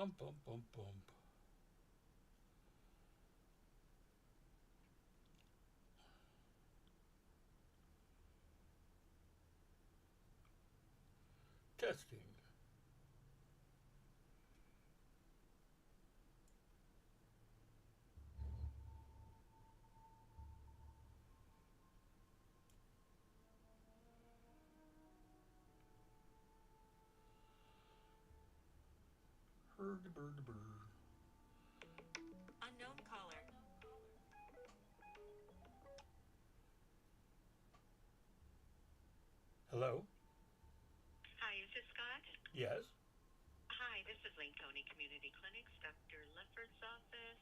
Bum, bum, bum, bum. Testing. Herd, bird, bird. Unknown caller. Hello? Hi, is this Scott? Yes? Hi, this is Lane County Community Clinics, Dr. Lefford's office.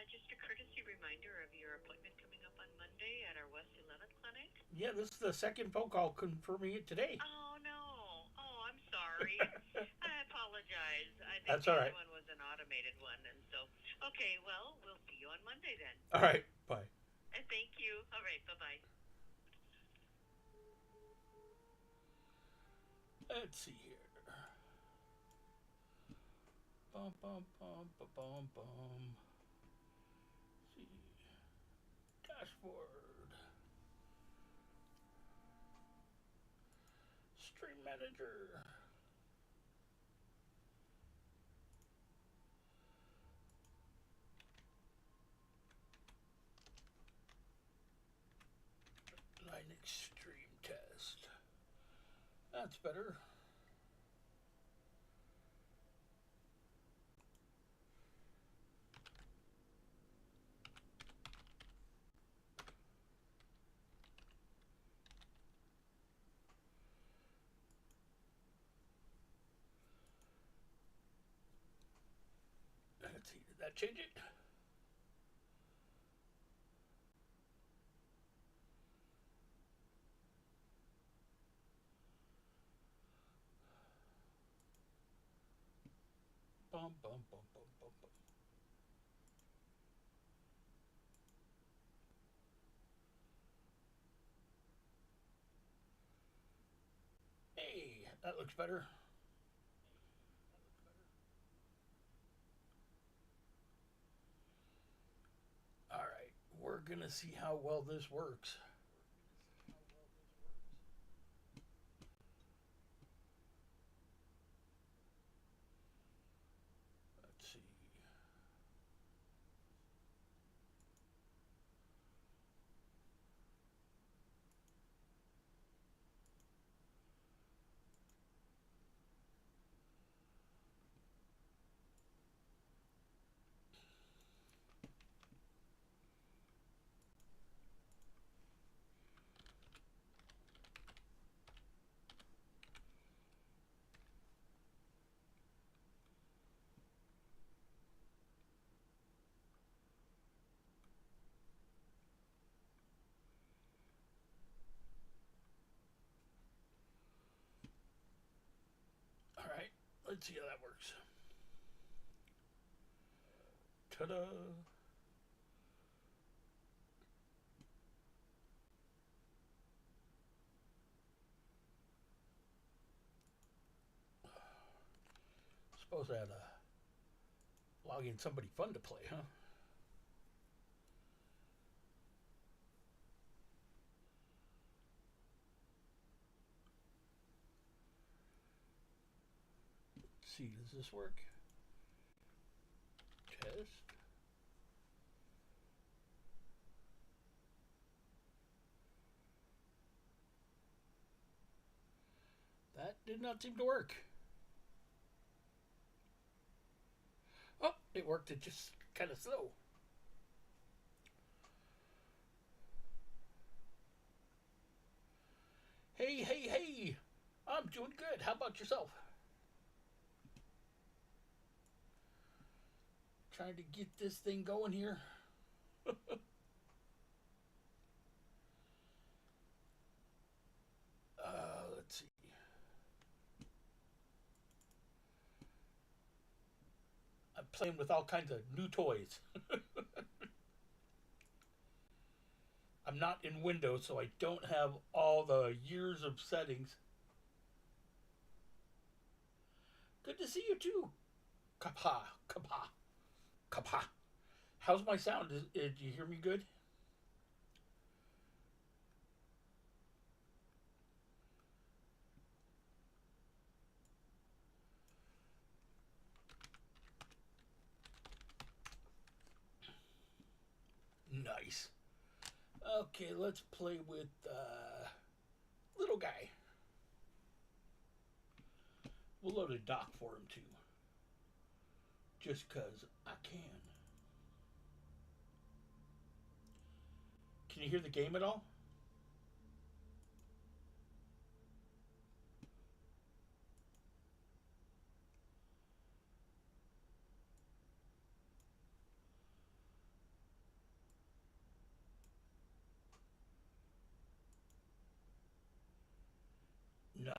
Just a courtesy reminder of your appointment coming up on Monday at our West 11th Clinic. Yeah, this is the second phone call confirming it today. Oh, no. Oh, I'm sorry. I apologize. I think That's the all other right. one was an automated one. And so, okay, well, we'll see you on Monday then. All right. Bye. And thank you. All right, bye bye. Let's see here. Bum, bum, bum, bum, bum, bum. See. Dashboard. Stream manager. Linux stream test. That's better. Let's see. Did that change it? Bum, bum, bum, bum, bum, bum. Hey, that looks better. All right. We're going to see how well this works. Let's see. All right. Let's see how that works. Ta-da. Suppose I had to log in somebody fun to play, huh? Let's see, does this work? Test. That did not seem to work. Oh, it worked. It just kind of slow. Hey, hey, hey. I'm doing good. How about yourself? Trying to get this thing going here. Let's see. I'm playing with all kinds of new toys. I'm not in Windows, so I don't have all the years of settings. Good to see you too, Kapa, kapa, kapa. How's my sound? Do you hear me good? Nice. Okay, let's play with little guy. We'll load a dock for him too. Just cause I can. Can you hear the game at all? Nice.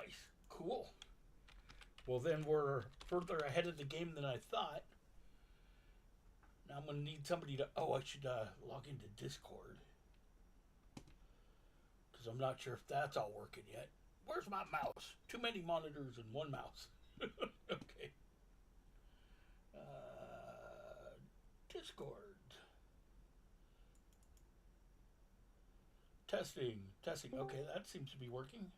Cool. Well, then we're further ahead of the game than I thought. Now I'm going to need somebody to. Oh, I should log into Discord. Because I'm not sure if that's all working yet. Where's my mouse? Too many monitors and one mouse. Okay. Discord. Testing. Testing. Okay, that seems to be working.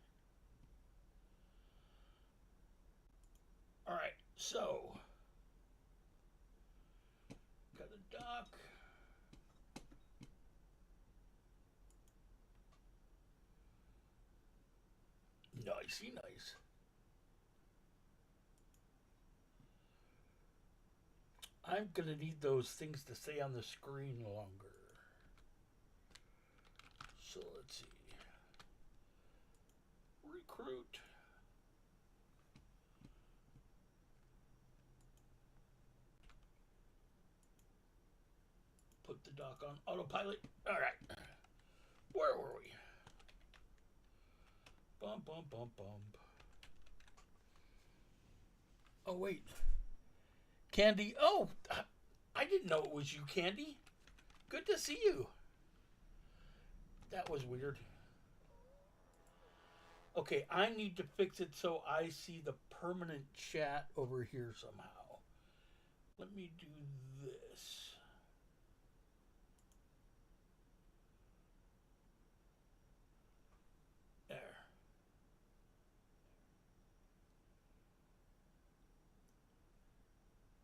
Alright, so. Got a dock. Nicey nice. I'm gonna need those things to stay on the screen longer. So let's see. Recruit. Put the dock on autopilot. Alright. Where were we? Bump, bump, bump, bump. Oh, wait. Candy. Oh, I didn't know it was you, Candy. Good to see you. That was weird. Okay, I need to fix it so I see the permanent chat over here somehow. Let me do this. There.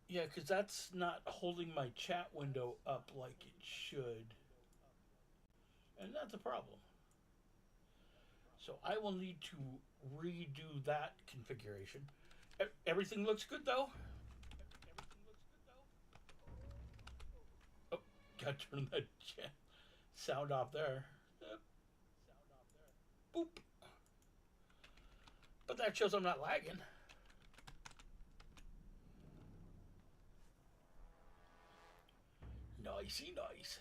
Yeah, because that's not holding my chat window up like it should. And that's a problem. So I will need to redo that configuration. Everything looks good though. Oh, gotta turn that sound off there. Yep. Boop. But that shows I'm not lagging. Nicey nice.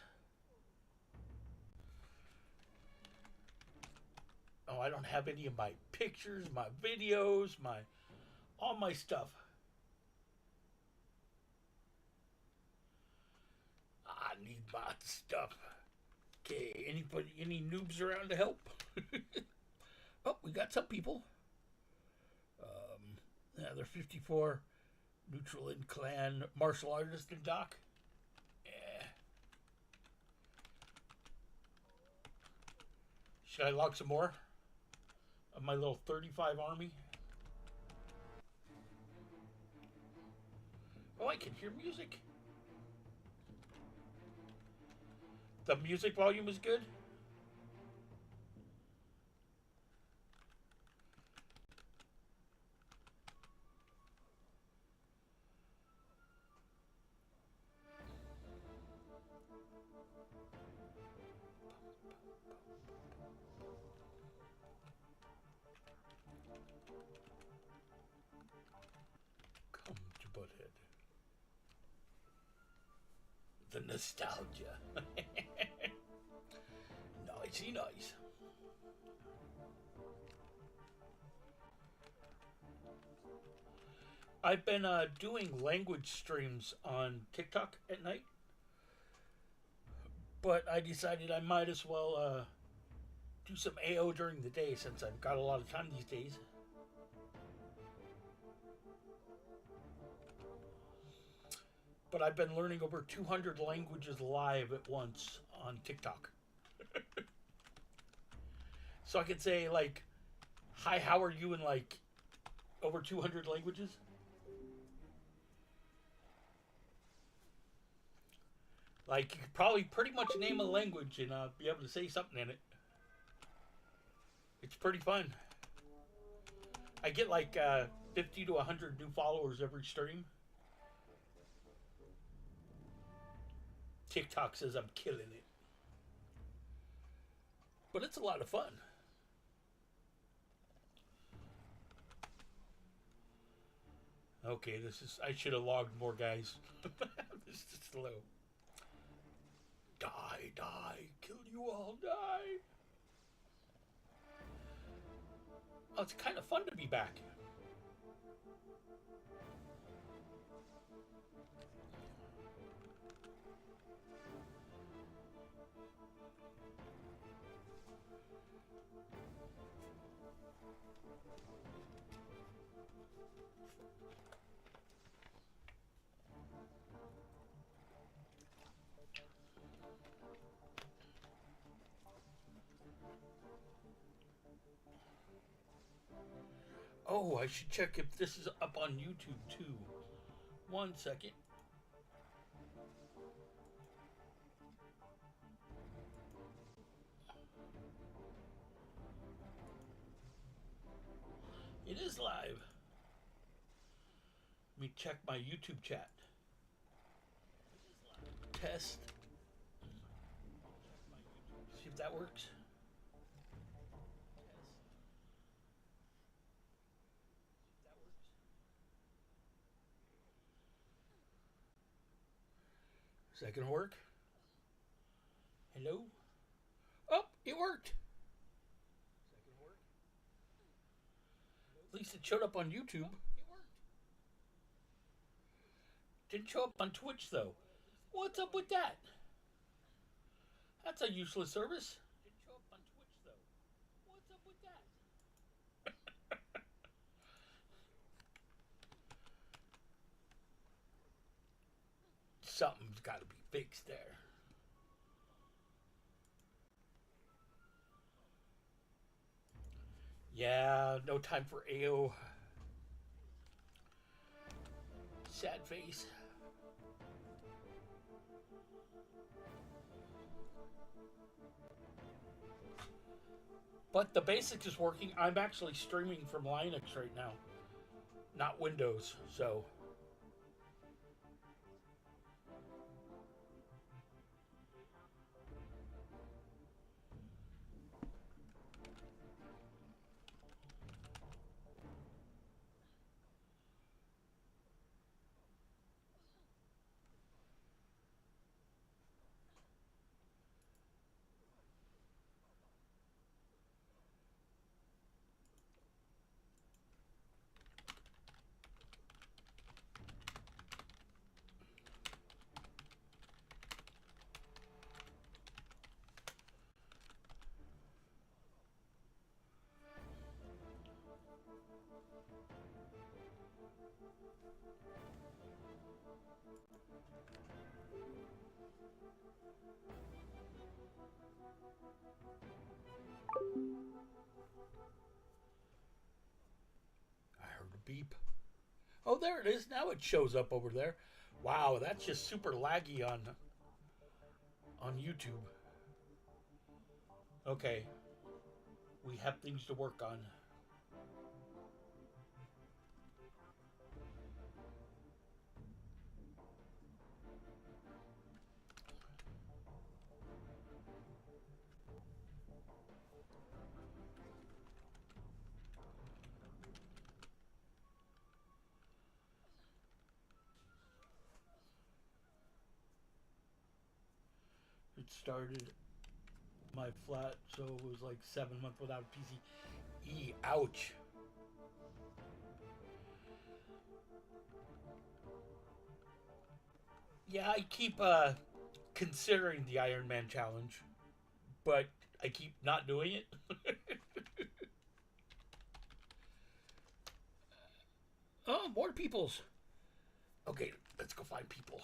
Oh, I don't have any of my pictures, my videos, all my stuff. I need my stuff. Okay, any noobs around to help? Oh, we got some people. Yeah, they're 54. Neutral in clan, martial artist and doc. Yeah. Should I log some more of my little 35 army? Oh, I can hear music. The music volume is good. Come to Butthead. The nostalgia. Nicey nice. I've been doing language streams on TikTok at night, but I decided I might as well do some AO during the day since I've got a lot of time these days. but I've been learning over 200 languages live at once on TikTok. So I could say, like, hi, how are you in, like, over 200 languages? Like, you could probably pretty much name a language and be able to say something in it. It's pretty fun. I get like 50 to 100 new followers every stream. TikTok says I'm killing it. But it's a lot of fun. Okay, this is. I should have logged more, guys. This is slow. Die, die, kill you all, die. Oh, it's kind of fun to be back. Oh, I should check if this is up on YouTube too. 1 second. It is live. Let me check my YouTube chat. Test. See if that works. Is that gonna work? Hello? Oh, it worked. At least it showed up on YouTube. Didn't show up on Twitch though. What's up with that? That's a useless service. Didn't show up on Twitch though. What's up with that? Something's got to be fixed there. Yeah, no time for AO. Sad face. But the basics is working. I'm actually streaming from Linux right now, not Windows, so. I heard a beep. Oh, there it is. Now it shows up over there. Wow, that's just super laggy on YouTube. Okay. We have things to work on. It started my flat, so it was like 7 months without a PC. Ouch. Yeah, I keep considering the Iron Man challenge, but I keep not doing it. Oh, more peoples. Okay, let's go find people.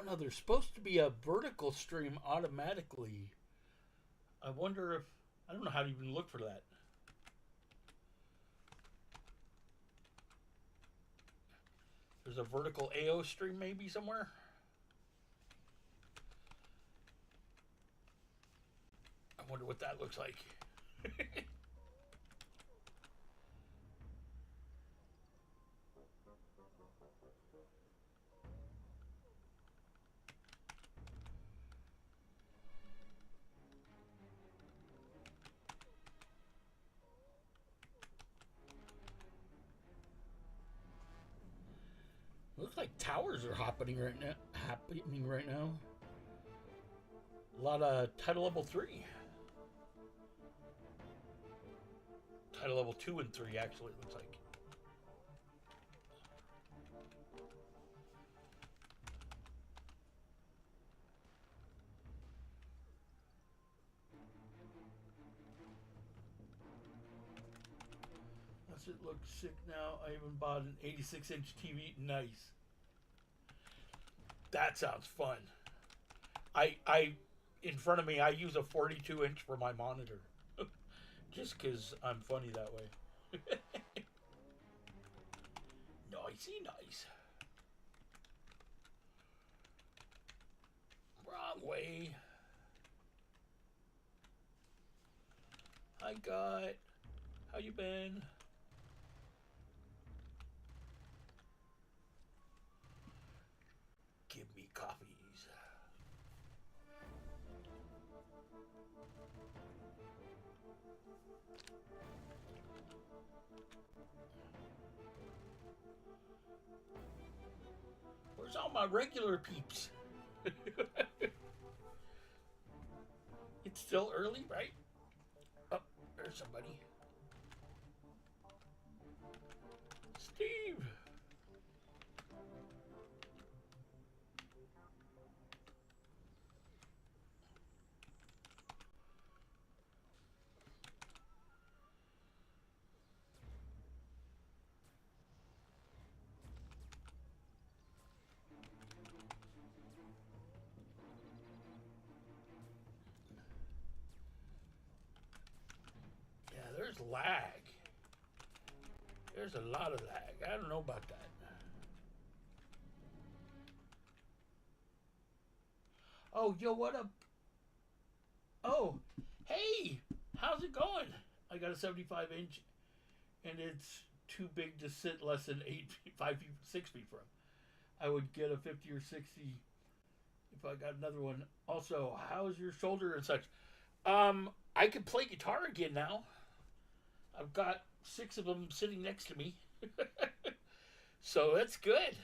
don't know. There's supposed to be a vertical stream automatically. I wonder if I don't know how to even look for that. There's a vertical AO stream maybe somewhere. I wonder what that looks like. Looks like towers are happening right now. A lot of title level 3. Title level 2 and 3 actually it looks like. Does it look sick now? I even bought an 86-inch TV. Nice. That sounds fun. I in front of me I use a 42-inch for my monitor. Just because I'm funny that way. Nicey nice. Wrong way. Hi, God. How you been? Give me coffees. Where's all my regular peeps? It's still early, right? Oh, there's somebody. Steve. Yeah, there's lag. There's a lot of lag. I don't know about that. Oh, yo, what up? Oh, hey, how's it going? I got a 75-inch, and it's too big to sit less than 8 feet, 5 feet, 6 feet from. I would get a 50 or 60 if I got another one. Also, how's your shoulder and such? I can play guitar again now. I've got 6 of them sitting next to me. So that's good.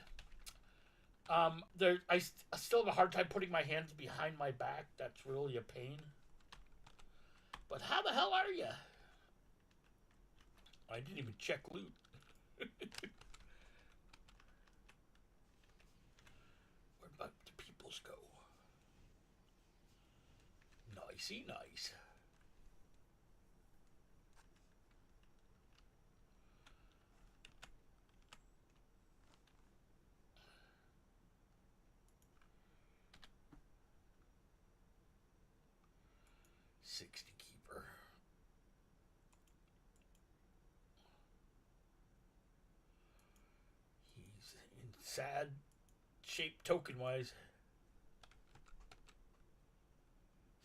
I still have a hard time putting my hands behind my back. That's really a pain. But how the hell are you? I didn't even check loot. Where about the peoples go? Nicey nice. $60 keeper. He's in sad shape token wise.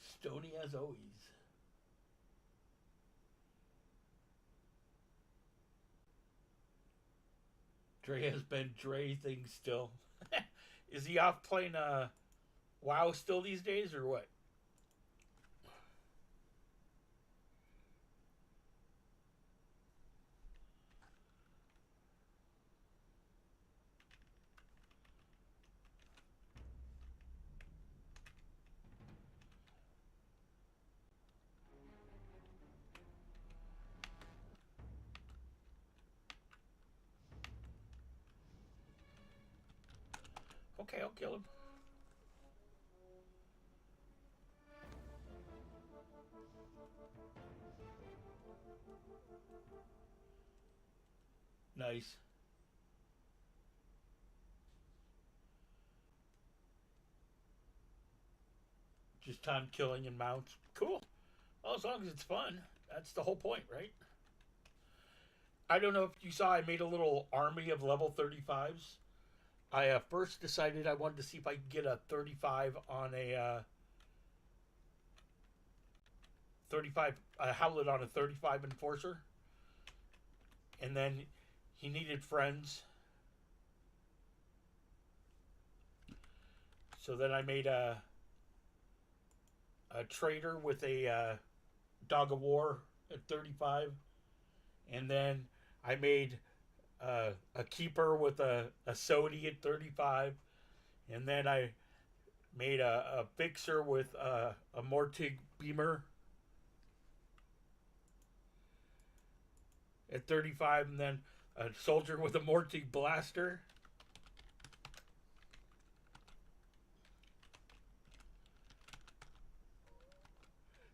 Stony as always. Dre has been Dre things still. Is he off playing WoW still these days or what? Okay, I'll kill him. Nice. Just time killing and mounts. Cool. Well, as long as it's fun. That's the whole point, right? I don't know if you saw, I made a little army of level 35s. I first decided I wanted to see if I could get a 35 on a 35 a Howlet on a 35 Enforcer. And then he needed friends. So then I made a trader with a Dog of War at 35. And then I made a keeper with a Sodi at 35. And then I made a fixer with a Mortig Beamer at 35, and then a soldier with a Mortig Blaster.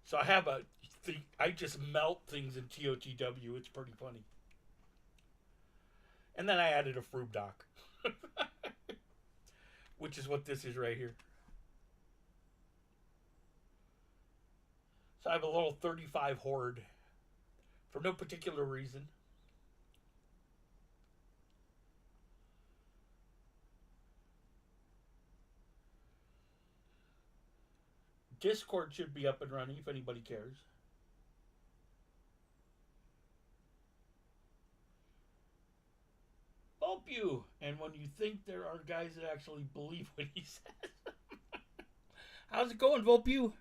So I have I just melt things in TOTW. It's pretty funny. And then I added a Froob dock, which is what this is right here. So I have a little 35 horde for no particular reason. Discord should be up and running if anybody cares. Help you. And when you think there are guys that actually believe what he says. How's it going, Volpew?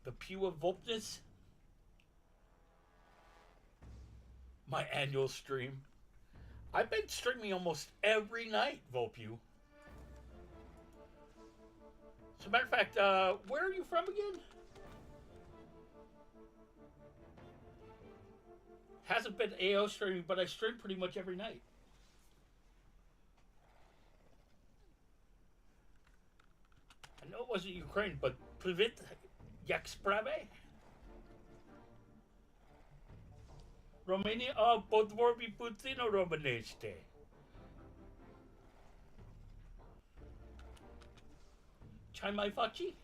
The Pew of Volpness? My annual stream. I've been streaming almost every night, Volpew. As a matter of fact, where are you from again? Hasn't been AO streaming, but I stream pretty much every night. I know it wasn't Ukraine, but Privit Yaksprave? Romania? Podvorbi Putino Romanește. Chai mai faci?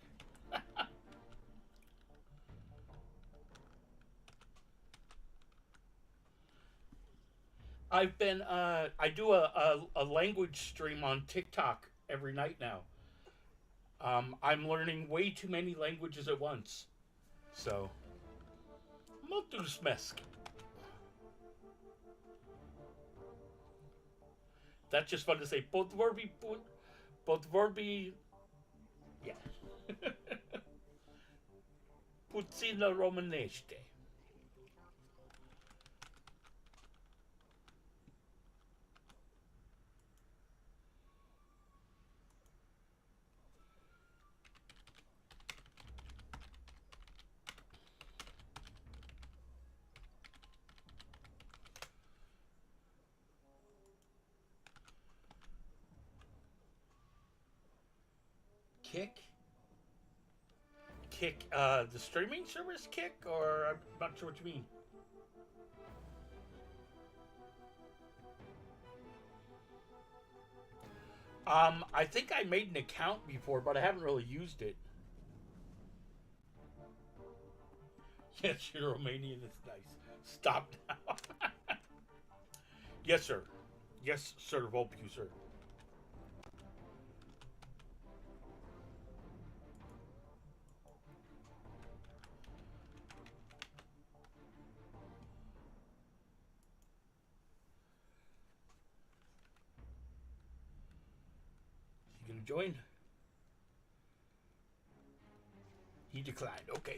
I've been, I do a language stream on TikTok every night now. I'm learning way too many languages at once. So, mulțumesc. That's just fun to say. Podvorbi, yeah. Puțină românește. Kick, the streaming service Kick, or I'm not sure what you mean. I think I made an account before, but I haven't really used it. Yes, you're Romanian. It's nice. Stop now. Yes, sir. Yes, sir. Volpew, sir. Join? He declined. Okay.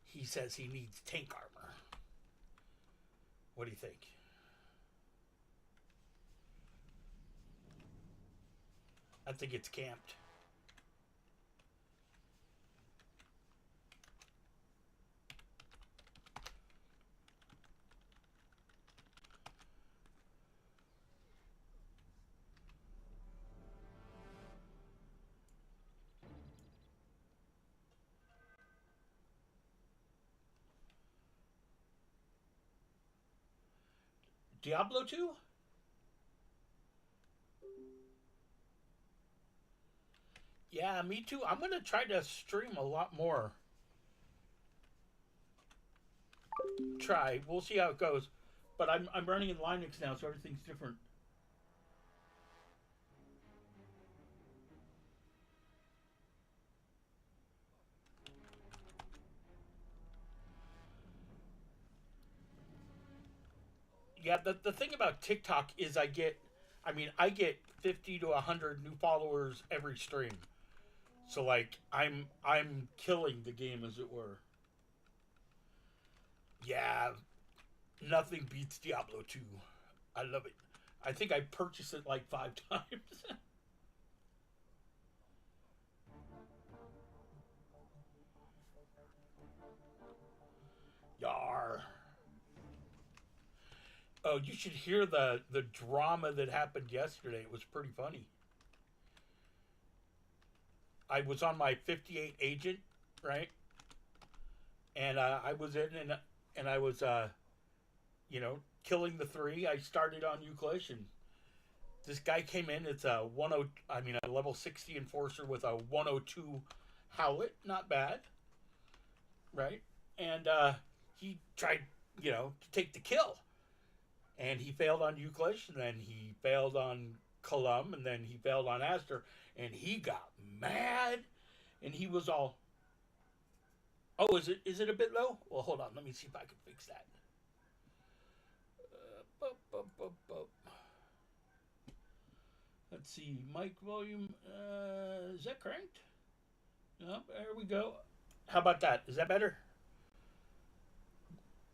He says he needs tank armor. What do you think? I think it's camped. Diablo 2? Yeah, me too. I'm going to try to stream a lot more. Try. We'll see how it goes. But I'm running in Linux now, so everything's different. Yeah, the thing about TikTok is I get 50 to 100 new followers every stream. So like I'm killing the game as it were. Yeah, nothing beats Diablo 2. I love it. I think I purchased it like 5 times. Yar. Oh, you should hear the drama that happened yesterday. It was pretty funny. I was on my 58 agent, right? And I was in and I was killing the three. I started on Euclid, and this guy came in. It's a level 60 enforcer with a 102 Howlet, not bad, right? And he tried, to take the kill, and he failed on Euclid, and then he failed on Colum, and then he failed on Aster, and he got mad, and he was all, "Oh, is it a bit low? Well, hold on, let me see if I can fix that." Let's see, mic volume. Is that cranked? No, there we go. How about that? Is that better?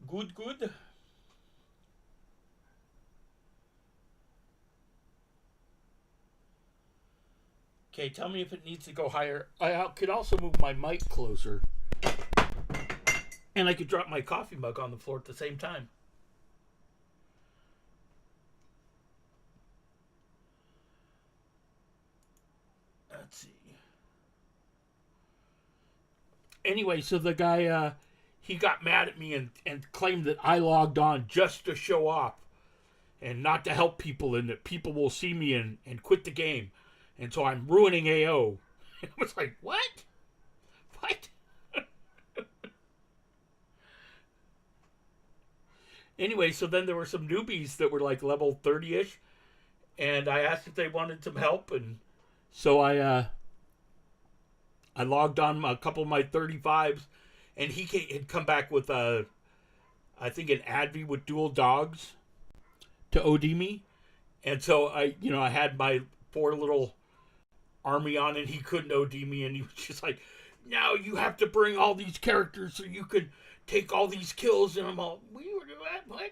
Good, good. Okay, tell me if it needs to go higher. I could also move my mic closer. And I could drop my coffee mug on the floor at the same time. Let's see. Anyway, so the guy, he got mad at me and claimed that I logged on just to show off and not to help people, and that people will see me and quit the game. And so I'm ruining AO. I was like, what? What? Anyway, so then there were some newbies that were like level 30-ish, and I asked if they wanted some help, and so I logged on a couple of my 35s, and he had come back with I think an Advi with dual dogs to OD me, and so I had my 4 little army on, and he couldn't OD me, and he was just like, "Now you have to bring all these characters so you could take all these kills," and I'm all, "We were doing what?"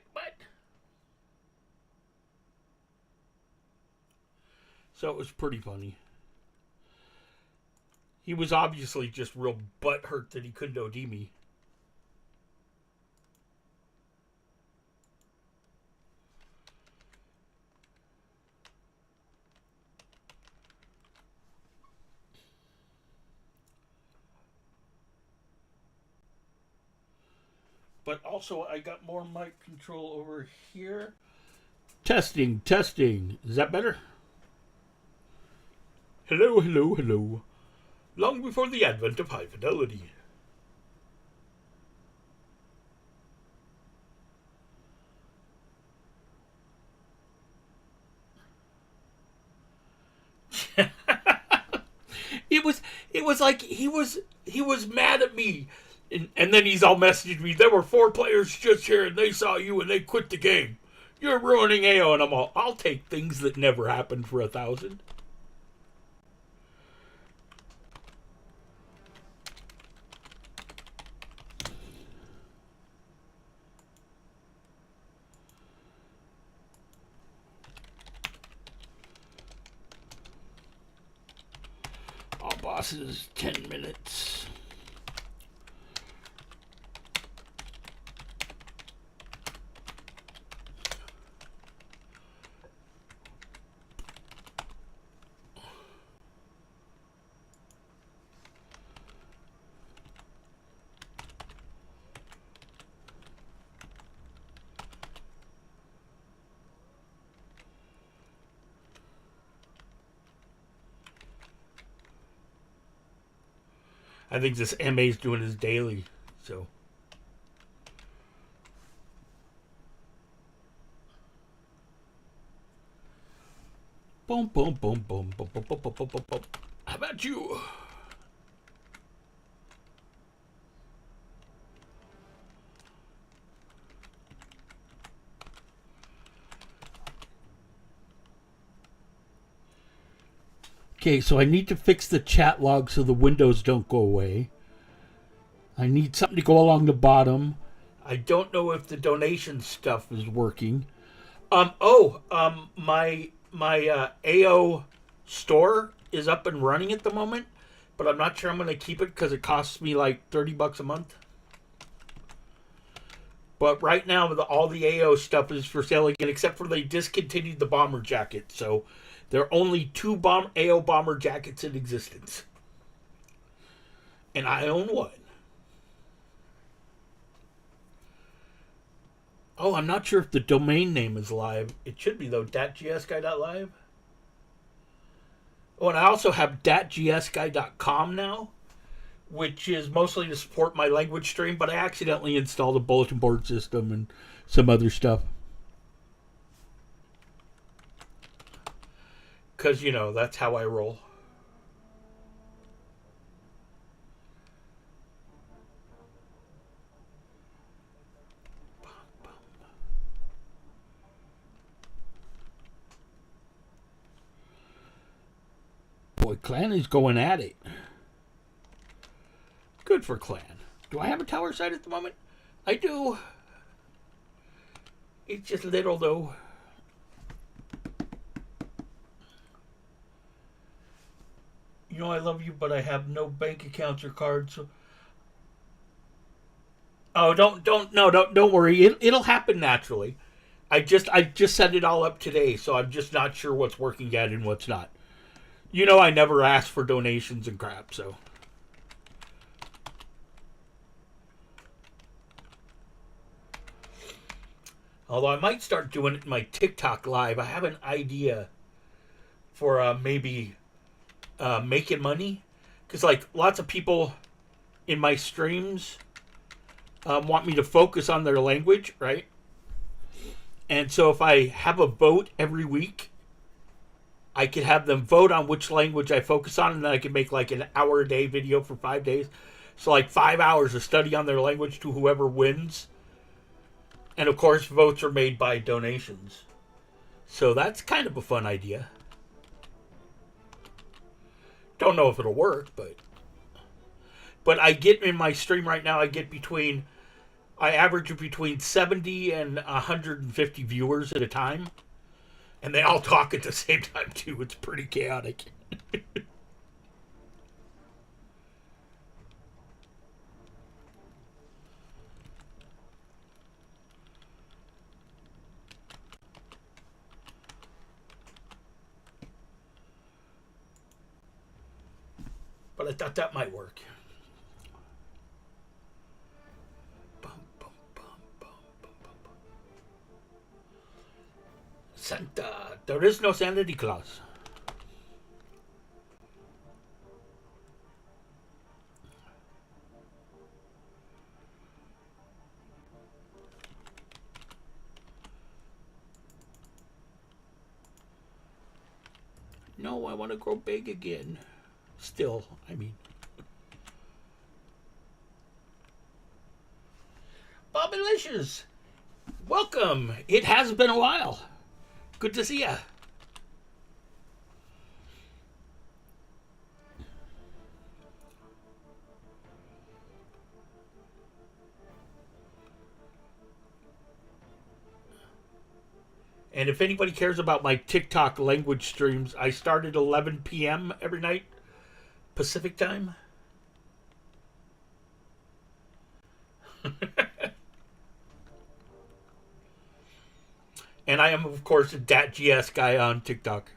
So it was pretty funny. He was obviously just real butthurt that he couldn't OD me. But also, I got more mic control over here. Testing, testing. Is that better? Hello, hello, hello. Long before the advent of high fidelity. it was it was like he was mad at me, and then he's all messaged me. There were 4 players just here, and they saw you, and they quit the game. You're ruining AO, and I'm all, I'll take things that never happened for 1,000. bosses 10 minutes. I think this MA's doing his daily, so. Boom, boom, boom, boom, boom, boom, boom, boom, boom, boom, boom. How about you? Okay, so I need to fix the chat log so the windows don't go away. I need something to go along the bottom. I don't know if the donation stuff is working. My AO store is up and running at the moment, but I'm not sure I'm going to keep it because it costs me like $30 a month. But right now, all the AO stuff is for sale again, except for they discontinued the bomber jacket. So there are only 2 AO bomber jackets in existence. And I own one. Oh, I'm not sure if the domain name is live. It should be, though, datgsguy.live. Oh, and I also have datgsguy.com now, which is mostly to support my language stream, but I accidentally installed a bulletin board system and some other stuff. Because, you know, that's how I roll. Boy, Clan is going at it. Good for Clan. Do I have a tower site at the moment? I do. It's just little, though. You know I love you, but I have no bank accounts or cards. So... Oh, don't worry. It'll happen naturally. I just set it all up today, so I'm just not sure what's working yet and what's not. You know I never ask for donations and crap, so. Although I might start doing it in my TikTok live. I have an idea for maybe making money. Because, like, lots of people in my streams want me to focus on their language, right? And so if I have a vote every week, I could have them vote on which language I focus on, and then I could make like an hour-a-day video for 5 days. So like 5 hours of study on their language to whoever wins. And of course, votes are made by donations. So that's kind of a fun idea. Don't know if it'll work, but I get in my stream right now, I average between 70 and 150 viewers at a time. And they all talk at the same time, too. It's pretty chaotic. But I thought that might work. Santa. There is no Santa Claus. No, I want to grow big again. Still, I mean. Bobbilicious, welcome. It has been a while. Good to see ya. And if anybody cares about my TikTok language streams, I start at 11 p.m. every night Pacific time. And I am, of course, a DatGS guy on TikTok.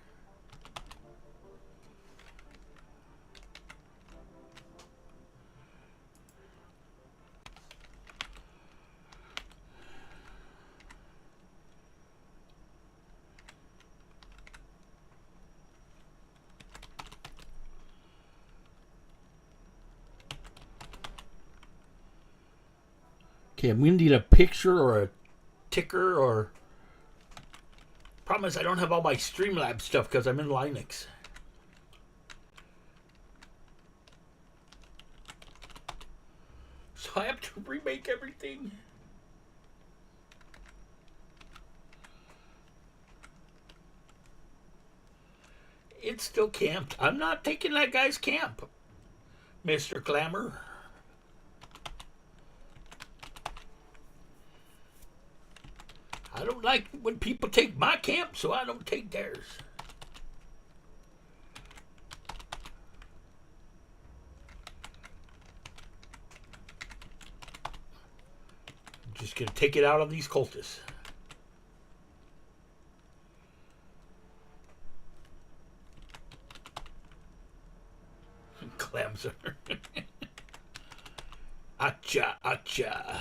Okay, I'm going to need a picture or a ticker or... Problem is I don't have all my Streamlabs stuff because I'm in Linux. So I have to remake everything. It's still camped. I'm not taking that guy's camp, Mr. Clamor. I don't like when people take my camp, so I don't take theirs. I'm just going to take it out on these cultists. Clamser. Acha, acha.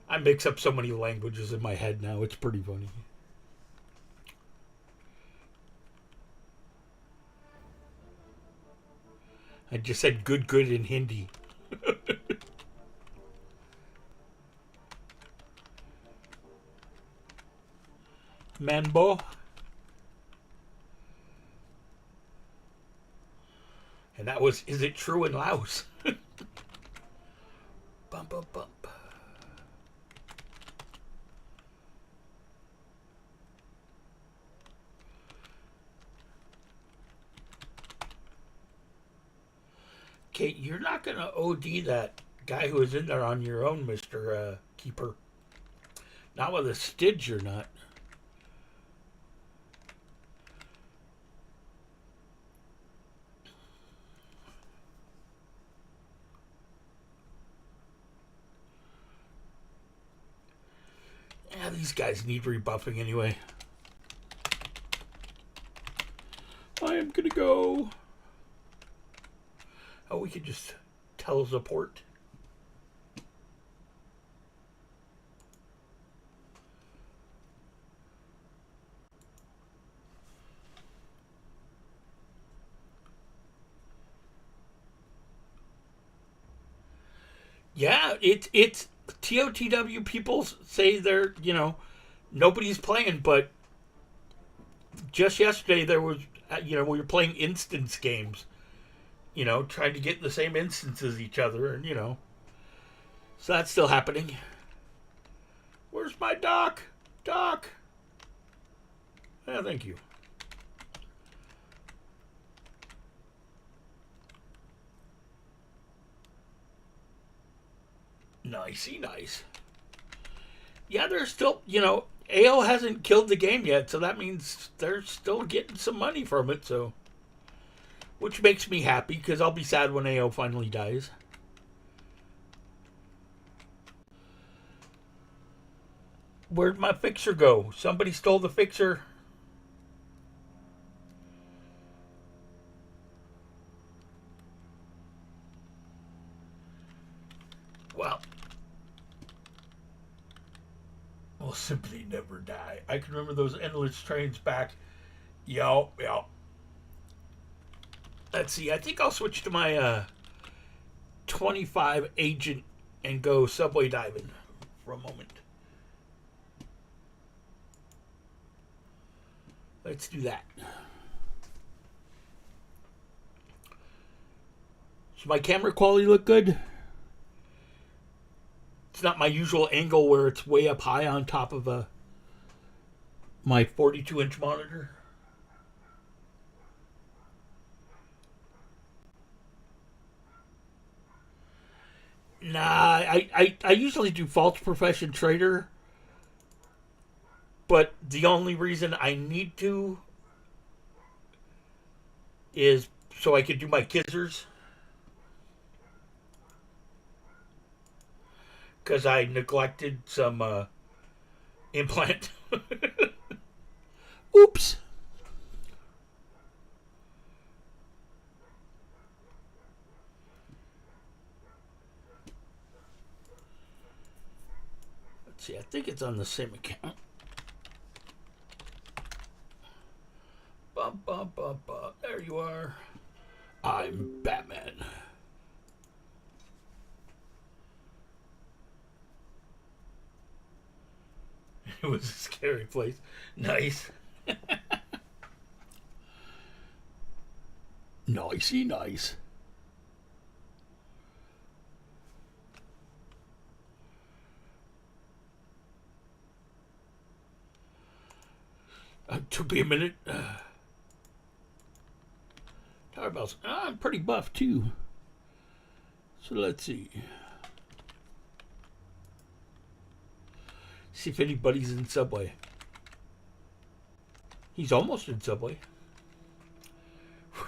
I mix up so many languages in my head now. It's pretty funny. I just said good in Hindi. Manbo. And that was, is it true in Laos? Bump, bump, bump. Kate, you're not going to OD that guy who was in there on your own, Mr. Keeper. Not with a Stidge, you're not. Yeah, these guys need rebuffing anyway. I am going to go... Oh, we could just teleport. Yeah, it's TOTW people say they're, nobody's playing, but just yesterday there was, we were playing instance games. Trying to get in the same instance as each other, and, So that's still happening. Where's my doc? Doc! Yeah, thank you. Nicey nice. Yeah, they're still, AO hasn't killed the game yet, so that means they're still getting some money from it, so... Which makes me happy, because I'll be sad when AO finally dies. Where'd my fixer go? Somebody stole the fixer. Well, we'll simply never die. I can remember those endless trains back. Yo. Let's see, I think I'll switch to my 25 agent and go subway diving for a moment. Let's do that. Does my camera quality look good? It's not my usual angle where it's way up high on top of my 42-inch monitor. Nah, I usually do false profession trader, but the only reason I need to is so I could do my kissers. Because I neglected some implant. Oops. Let's see, I think it's on the same account. There you are. I'm Batman. It was a scary place. Nice. Nicey nice. Took me a minute. Tower bells. I'm pretty buff too. So let's see. See if anybody's in Subway. He's almost in Subway.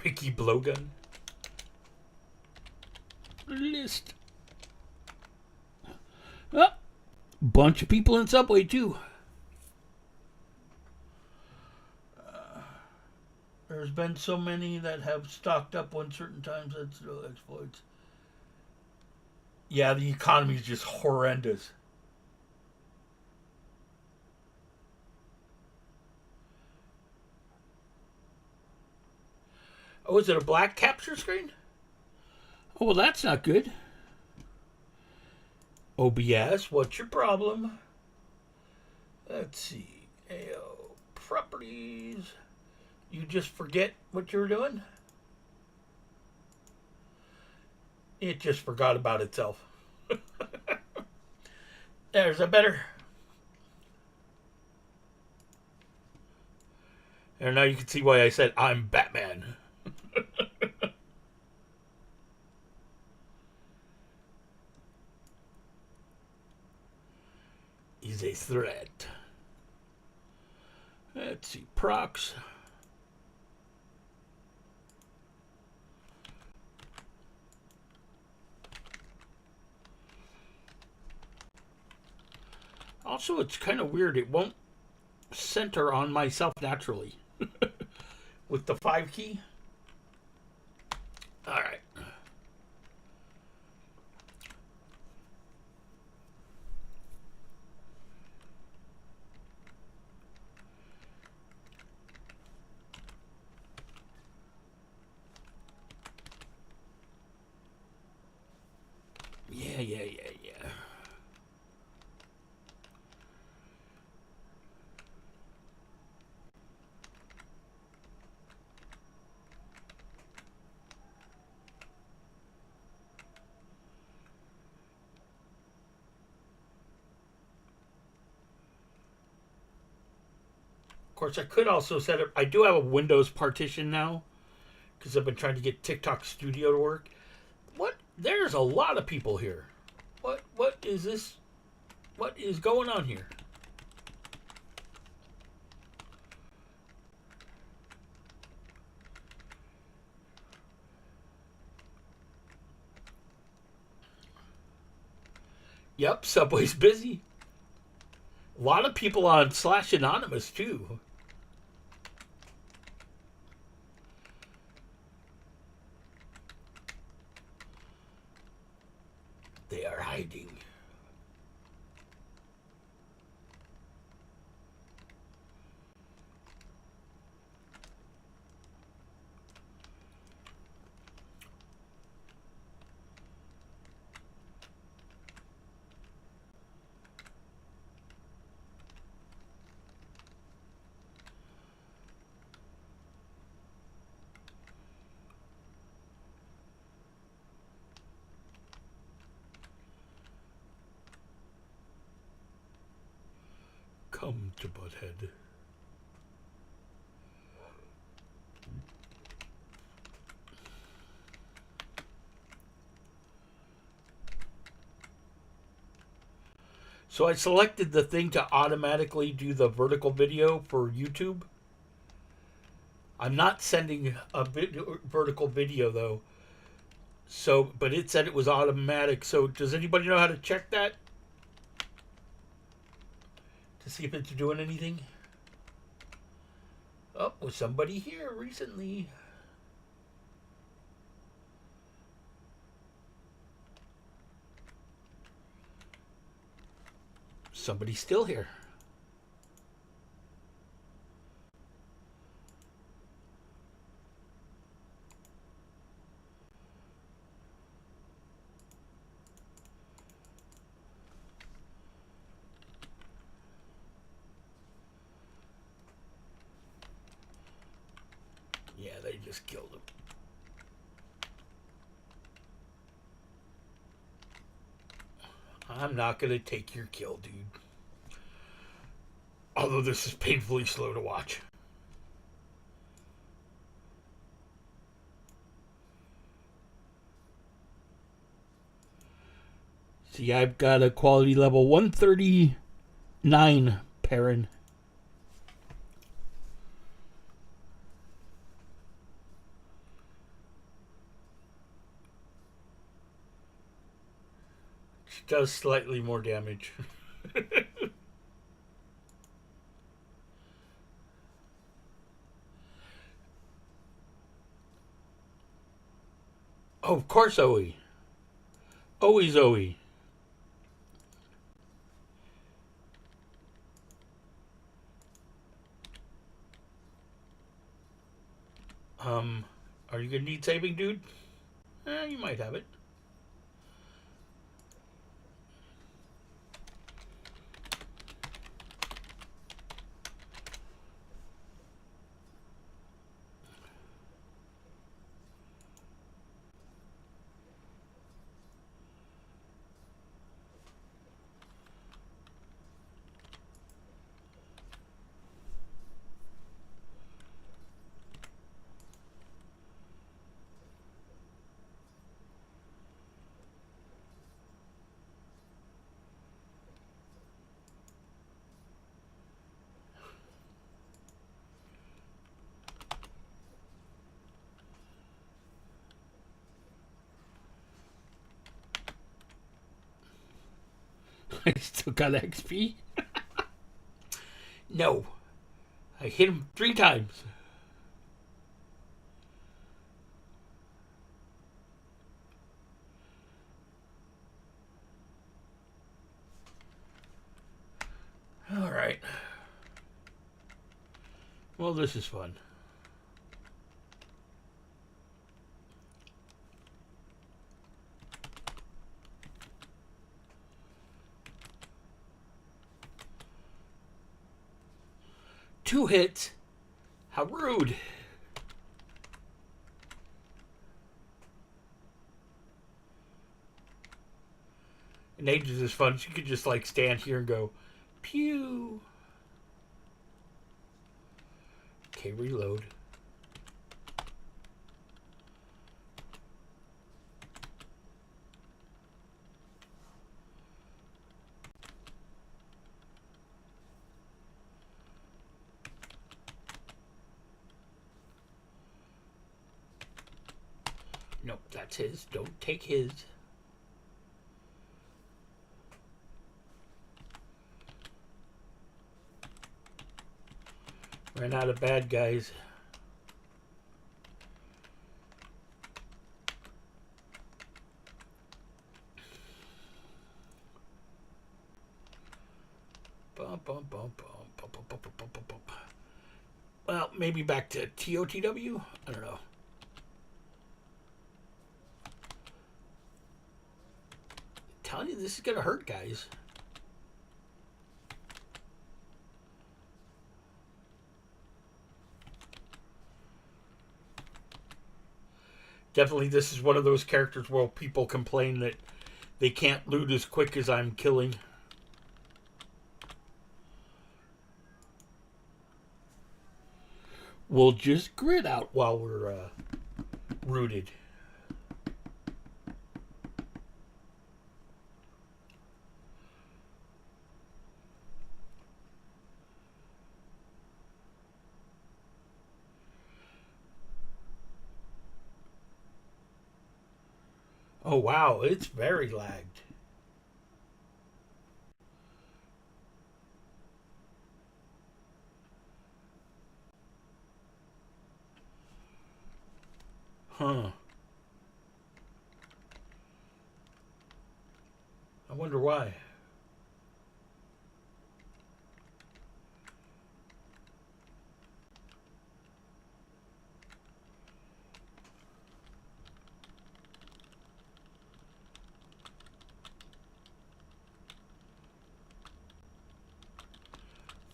Ricky Blowgun. List. Oh, bunch of people in Subway too. There's been so many that have stocked up on certain times that's no exploits. Yeah, the economy is just horrendous. Oh, is it a black capture screen? Oh, well, that's not good. OBS, what's your problem? Let's see. AO properties. You just forget what you were doing? It just forgot about itself. There's a better. And now you can see why I said I'm Batman. He's a threat. Let's see, procs. Also, it's kind of weird. It won't center on myself naturally with the 5 key. All right. Yeah. Of course, I could also set up. I do have a Windows partition now because I've been trying to get TikTok Studio to work. What? There's a lot of people here. What is this? What is going on here? Yep, Subway's busy. A lot of people on /Anonymous too. They are hiding. Come to Butthead. So I selected the thing to automatically do the vertical video for YouTube. I'm not sending a vertical video though. So, but it said it was automatic. So, does anybody know how to check that to see if it's doing anything? Oh, was somebody here recently? Somebody's still here. Yeah, they just killed him. I'm not gonna take your kill, dude. Although this is painfully slow to watch. See, I've got a quality level 139, Perrin. She does slightly more damage. Oh, of course, Oe. Always Oe. Are you gonna need saving, dude? You might have it. I still got XP. No, I hit him 3 times. All right. Well, this is fun. Two hits. How rude. And Ages is fun. You could just like stand here and go, pew. Okay, reload. Nope, that's his. Don't take his. Ran out of bad guys. Well, maybe back to TOTW? I don't know. I'm telling you, this is gonna hurt, guys. Definitely, this is one of those characters where people complain that they can't loot as quick as I'm killing. We'll just grid out while we're rooted. Oh wow, it's very lagged. Huh. I wonder why.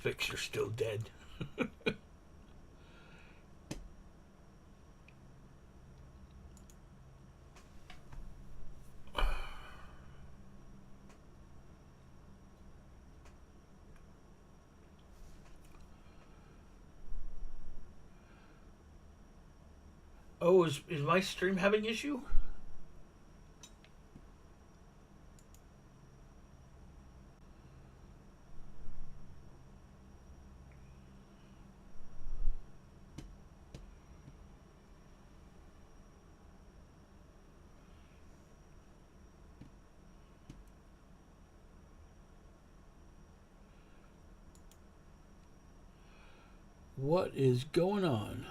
Fixer's still dead. Oh, is my stream having issue? What is going on?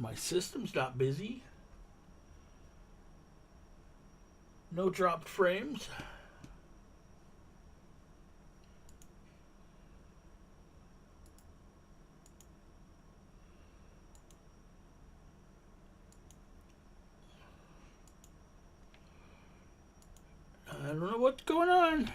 My system's not busy. No dropped frames. I don't know what's going on.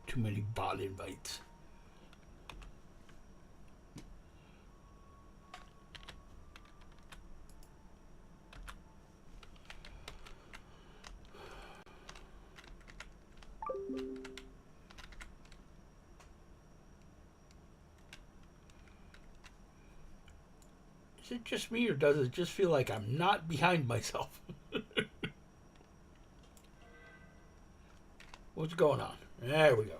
Too many bot invites. Is it just me, or does it just feel like I'm not behind myself? What's going on? There we go.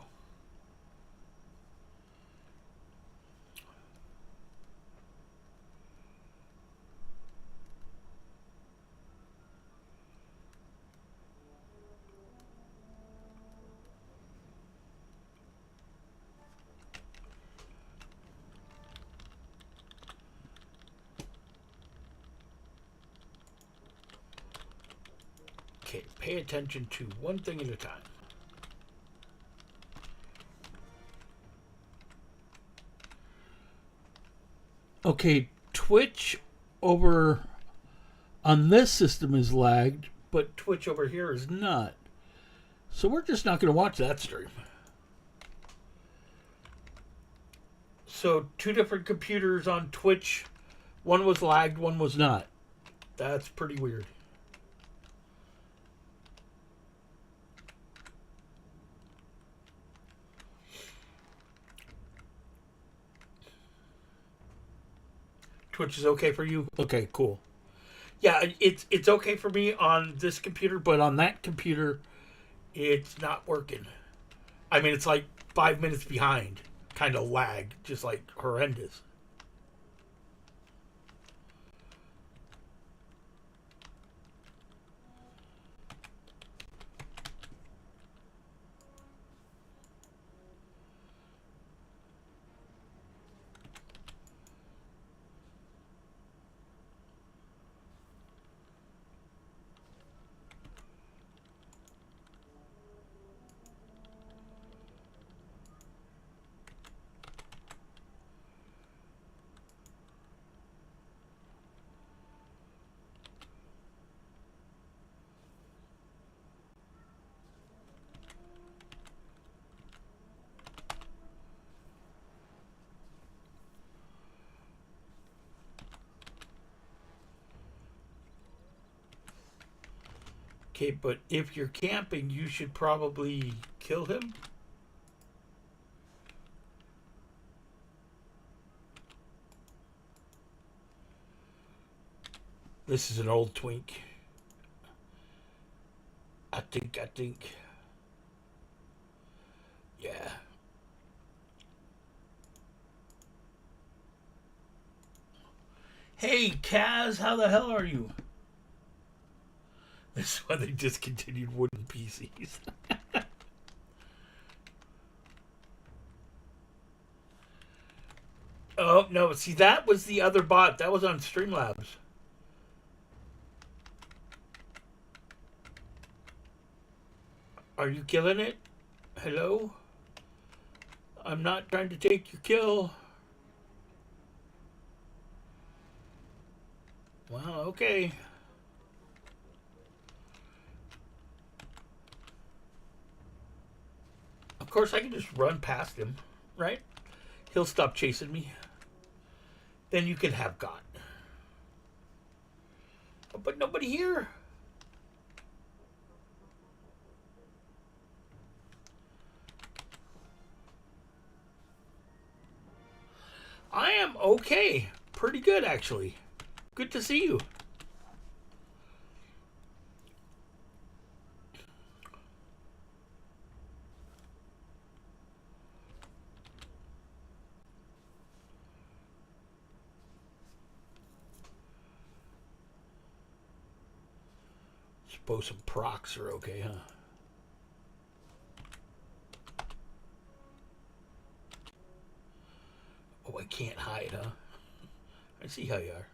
Okay, pay attention to one thing at a time. Okay, Twitch over on this system is lagged, but Twitch over here is not. So we're just not going to watch that stream. So two different computers on Twitch. One was lagged, one was not. That's pretty weird. Twitch is okay for you? Okay, cool. Yeah, it's okay for me on this computer, but on that computer, it's not working. I mean, it's like 5 minutes behind, kind of lag, just like horrendous. Okay, but if you're camping, you should probably kill him. This is an old twink. I think. Yeah. Hey, Kaz, how the hell are you? This is why they discontinued wooden PCs. Oh, no, see, that was the other bot. That was on Streamlabs. Are you killing it? Hello? I'm not trying to take your kill. Well, okay. Of course, I can just run past him, right? He'll stop chasing me. Then you can have God. But nobody here. I am okay. Pretty good, actually. Good to see you. Suppose some procs are okay, huh? Oh, I can't hide, huh? I see how you are.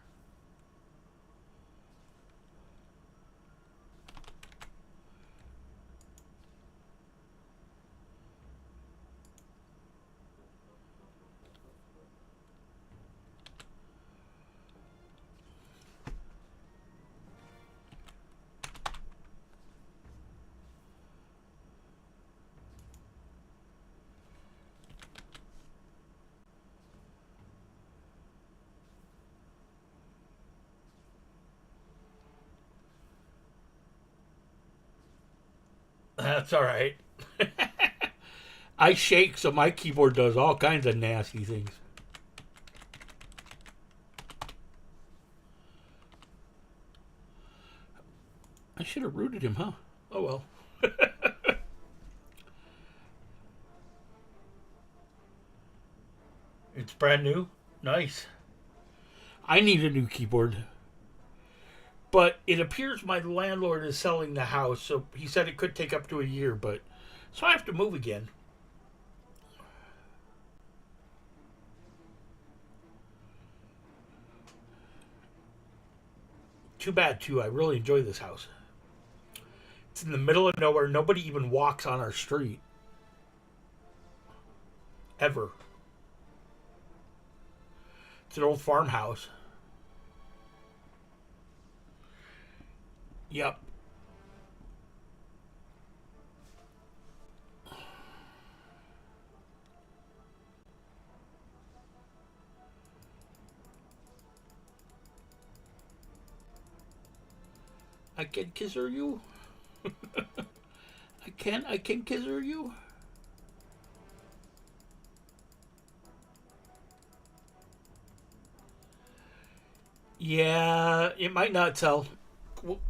That's all right. I shake, so my keyboard does all kinds of nasty things. I should have rooted him, huh? Oh well. It's brand new. Nice. I need a new keyboard. But it appears my landlord is selling the house, so he said it could take up to a year, but so I have to move again. Too bad, too. I really enjoy this house. It's in the middle of nowhere. Nobody even walks on our street. Ever. It's an old farmhouse. Yep. I can kisser you. I can kisser you. Yeah, it might not sell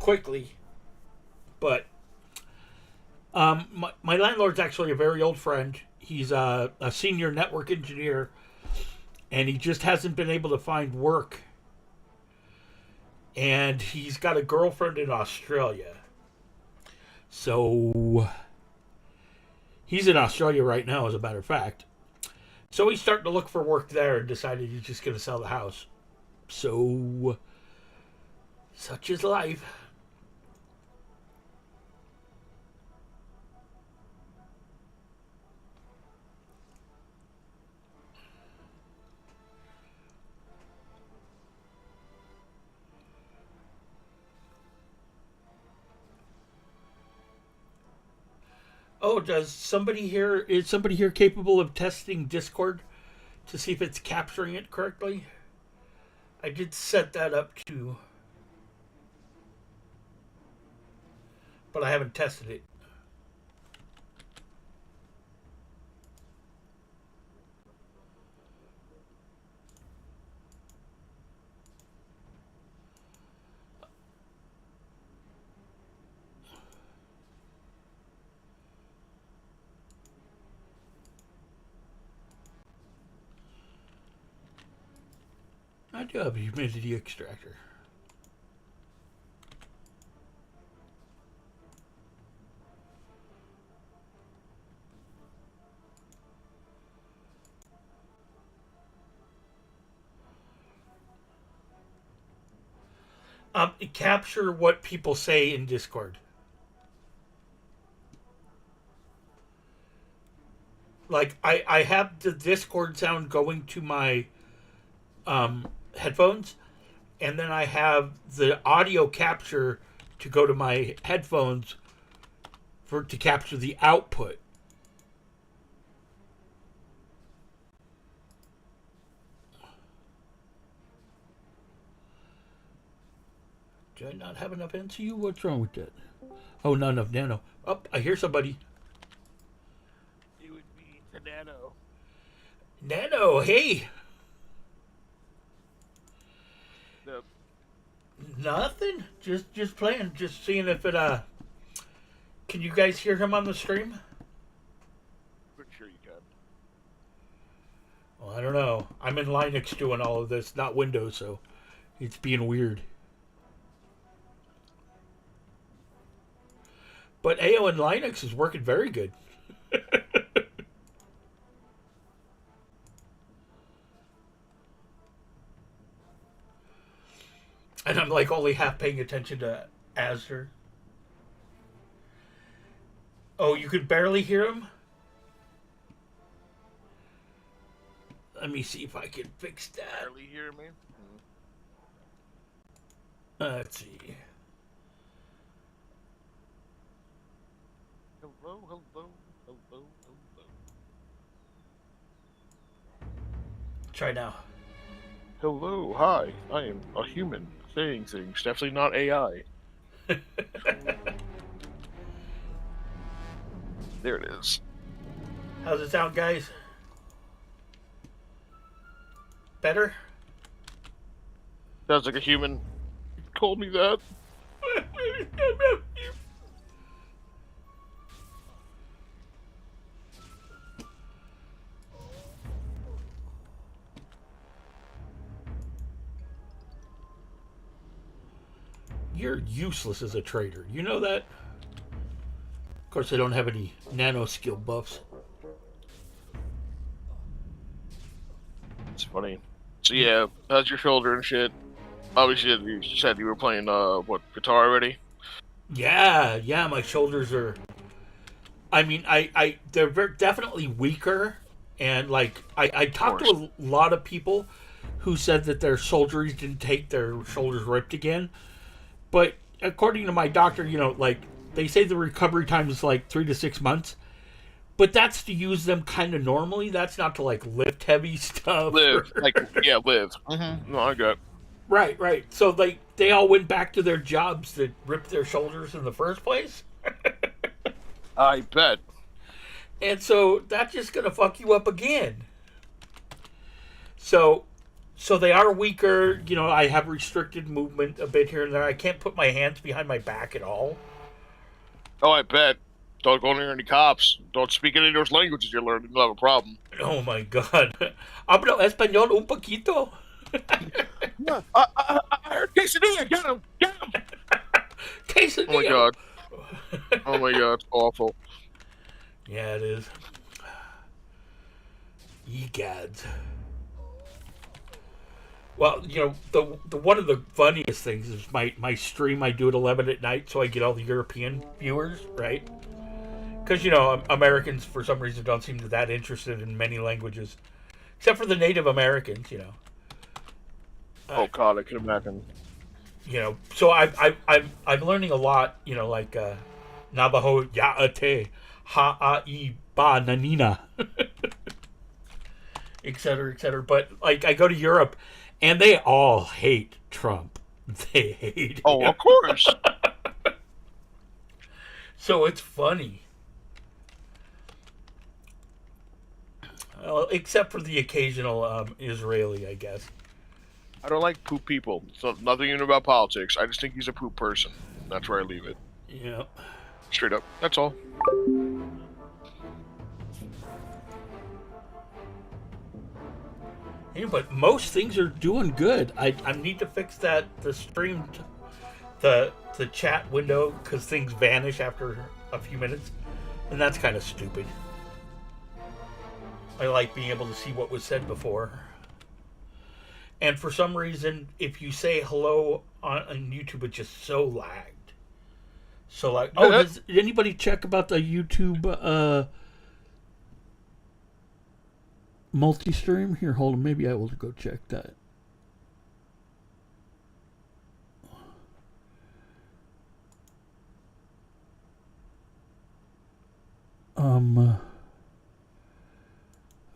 quickly, but my landlord's actually a very old friend. He's a senior network engineer, and he just hasn't been able to find work. And he's got a girlfriend in Australia. So he's in Australia right now, as a matter of fact. So he's starting to look for work there and decided he's just going to sell the house. So, such is life. Oh, is somebody here capable of testing Discord to see if it's capturing it correctly? I did set that up too. but I haven't tested it. I do have a humidity extractor. Capture what people say in Discord. Like, I have the Discord sound going to my headphones, and then I have the audio capture to go to my headphones to capture the output. Do I not have enough NCU? What's wrong with that? Oh, not enough nano. Oh, I hear somebody. It would be the Nano. Nano, hey. The Nothing. Just playing. Just seeing if it Can you guys hear him on the stream? pretty sure you can. Well, I don't know. I'm in Linux doing all of this, not Windows, so it's being weird. But AO and Linux is working very good. And I'm like only half paying attention to Azure. Oh, you could barely hear him? Let me see if I can fix that. Barely hear me? Let's see. Hello, hello, hello, hello. Try now. Hello, hi. I am a human saying things. Definitely not AI. There it is. How's it sound, guys? Better? Sounds like a human. Told me that. You're useless as a trader. You know that? Of course, I don't have any nano skill buffs. It's funny. So yeah, how's your shoulder and shit? Obviously, you said you were playing guitar already. Yeah, my shoulders are. I mean, they're definitely weaker, and like I talked to a lot of people who said that their surgeries didn't take their shoulders ripped again. But according to my doctor, like they say the recovery time is like 3 to 6 months. But that's to use them kind of normally. That's not to like lift heavy stuff. Live. Mm-hmm. No, I got. Right. So like they all went back to their jobs that ripped their shoulders in the first place. I bet. And so that's just gonna fuck you up again. So they are weaker. I have restricted movement a bit here and there. I can't put my hands behind my back at all. Oh, I bet. Don't go near any cops. Don't speak any of those languages you're learning. You'll have a problem. Oh my god. Hablo español un poquito. I heard quesadilla. Get him. Quesadilla. Oh my god. Oh my god. It's awful. Yeah, it is. Egads. Well, the one of the funniest things is my stream. I do at 11 at night, so I get all the European viewers, right? Because Americans for some reason don't seem that interested in many languages, except for the Native Americans. Oh god, I can imagine. So I'm learning a lot. Like Navajo Yaate Haai Ba Nanina, etc. But like I go to Europe. And they all hate Trump. They hate him. Oh, of course. So it's funny. Well, except for the occasional Israeli, I guess. I don't like poop people. So nothing even about politics. I just think he's a poop person. That's where I leave it. Yeah. Straight up. That's all. Yeah, but most things are doing good. I need to fix the stream, the chat window, because things vanish after a few minutes, and that's kind of stupid. I like being able to see what was said before. And for some reason, if you say hello on YouTube, it's just so lagged. So like, did anybody check about the YouTube multi-stream? Here, hold on. Maybe I will go check that.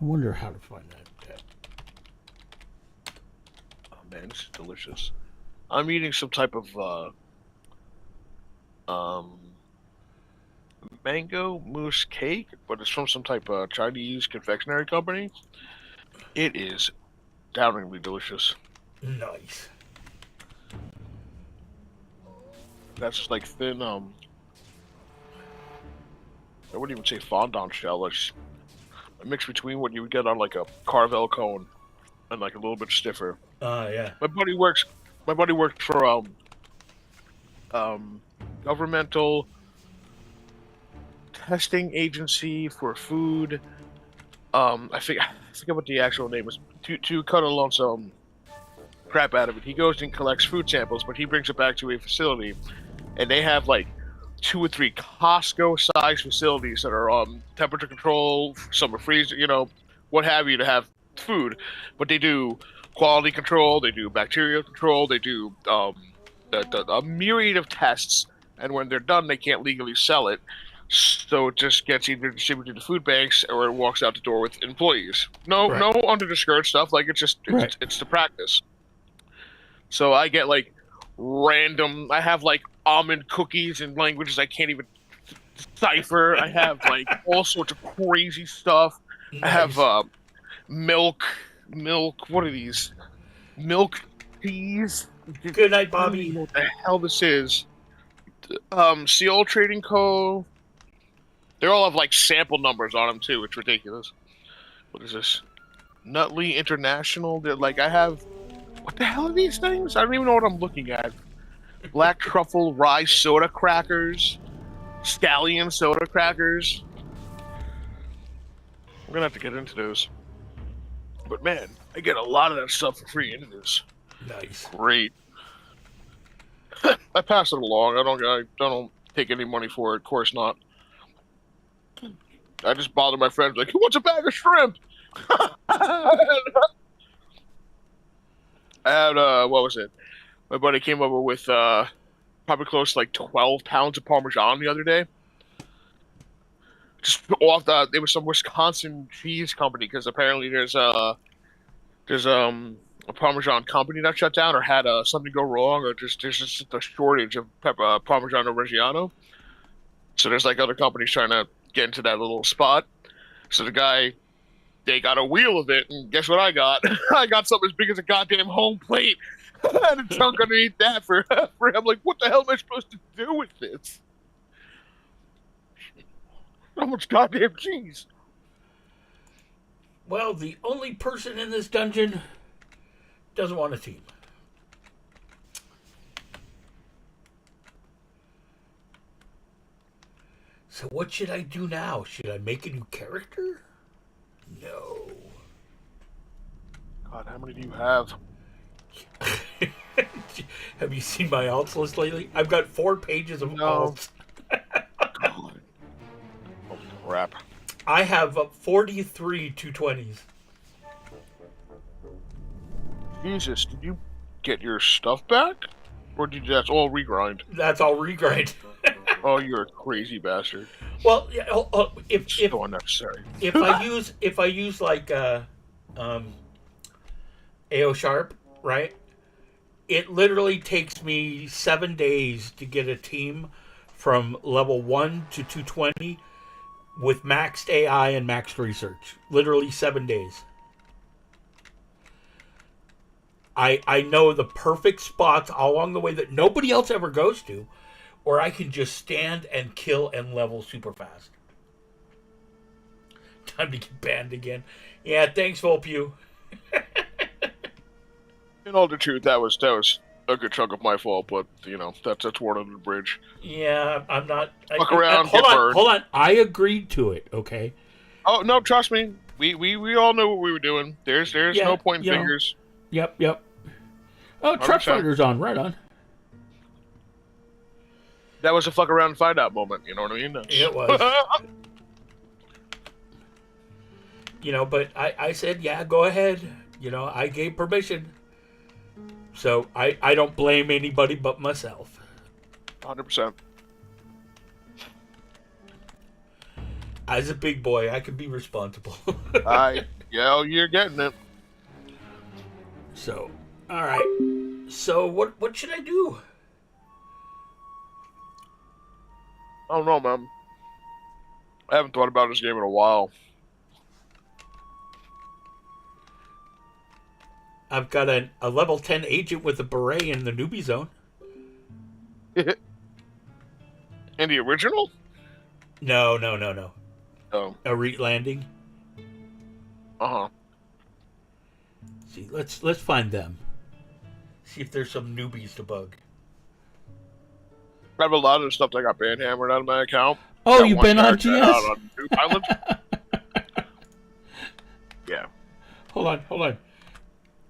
I wonder how to find that. Oh man, this is delicious. I'm eating some type of mango mousse cake, but it's from some type of Chinese confectionery company. It is downingly delicious. Nice. That's like thin, I wouldn't even say fondant shell. It's a mix between what you would get on like a Carvel cone and like a little bit stiffer. Yeah. My buddy works for governmental testing agency for food. I forget what the actual name is. To cut a lump sum crap out of it, he goes and collects food samples, but he brings it back to a facility, and they have like 2 or 3 Costco-sized facilities that are temperature control, some are freezer, what have you, to have food. But they do quality control, they do bacterial control, they do a myriad of tests, and when they're done, they can't legally sell it. So it just gets either distributed to food banks or it walks out the door with employees. No under the skirt stuff. Like it's the practice. So I get like random. I have like almond cookies in languages I can't even decipher. I have like all sorts of crazy stuff. Nice. I have milk. What are these? Milk teas. Good night, Bobby. I don't know what the hell this is. Seal Trading Co. They all have like sample numbers on them too. It's ridiculous. What is this? Nutley International. They're like, I have. What the hell are these things? I don't even know what I'm looking at. Black truffle rye soda crackers, scallion soda crackers. We're gonna have to get into those. But man, I get a lot of that stuff for free into this. Nice. Great. I pass it along. I don't take any money for it. Of course not. I just bother my friends like, who wants a bag of shrimp? I had what was it? My buddy came over with probably close to like 12 pounds of Parmesan the other day. Just off it was some Wisconsin cheese company, because apparently there's a Parmesan company that shut down or had something go wrong, or there's just a shortage of Parmesan Reggiano. So there's like other companies trying to get into that little spot. So they got a wheel of it, and guess what I got? I got something as big as a goddamn home plate. I had a chunk underneath that for him. Like, what the hell am I supposed to do with this? How much goddamn cheese? Well, the only person in this dungeon doesn't want a team. So what should I do now? Should I make a new character? No. God, how many do you have? Have you seen my alts list lately? I've got 4 pages of alts. Oh, crap. I have 43 220s. Jesus, did you get your stuff back? Or did that's all regrind? That's all regrind. Oh, you're a crazy bastard. Well, yeah, if so unnecessary. if I use like AO Sharp, right? It literally takes me 7 days to get a team from level 1 to 220 with maxed AI and maxed research. Literally 7 days. I know the perfect spots all along the way that nobody else ever goes to, or I can just stand and kill and level super fast. Time to get banned again. Yeah, thanks, Volpew. In all the truth, that was a good chunk of my fault, but you know that's water under the bridge. Yeah, I'm not. Fuck around, hold get on, burned. hold on. I agreed to it. Okay. Oh no, trust me, we all knew what we were doing. There's Yeah, no point in you know. fingers. Yep. Oh, Truck 100%. Fighter's on. Right on. That was a fuck around and find out moment. You know what I mean? It was. You know, but I said, yeah, go ahead. You know, I gave permission. So I don't blame anybody but myself. 100%. As a big boy, I can be responsible. You're getting it. So, all right. So what should I do? I don't know, man. I haven't thought about this game in a while. I've got a level 10 agent with a beret in the newbie zone. In the original? No. Oh. A landing. Uh-huh. See, let's find them. See if there's some newbies to bug. I have a lot of stuff that got banned hammered out of my account. Oh, Got you've one been on character GS? out on New Island. Yeah. Hold on.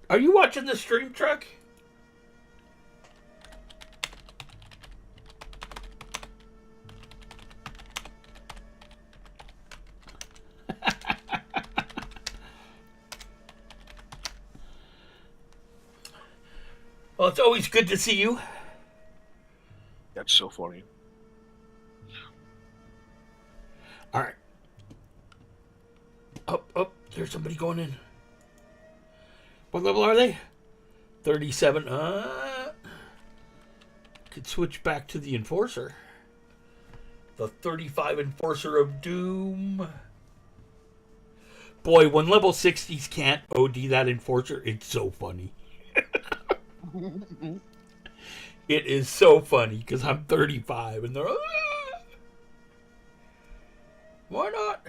Are you watching the stream, Truck? Well, it's always good to see you. That's so funny. All right. Oh, there's somebody going in. What level are they? 37. Could switch back to the Enforcer. The 35 Enforcer of Doom. Boy, when level 60s can't OD that Enforcer, it's so funny. It is so funny because I'm 35 and they're why not?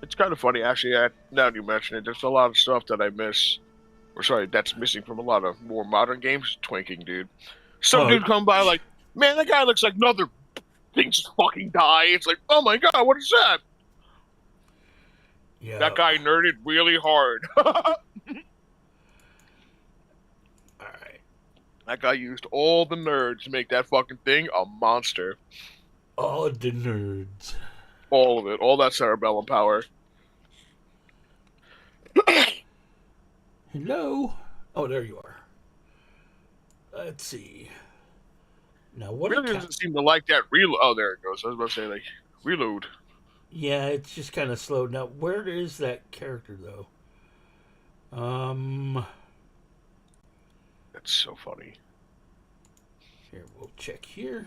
It's kind of funny, actually. Now that you mention it, there's a lot of stuff that I miss. Or sorry, that's missing from a lot of more modern games. Twinking, dude. Some dude come by like, man, that guy looks like another things just fucking die. It's like, oh my god, what is that? Yeah. That guy nerded really hard. Alright. That guy used all the nerds to make that fucking thing a monster. All the nerds. All of it. All that cerebellum power. Hello? Oh, there you are. Let's see. Now, what really doesn't seem to like that reload. Oh, there it goes. I was about to say, like, reload. Yeah, it's just kind of slow. Now, where is that character, though? That's so funny. Here, we'll check here.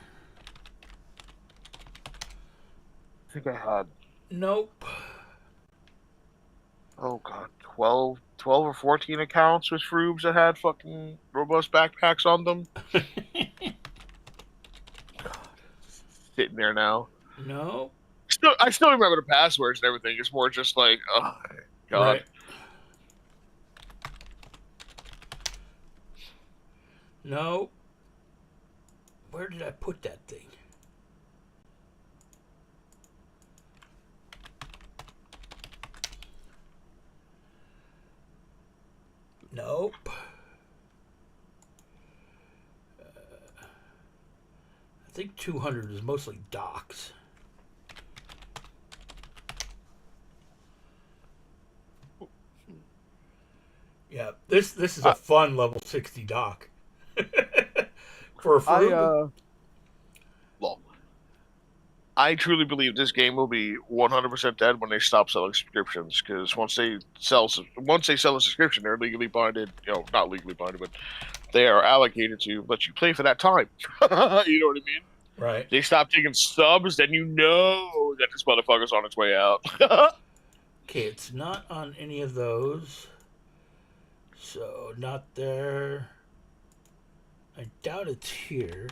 I think I had... Nope. Oh, God. 12 or 14 accounts with Froobs that had fucking robust backpacks on them. Sitting there now. No. I still remember the passwords and everything. It's more just like, oh, God. Right. No. Where did I put that thing? Nope. I think 200 is mostly docks. Yeah, this is a fun level 60 dock. For a fruit. Lol. I truly believe this game will be 100% dead when they stop selling subscriptions. Because once they sell a subscription, they're legally binded. You know, not legally binded, but they are allocated to let you play for that time. You know what I mean? Right. They stop taking subs, then you know that this motherfucker's on its way out. Okay, it's not on any of those. So, not there. I doubt it's here.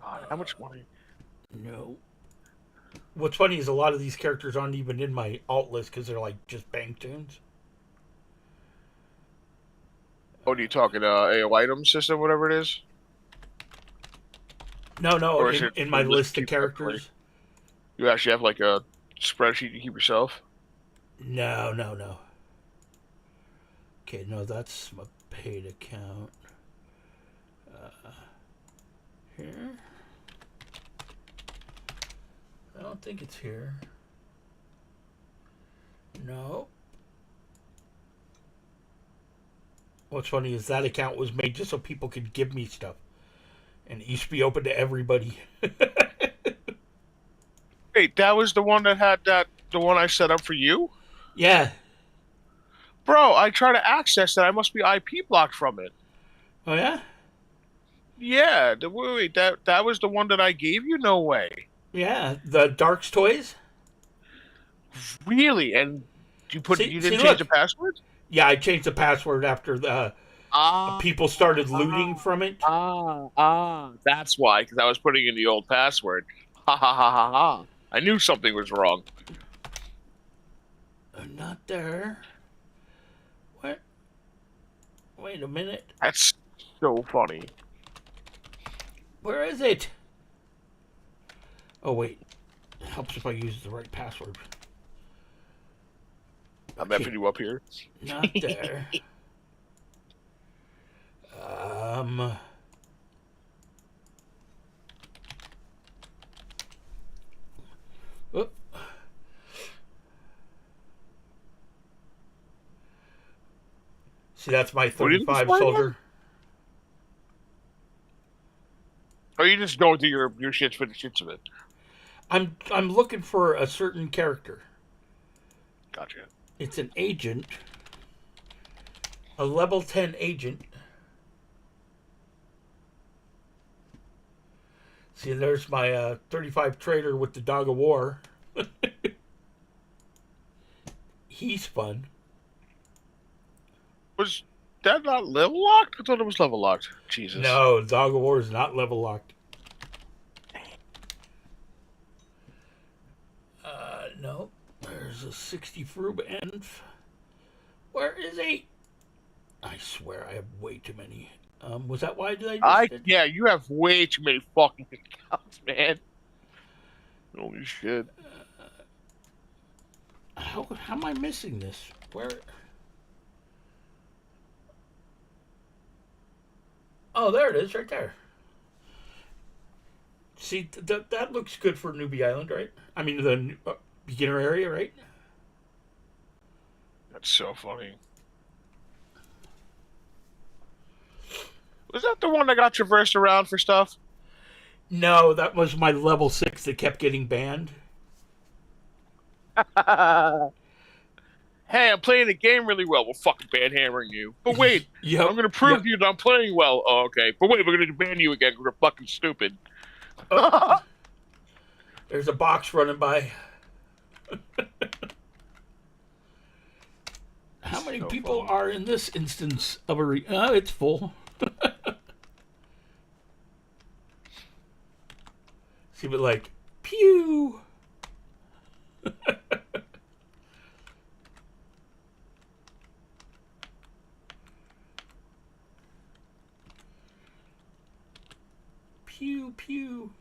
God, how much money? No. What's funny is a lot of these characters aren't even in my alt list because they're like just bang tunes. Oh, are you talking AO item system, whatever it is? No, Or is it in my list list of keep separately? characters. You actually have like a spreadsheet you keep yourself? No. Okay, no, that's my paid account. Here? I don't think it's here. No. What's funny is that account was made just so people could give me stuff. And it used to be open to everybody. Wait, that was the one that had the one I set up for you? Yeah. Bro, I try to access that. I must be IP blocked from it. Oh, yeah? Yeah, wait, that was the one that I gave you? No way. Yeah, the Dark's Toys? Really? And you didn't change look. the password? Yeah, I changed the password after the people started looting from it. That's why, because I was putting in the old password. Ha ha ha ha ha. I knew something was wrong. Not there. What? Wait a minute. That's so funny. Where is it? Oh, wait. It helps if I use the right password. I'm effing you up here. Not there. Oop. See, that's my 35 soldier. Or are you just going through your shits for the shits of it? I'm looking for a certain character. Gotcha. It's an agent. A level 10 agent. See, there's my 35 trader with the Dog of War. He's fun. Was that not level locked? I thought it was level locked. Jesus. No, Dog of War is not level locked. No. There's a 60 Frub and... Where is he? I swear I have way too many. Was that why did I just Yeah, you have way too many fucking accounts, man. Holy shit. How am I missing this? Where... Oh, there it is, right there. See, that looks good for Newbie Island, right? I mean, the beginner area, right? That's so funny. Was that the one that got traversed around for stuff? No, that was my level 6 that kept getting banned. Hey, I'm playing the game really well. We're fucking ban-hammering you. But wait, Yep, I'm going to prove to you that I'm playing well. Oh, okay. But wait, we're going to ban you again because we're fucking stupid. Oh, there's a box running by. How many people are in this instance of a... Oh, it's full. See, but like, pew! Pew, pew.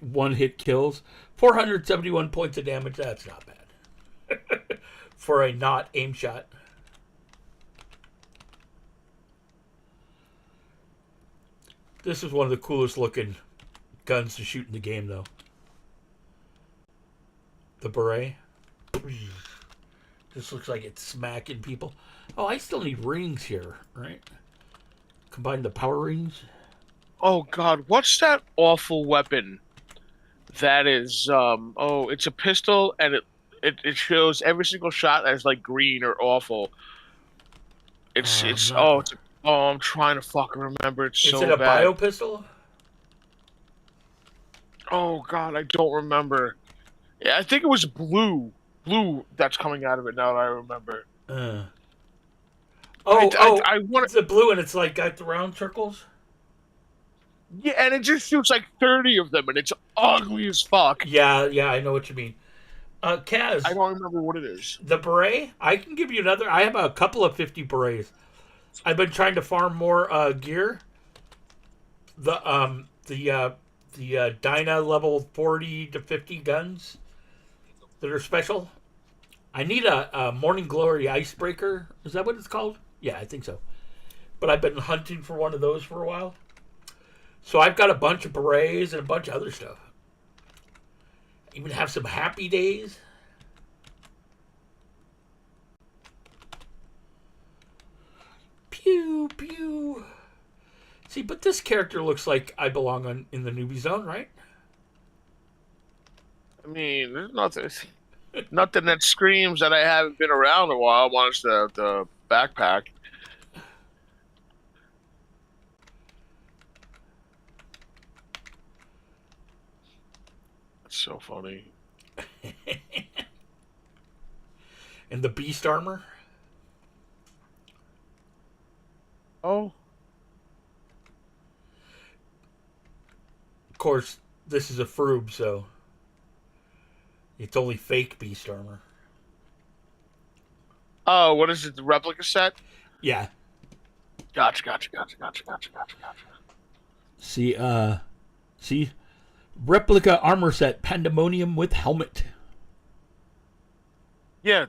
One hit kills. 471 points of damage. That's not bad. For a not aim shot. This is one of the coolest looking guns to shoot in the game, though. The beret. This looks like it's smacking people. Oh, I still need rings here, right? Combine the power rings. Oh God, what's that awful weapon? That is it's a pistol and it shows every single shot as like green or awful. It's Not. I'm trying to fucking remember it Is it so a bad. bio pistol? Oh God, I don't remember. Yeah, I think it was blue. Blue that's coming out of it now that I remember. Uh. I Oh, I, oh, I want it's a blue and it's like got the round circles. Yeah, and it just shoots like 30 of them and it's ugly as fuck. Yeah, yeah, I know what you mean. I Kaz, don't remember what it is. the beret. I can give you another. I have a couple of 50 berets. I've been trying to farm more gear. The Dyna level 40 to 50 guns that are special. I need a Morning Glory icebreaker. Is that what it's called? Yeah, I think so. But I've been hunting for one of those for a while. So I've got a bunch of berets and a bunch of other stuff. Even have some happy days. Pew pew. See, but this character looks like I belong in the newbie zone, right? I mean, there's nothing that screams that I haven't been around a while. Minus the backpack. That's so funny. And the beast armor. Oh, Of course, this is a Froob, so it's only fake beast armor. oh, what is it? The replica set? Yeah. Gotcha. See, replica armor set, Pandemonium with helmet. Yeah.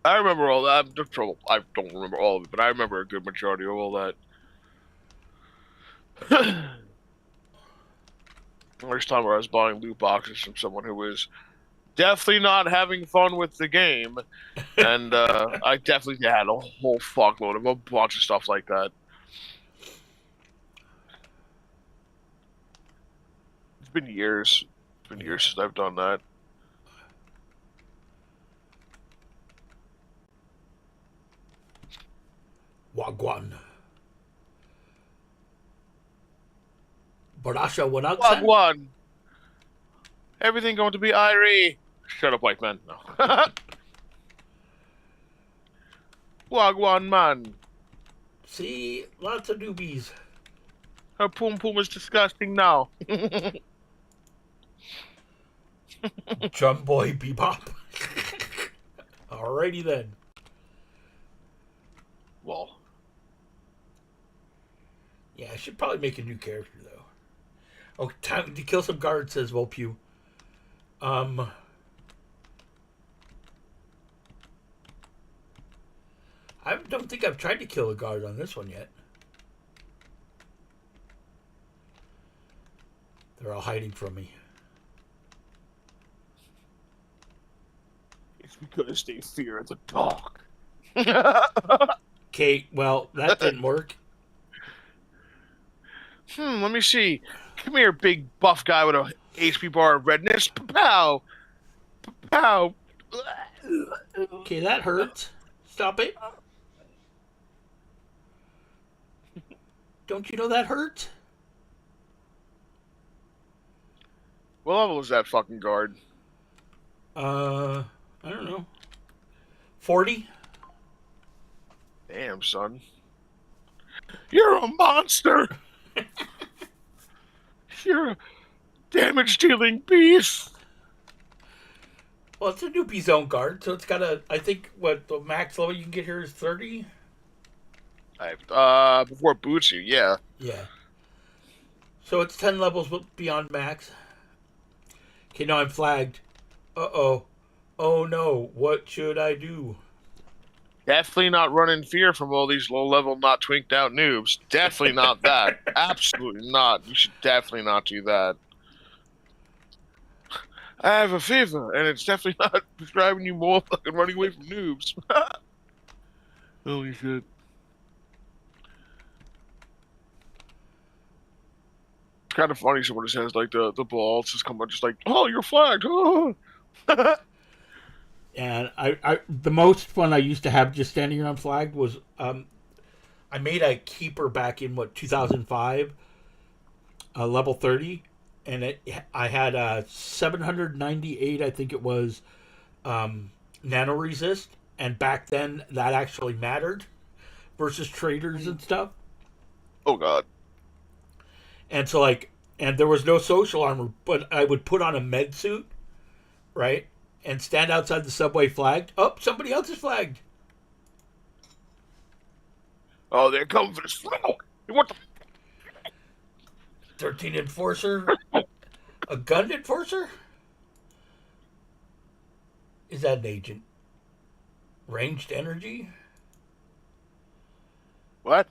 I remember all that. I don't remember all of it, but I remember a good majority of all that. First time where I was buying loot boxes from someone who was definitely not having fun with the game, and I definitely had a whole fuckload of a bunch of stuff like that. It's been years. It's been years since I've done that. Wagwan. Barasha Wanaksan. Wagwan. Everything going to be Irie. Shut up, white man. No. Wagwan man. See, lots of newbies. Her poom poom is disgusting now. Drum Boy Bebop. Alrighty then. Well, Yeah, I should probably make a new character though. Oh, time to kill some guards, says Volpew. I don't think I've tried to kill a guard on this one yet. They're all hiding from me. it's because they fear the dog. Okay, well, that didn't work. Let me see. Come here, big buff guy with a HP bar of redness. Pow! Pow! Okay, that hurts. Stop it. Don't you know that hurts? What level is that fucking guard? I don't know. 40? Damn, son. You're a monster! You're a damage-dealing beast! Well, it's a newbie zone guard, so it's got a. I think what the max level you can get here is 30. Before it boots you, yeah. Yeah. So it's 10 levels beyond max. Okay, now I'm flagged. Uh-oh. Oh no, what should I do? Definitely not running fear from all these low-level, not twinked out noobs. Definitely not that. Absolutely not. You should definitely not do that. I have a fever, and it's definitely not prescribing you more fucking running away from noobs. Holy shit. It's kind of funny. Someone just has like the balls just come up, just like, oh, you're flagged. Oh. And I the most fun I used to have just standing around flagged was I made a keeper back in 2005, level 30, and I had a 798, I think it was, nano resist, and back then that actually mattered versus traders and stuff. Oh God. And so and there was no social armor, but I would put on a med suit, right, and stand outside the subway flagged. Oh, somebody else is flagged. Oh, they're coming for the smoke. What the? 13 enforcer, a gun enforcer. Is that an agent? Ranged energy. What?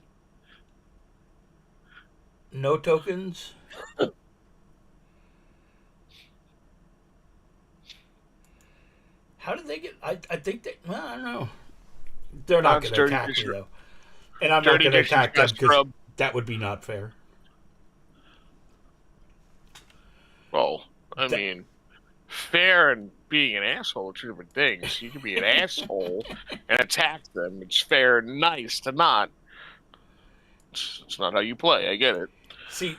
No tokens. How did they get? I think they. Well, I don't know. They're not going to attack me though, and I'm not going to attack them because that would be not fair. Well, I mean, fair and being an asshole are two different things. You can be an asshole and attack them. It's fair and nice to not. It's not how you play. I get it. See,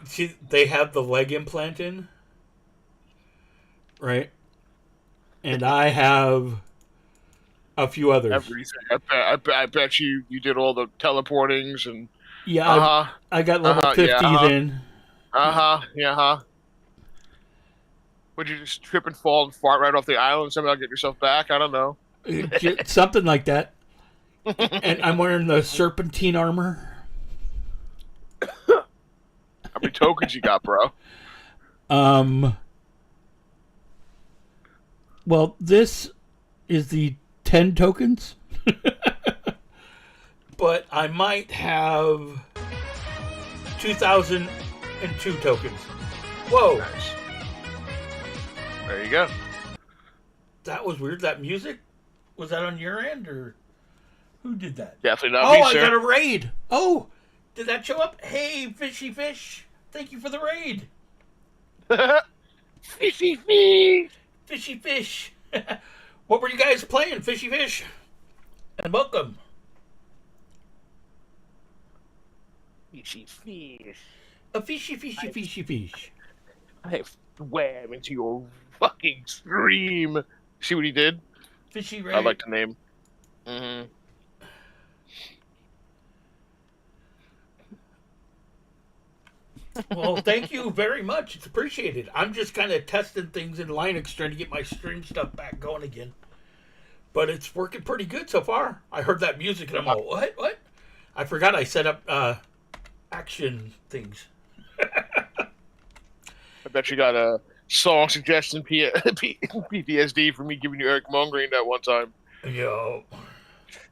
they have the leg implant in, right? And I have a few others. Everything. I bet you did all the teleportings and. Yeah, I got level 50s in. Yeah. Would you just trip and fall and fart right off the island and somehow get yourself back? I don't know. Something like that. And I'm wearing the serpentine armor. How many tokens you got, bro? Well, this is the 10 tokens. But I might have 2,002 tokens. Whoa. Nice. There you go. That was weird. That music? Was that on your end, or who did that? Definitely not me, sir. I got a raid. Oh, did that show up? Hey, Fishy Fish. Thank you for the raid. Fishy Fish. Fishy Fish. What were you guys playing, Fishy Fish? And welcome. Fishy Fish. A fishy fish. I swam into your fucking stream. See what he did? Fishy raid. I like the name. Mm-hmm. Well, thank you very much. It's appreciated. I'm just kind of testing things in Linux, trying to get my stream stuff back going again. But it's working pretty good so far. I heard that music and I'm all, what? I forgot I set up action things. I bet you got a song suggestion PTSD for me giving you Eric Mongreen that one time. Yo.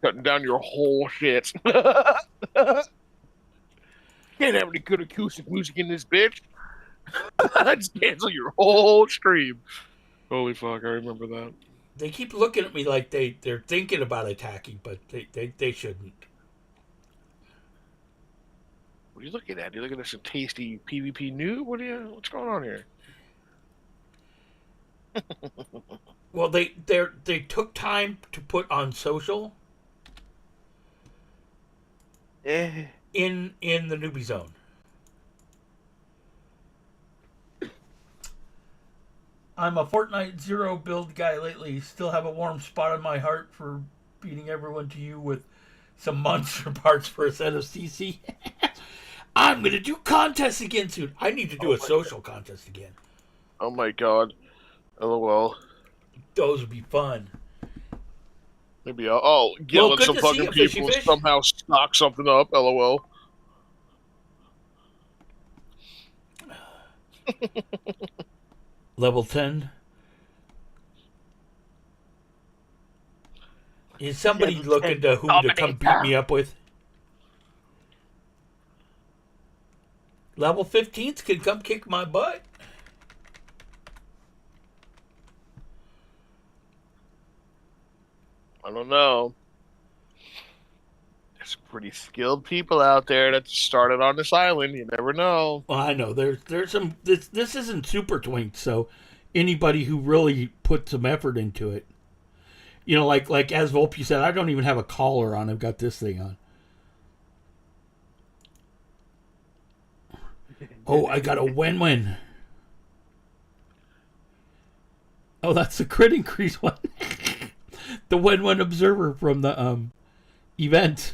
Cutting down your whole shit. Can't have any good acoustic music in this bitch. Just cancel your whole stream. Holy fuck, I remember that. They keep looking at me like they're thinking about attacking, but they shouldn't. What are you looking at? Are you looking at some tasty PvP new? What's going on here? Well, they took time to put on social. In the newbie zone. I'm a Fortnite Zero build guy lately. Still have a warm spot in my heart for beating everyone to you with some monster parts for a set of CC. I'm gonna do contests again soon. I need to do a social contest again. Oh my god. LOL. Those would be fun. Maybe I'll yell at some fucking people and somehow stock something up. LOL. Level 10. Is somebody looking to who to come beat me up with? Level 15s can come kick my butt. I don't know. There's pretty skilled people out there that started on this island. You never know. Well, I know there's some. This isn't Super Twink, so anybody who really put some effort into it, like as Volpe said, I don't even have a collar on. I've got this thing on. Oh, I got a win-win. Oh, that's the crit increase one. The win-win observer from the event.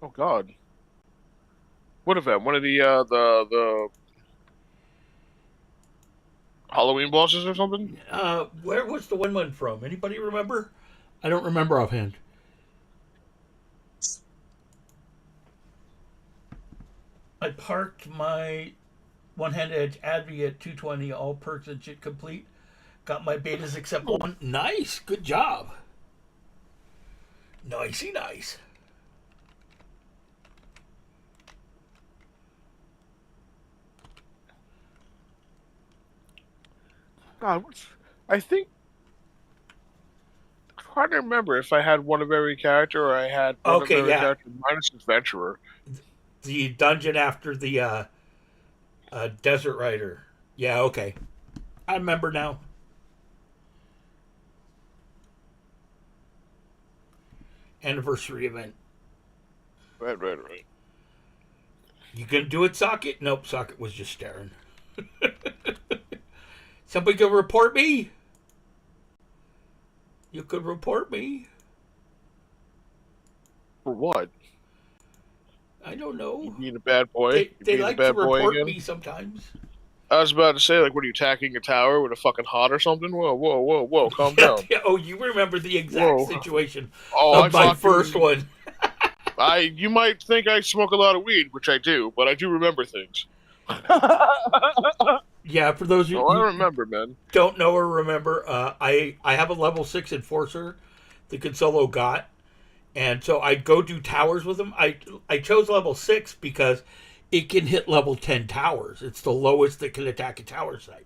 Oh God. What event? One of the Halloween bosses or something? Where was the win-win from? Anybody remember? I don't remember offhand. I parked my one-handed edge Advie at 220, all perks and shit complete. Got my betas except one. Nice, good job. Nicey nice. God, I think I'm trying to remember if I had one of every character or I had one of every character minus Adventurer. The dungeon after the Desert Rider. Yeah, okay. I remember now. Anniversary event. Right. You gonna do it, Socket? Nope, Socket was just staring. Somebody could report me? You could report me. For what? I don't know. You being a bad boy? They like to report me sometimes. I was about to say, like, what are you attacking a tower with a fucking hot or something? Whoa, calm down. Yeah, oh, you remember the exact situation of my first one. You might think I smoke a lot of weed, which I do, but I do remember things. Yeah, for those who I remember, man. Don't know or remember, I have a level 6 enforcer the Consolo got, and so I'd go do towers with him. I chose level 6 because it can hit level 10 towers. It's the lowest that can attack a tower site.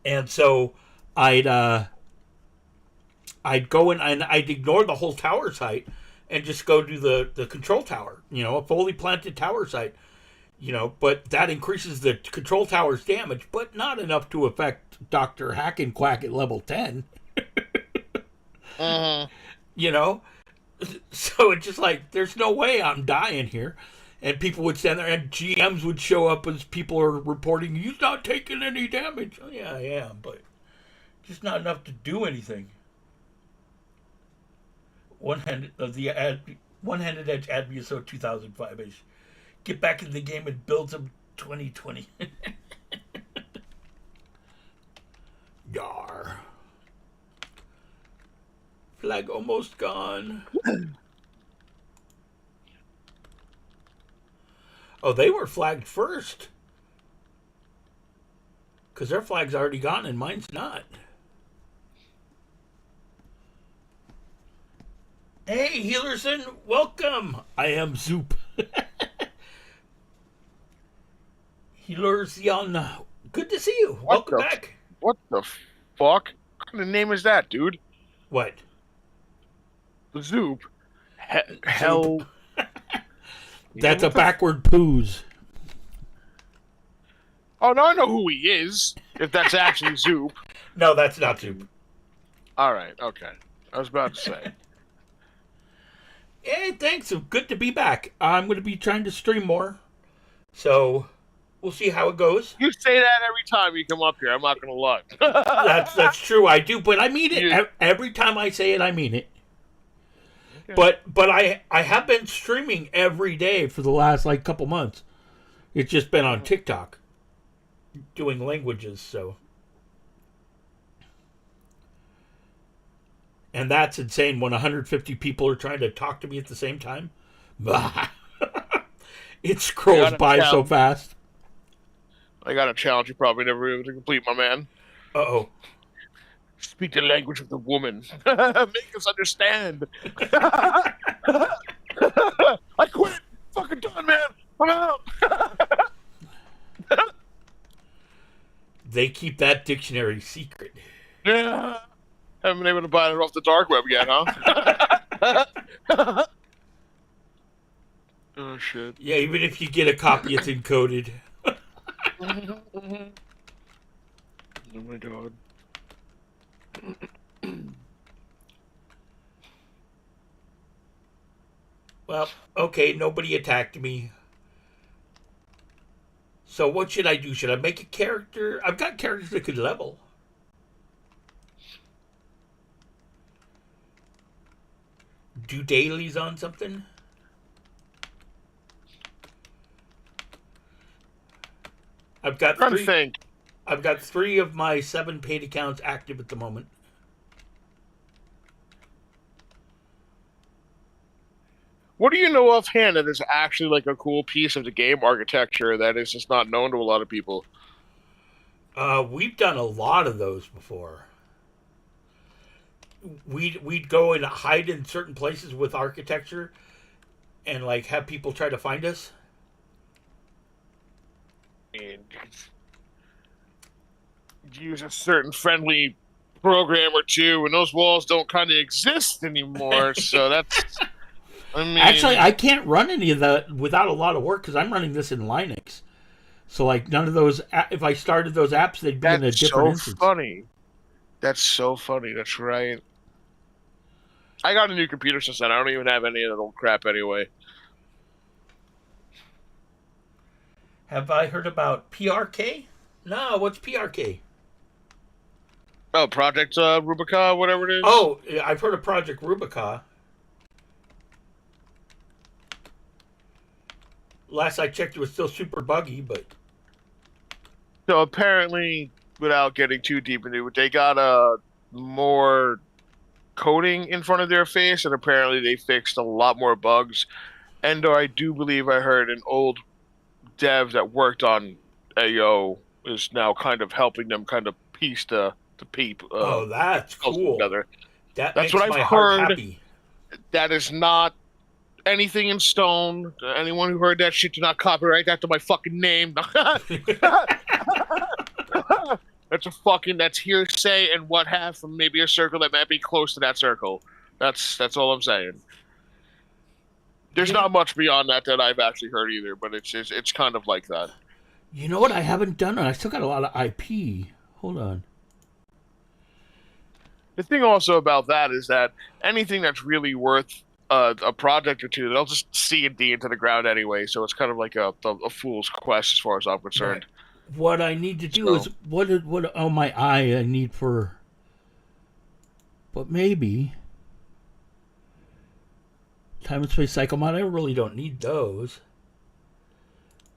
And so I'd go in and I'd ignore the whole tower site and just go do the control tower, a fully planted tower site. But that increases the control tower's damage, but not enough to affect Dr. Hack and Quack at level 10. So it's just like, there's no way I'm dying here. And people would stand there, and GMs would show up as people are reporting, he's not taking any damage. Oh, yeah, I am, but just not enough to do anything. One-handed Edge Adviso 2005-ish. Get back in the game and build some 2020. Yar. Flag almost gone. Oh, they were flagged first. Because their flag's already gone and mine's not. Hey, Healerson, welcome. I am Zoop. Healerson, good to see you. Welcome back. What the fuck? What kind of name is that, dude? What? Zoop. Hell. That's a backward poos. Oh, no, I know who he is. If that's actually Zoop. No, that's not Zoop. All right, okay. I was about to say. Hey, thanks. Good to be back. I'm going to be trying to stream more. So, we'll see how it goes. You say that every time you come up here. I'm not going to lie. That's true. I do, but I mean it. Every time I say it, I mean it. Okay. But I have been streaming every day for the last couple months. It's just been on TikTok doing languages, so. And that's insane when 150 people are trying to talk to me at the same time. It scrolls by so fast. I got a challenge you probably never able to complete, my man. Uh-oh. Speak the language of the woman. Make us understand. I quit. Fucking done, man. I'm out. They keep that dictionary secret. Yeah. Haven't been able to buy it off the dark web yet, huh? Oh shit. Yeah, even if you get a copy, it's encoded. Oh my god. Well, okay, nobody attacked me. So what should I do? Should I make a character? I've got characters that could level. Do dailies on something? I've got I'm trying to three. think. I've got 3 of my 7 paid accounts active at the moment. What do you know offhand that is actually like a cool piece of the game architecture that is just not known to a lot of people? We've done a lot of those before. We'd go and hide in certain places with architecture, and like have people try to find us. And use a certain friendly program or two, and those walls don't kind of exist anymore. So that's. I mean, Actually, I can't run any of that without a lot of work because I'm running this in Linux. So like none of those. If I started those apps, they'd be in a that's different so instance. funny. That's so funny. That's right. I got a new computer since then. I don't even have any of that old crap anyway. Have I heard about PRK? No, what's PRK? Oh, Project Rubica, whatever it is. Oh, I've heard of Project Rubica. Last I checked, it was still super buggy, but So apparently, without getting too deep into it, they got a more coding in front of their face, and apparently they fixed a lot more bugs. And I do believe I heard an old dev that worked on AO is now kind of helping them kind of piece the peep. oh, that's cool. Together. That That's makes what my I've heart heard. happy. That is not anything in stone. Anyone who heard that shit, do not copyright that to my fucking name. That's hearsay and what have from maybe a circle that might be close to that circle. That's all I'm saying. There's not much beyond that I've actually heard either, but it's kind of like that. You know what I haven't done? I still got a lot of IP. Hold on. The thing also about that is that anything that's really worth a project or two, they'll just C&D into the ground anyway. So it's kind of like a fool's quest as far as I'm concerned. Right. What I need to do is what on my eye I need for. But maybe time and space cycle mod. I really don't need those.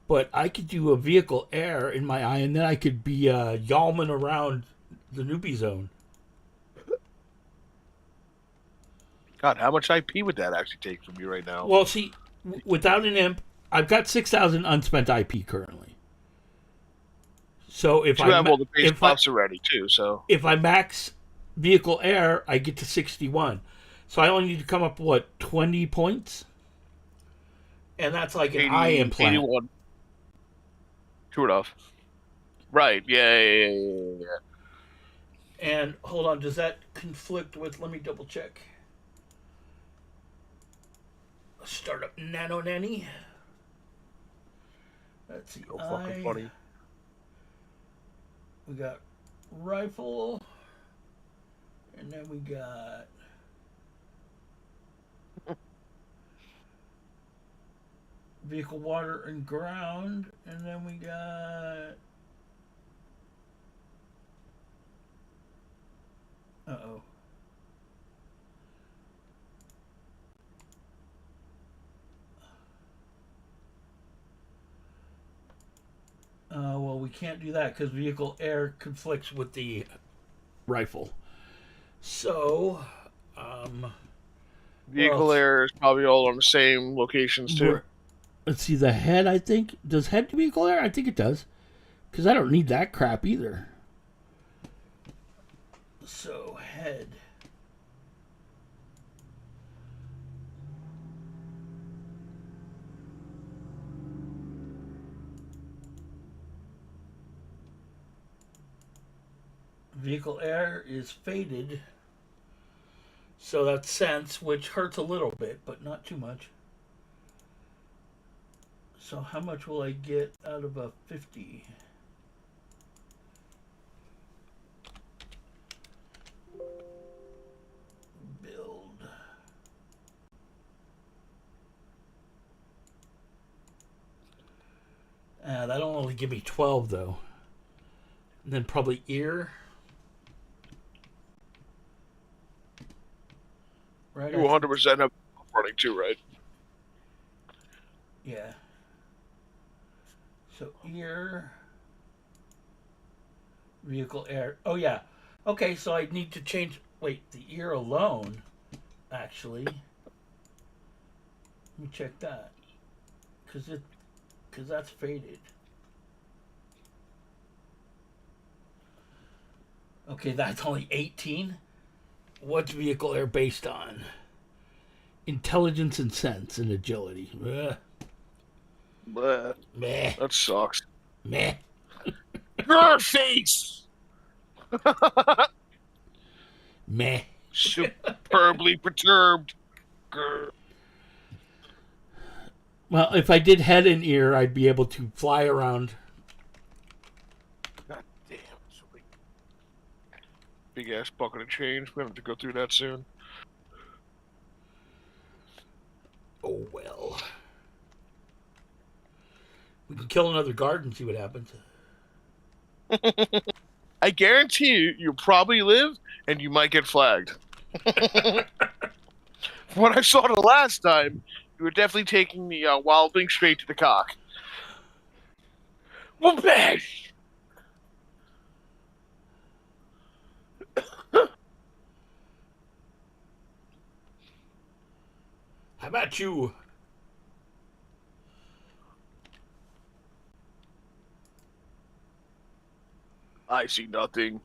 But I could do a vehicle air in my eye, and then I could be yawming around the newbie zone. God, how much IP would that actually take from you right now? Well, see, without an imp, I've got 6,000 unspent IP currently. So if you have all the base buffs already too, so if I max vehicle air, I get to 61. So I only need to come up 20 points, and that's like an eye implant. 81. True enough. Right? Yeah. And hold on, does that conflict with? Let me double check. Start up Nano Nanny. Let's see. So fucking funny. We got rifle, and then we got vehicle, water, and ground, and then we got. Uh-oh. Well, we can't do that because vehicle air conflicts with the rifle. So, vehicle air is probably all on the same locations too. Let's see, the head, I think. Does head do vehicle air? I think it does. Because I don't need that crap either. So, head. Vehicle air is faded. So that's cents, which hurts a little bit, but not too much. So how much will I get out of a 50? Build. That'll only give me 12 though. And then probably ear. Right? You 100% have running too, right? Yeah. So ear. Vehicle air. Oh yeah. Okay, so I need to change. Wait, the ear alone. Actually, let me check that. Cause that's faded. Okay, that's only 18. What's vehicle air based on? Intelligence and sense and agility. Bleh. Meh. That sucks. Meh. Your face! Meh. Superbly perturbed. Grr. Well, if I did head and ear, I'd be able to fly around. God damn. Sweet. Big ass bucket of change. We have to go through that soon. Oh well. We can kill another guard and see what happens. I guarantee you'll probably live and you might get flagged. When I saw the last time, you were definitely taking the wildling straight to the cock. Well, bash! How about you? I see nothing.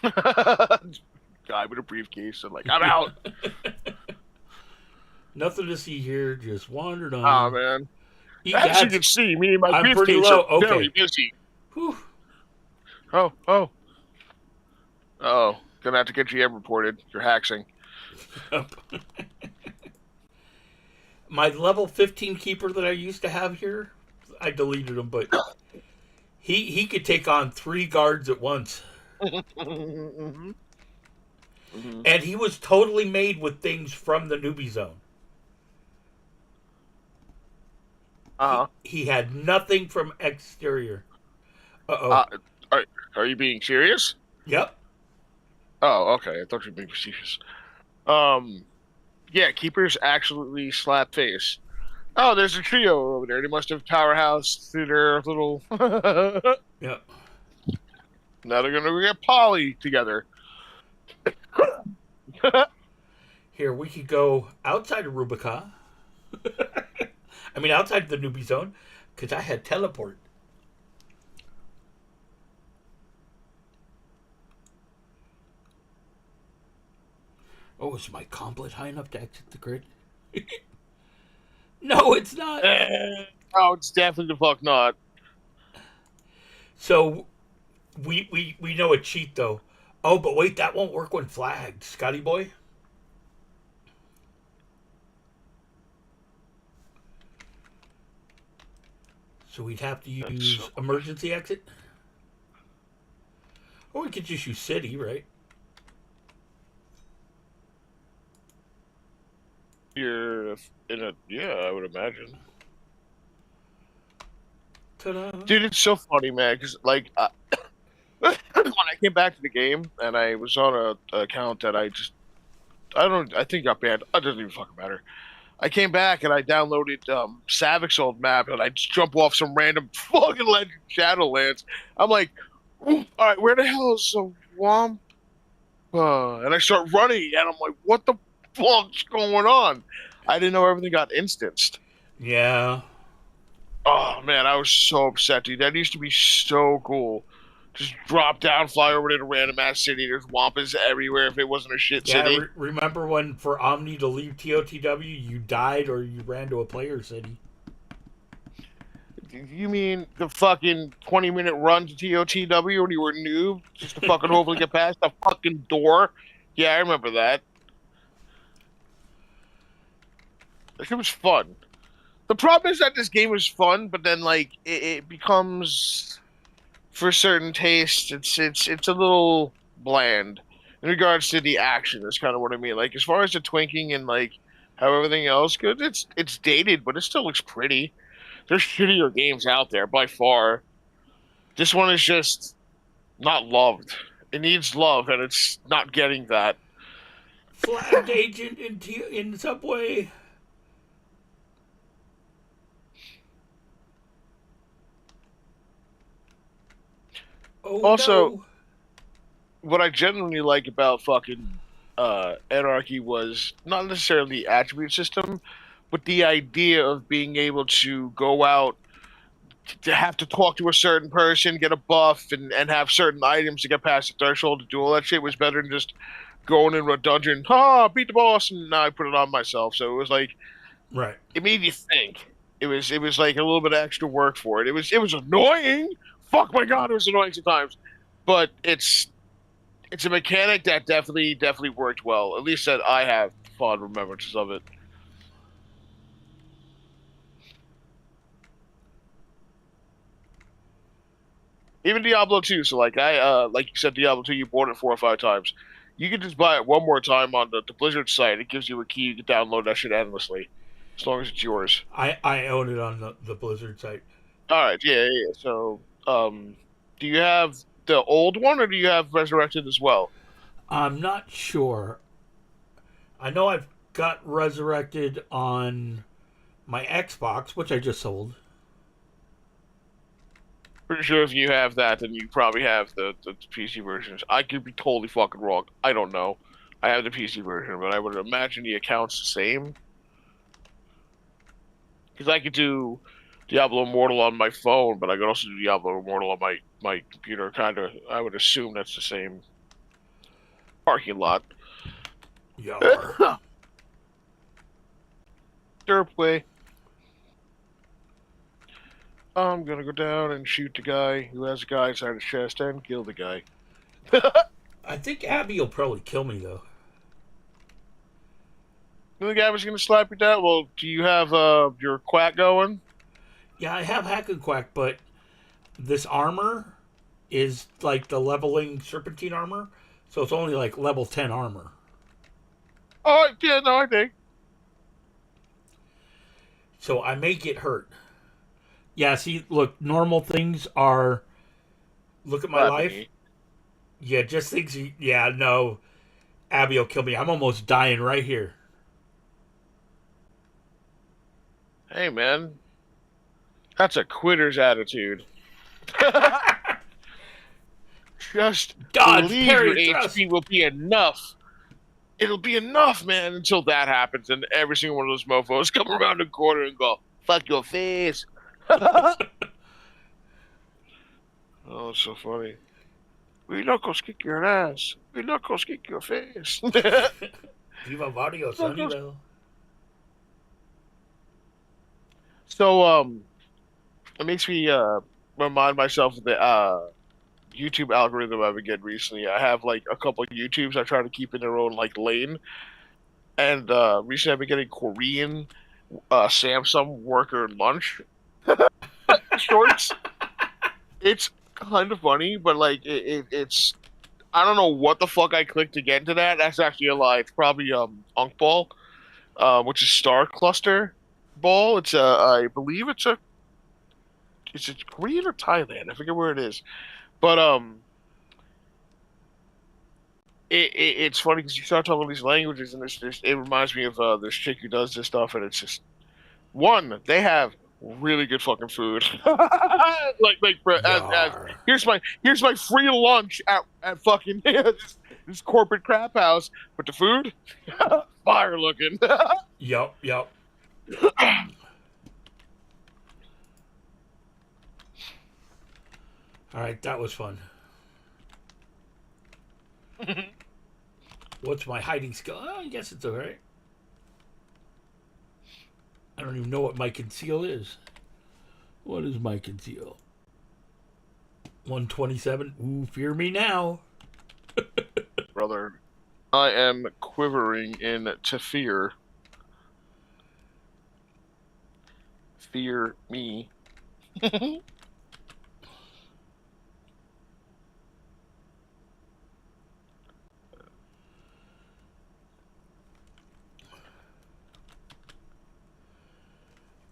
Guy with a briefcase and like, I'm out. Nothing to see here. Just wandered on. Ah, man. As you That's- can see, me and my I'm pretty briefcase low. are very Okay. busy. Whew. Oh. Gonna have to get GM reported. You're hacking. Yep. My level 15 keeper that I used to have here, I deleted him, but he could take on 3 guards at once. Mm-hmm. And he was totally made with things from the newbie zone. Uh-huh. He had nothing from exterior. Uh-oh. Are you being serious? Yep. Oh, okay. I thought you were being facetious. Yeah, keepers absolutely slap face. Oh, there's a trio over there. They must have powerhouse through their little. Yep. Now they're gonna get poly together. Here, we could go outside of Rubica. I mean, outside the newbie zone, because I had teleport. Oh, is my complet high enough to exit the grid? No, it's not. Oh, it's definitely the fuck not. So, we know a cheat, though. Oh, but wait, that won't work when flagged. Scotty boy? So we'd have to use emergency exit? Or we could just use city, right? You're in a I would imagine. Ta-da. Dude, it's so funny, man. Because like, when I came back to the game and I was on a account that I think got banned. It doesn't even fucking matter. I came back and I downloaded Savik's old map and I just jump off some random fucking legend Shadowlands. I'm like, all right, where the hell is the Wampa? And I start running and I'm like, what the fuck's going on? I didn't know everything got instanced. Yeah. Oh man, I was so upset, dude. That used to be so cool. Just drop down, fly over to the random ass city. There's Wampas everywhere if it wasn't a shit Yeah, city. remember when for Omni to leave TOTW, you died or you ran to a player city? You mean the fucking 20-minute run to TOTW when you were noob? Just to fucking hopefully get past the fucking door? Yeah, I remember that. That shit was fun. The problem is that this game was fun, but then like it becomes for certain tastes, it's a little bland in regards to the action. Is kind of what I mean. Like as far as the twinking and like how everything else goes, it's dated, but it still looks pretty. There's shittier games out there by far. This one is just not loved. It needs love, and it's not getting that. Flagged agent in Subway. Oh Also, no. what I genuinely like about fucking Anarchy was not necessarily the attribute system, but the idea of being able to go out to have to talk to a certain person, get a buff, and have certain items to get past the threshold to do all that shit was better than just going into a dungeon, beat the boss, and now I put it on myself. So it was like Right. it made you think. It was like a little bit of extra work for it. It was annoying. Fuck my god, it was annoying sometimes. But it's a mechanic that definitely worked well. At least that I have fond remembrances of it. Even Diablo 2. So like you said, Diablo 2, you bought it 4 or 5 times. You can just buy it one more time on the Blizzard site. It gives you a key. You can download that shit endlessly, as long as it's yours. I own it on the Blizzard site. All right, yeah. So, do you have the old one, or do you have Resurrected as well? I'm not sure. I know I've got Resurrected on my Xbox, which I just sold. Pretty sure if you have that, then you probably have the PC versions. I could be totally fucking wrong. I don't know. I have the PC version, but I would imagine the account's the same. Because I could do Diablo Immortal on my phone, but I could also do Diablo Immortal on my computer. Kind of, I would assume that's the same parking lot. Yar. Derpway. I'm gonna go down and shoot the guy who has a guy inside his chest and kill the guy. I think Abby will probably kill me though. The guy was gonna slap you down. Well, do you have your quack going? Yeah, I have Hack and Quack, but this armor is like the leveling serpentine armor, so it's only like level 10 armor. Oh yeah, no, I think. So I may get hurt. Yeah, see, look, normal things are. Look at my life. Me. Yeah, just things. Yeah, no. Abby will kill me. I'm almost dying right here. Hey man, that's a quitter's attitude. Just Dodge, believe parry, your thrust. HP will be enough. It'll be enough, man, until that happens, and every single one of those mofos come around the corner and go, "Fuck your face." Oh, it's so funny. We knuckles kick your ass. We knuckles kick your face. Viva Vario, Sunnyvale. So, it makes me remind myself of the YouTube algorithm I've been getting recently. I have like a couple of YouTubes I try to keep in their own like lane, and recently I've been getting Korean Samsung worker lunch shorts. It's kind of funny, but like it's I don't know what the fuck I clicked to get into that. That's actually a lie. It's probably Unk Ball, which is Star Cluster Ball. It's I believe it's Korean or Thailand. I forget where it is, but it's funny because you start talking these languages, and it reminds me of this chick who does this stuff, and it's just one they have really good fucking food. As Yar. here's my free lunch at fucking this corporate crap house, but the food fire looking. Yup. All right, that was fun. What's my hiding skill? Oh, I guess it's all right. I don't even know what my conceal is. What is my conceal? 127. Ooh, fear me now. Brother, I am quivering in to fear. Fear me.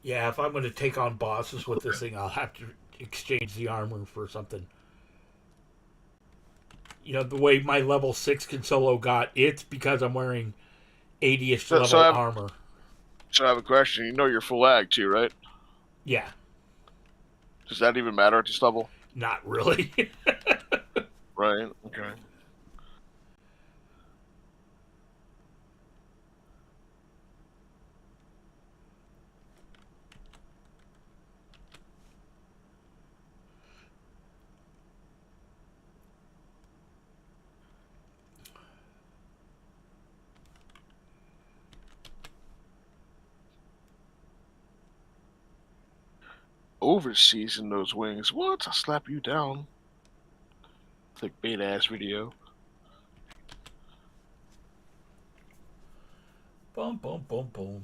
Yeah, if I'm going to take on bosses with this thing, I'll have to exchange the armor for something. You know, the way my level 6 Consolo got, it's because I'm wearing 80-ish So, level armor. So I have a question. You know you're full ag too, right? Yeah, Does that even matter at this level? not really. Right. Okay. Overseason those wings. What? I'll slap you down. Clickbait ass video. Boom, boom, boom, boom.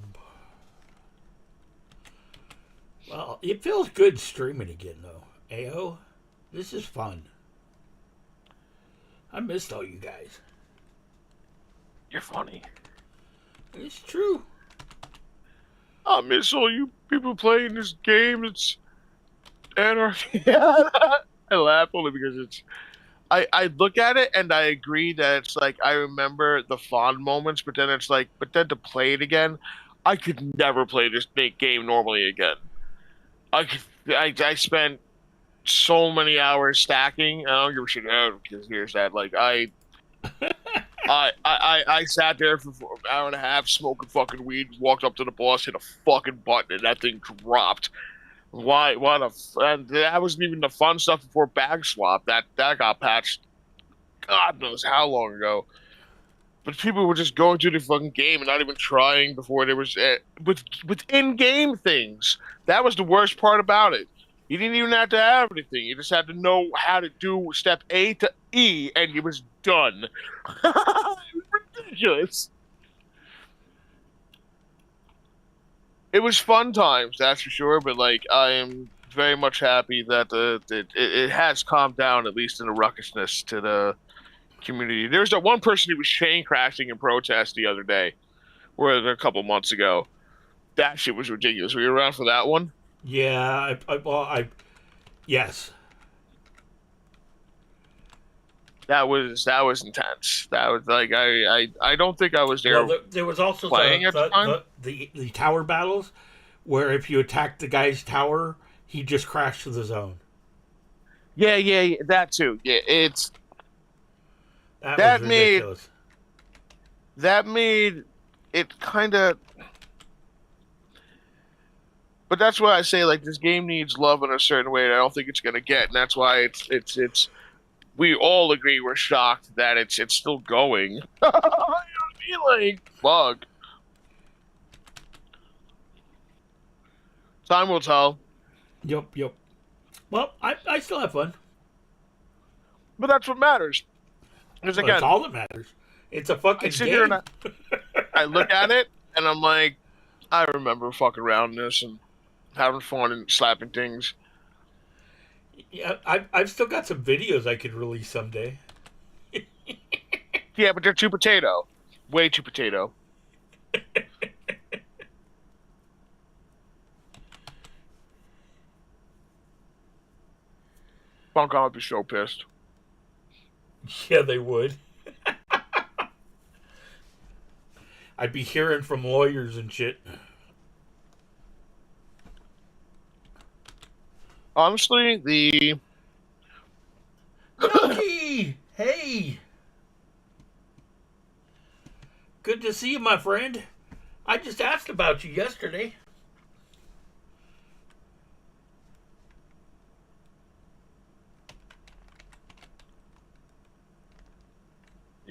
Well, it feels good streaming again, though. Ayo, this is fun. I missed all you guys. You're funny. It's true. I miss all you people playing this game. It's anarchy. I laugh only because it's. I look at it and I agree that it's like I remember the fond moments, but then it's like, but then to play it again, I could never play this big game normally again. I spent so many hours stacking. I don't give a shit because here's that. Like I sat there for an hour and a half smoking fucking weed, walked up to the boss, hit a fucking button, and that thing dropped. Why? And that wasn't even the fun stuff before bag swap. That got patched. God knows how long ago. But people were just going through the fucking game and not even trying before there was with in-game things. That was the worst part about it. You didn't even have to have anything. You just had to know how to do step A to E, and it was done. It was ridiculous. It was fun times, that's for sure. But like, I am very much happy that it has calmed down, at least in the ruckusness to the community. There's that one person who was chain crashing in protest the other day, or a couple months ago. That shit was ridiculous. Were you around for that one? Yeah, yes. That was intense. That was like I don't think I was there. Well, there was also playing at the time? the tower battles, where if you attacked the guy's tower, he just crashed to the zone. Yeah, that too. Yeah, it's That was ridiculous. that made it kind of. But that's why I say like this game needs love in a certain way that I don't think it's gonna get, and that's why it's. We all agree we're shocked that it's still going. You know what I mean? Like, bug. Time will tell. Yep. Well, I still have fun. But that's what matters. Because Well, again, that's all that matters. It's a fucking I sit game. here and I look at it and I'm like, I remember fucking around this and having fun and slapping things. Yeah, I've still got some videos I could release someday. Yeah, but they're too potato. Way too potato. Funcom would be so pissed. Yeah, they would. I'd be hearing from lawyers and shit. Honestly, the Loki! Hey! Good to see you, my friend. I just asked about you yesterday.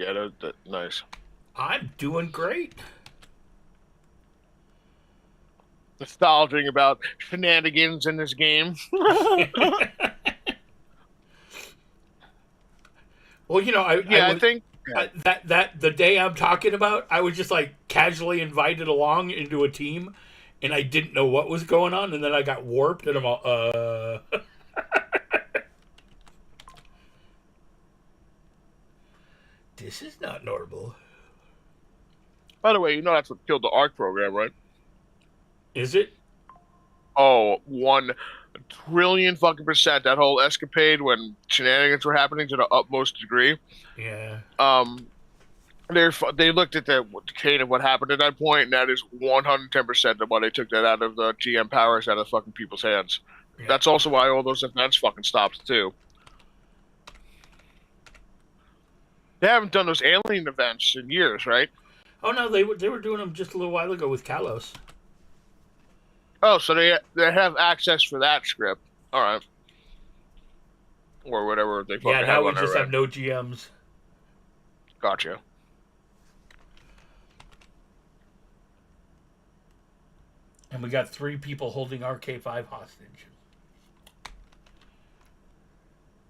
yeah, that nice. I'm doing great. Nostalging about shenanigans in this game. Well, you know, I think that the day I'm talking about, I was just like casually invited along into a team, and I didn't know what was going on, and then I got warped, and I'm all, this is not normal. By the way, you know that's what killed the ARC program, right? Is it? Oh, 1 trillion fucking percent. That whole escapade when shenanigans were happening to the utmost degree. Yeah. They looked at the chain of what happened at that point, and that is 110% of why they took that out of the GM powers out of fucking people's hands. Yeah. That's also why all those events fucking stopped too. They haven't done those alien events in years, right? Oh no, they were doing them just a little while ago with Kalos. Oh, so they have access for that script. All right. Or whatever they fucking Yeah, now we on just their have end. no GMs. Gotcha. And we got 3 people holding RK5 hostage.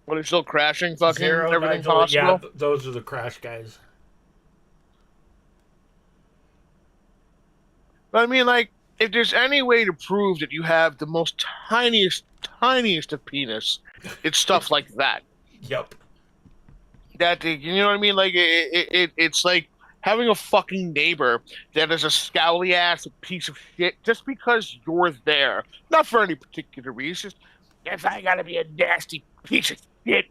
Well, they're still crashing fucking Zero, everything Nigel, possible? yeah, those are the crash guys. But I mean, like, if there's any way to prove that you have the most tiniest of penis, it's stuff like that. Yep. That, you know what I mean? Like, it's like having a fucking neighbor that is a scowly ass piece of shit just because you're there. Not for any particular reason. If I gotta be a nasty piece of shit,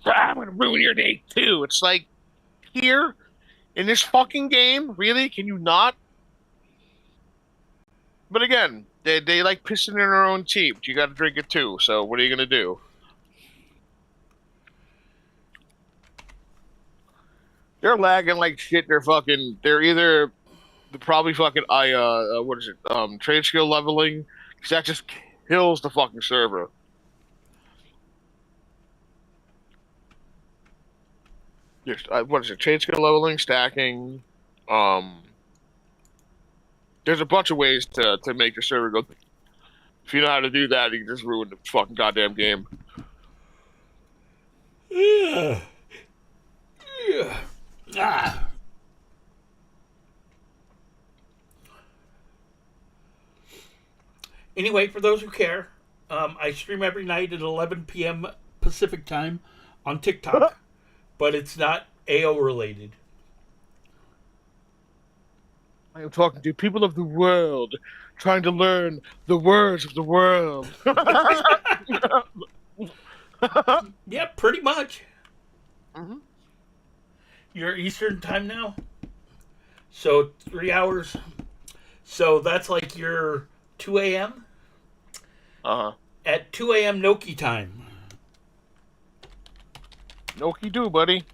I'm gonna ruin your day too. It's like, here, in this fucking game, really? Can you not? But again, they like pissing in their own tea, but you gotta drink it too, so what are you gonna do? They're lagging like shit. They're either probably fucking what is it? Trade skill leveling, because that just kills the fucking server. Just what is it? Trade skill leveling, stacking. There's a bunch of ways to make your server go. If you know how to do that, you can just ruin the fucking goddamn game. Yeah. Yeah. Ah. Anyway, for those who care, I stream every night at 11 p.m. Pacific time on TikTok, but it's not AO related. I am talking to people of the world, trying to learn the words of the world. Yeah, pretty much. Mm-hmm. You're Eastern time now? So 3 hours. So that's like your 2 a.m.? Uh-huh. At 2 a.m. Noki time. Noki do, buddy.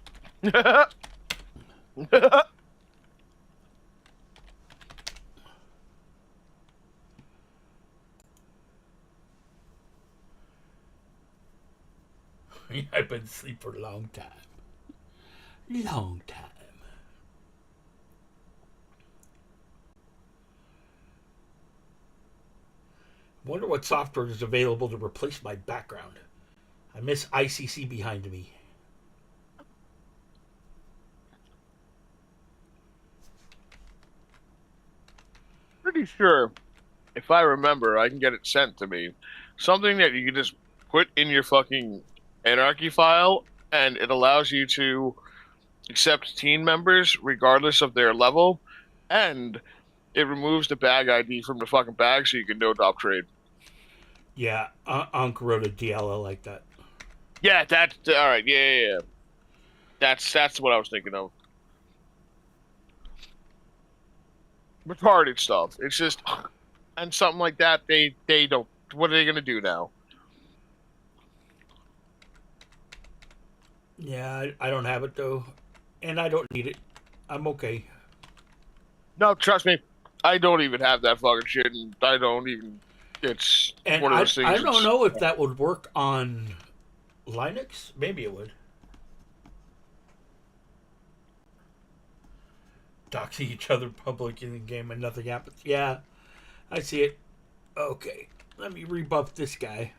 I've been asleep for a long time. Long time. Wonder what software is available to replace my background. I miss ICC behind me. Pretty sure, if I remember, I can get it sent to me. Something that you can just put in your fucking Anarchy file, and it allows you to accept team members regardless of their level, and it removes the bag ID from the fucking bag so you can no-drop trade. Yeah, Ankh wrote a DLL like that. Yeah, that's all right. Yeah. That's what I was thinking of. Retarded stuff. It's just, and something like that. They don't. What are they gonna do now? Yeah, I don't have it though, and I don't need it. I'm okay. No, trust me, I don't even have that fucking shit, and I don't even. It's And one of those things. I don't know if that would work on Linux. Maybe it would. Doxing each other public in the game and nothing happens. Yeah, I see it. Okay, let me rebuff this guy.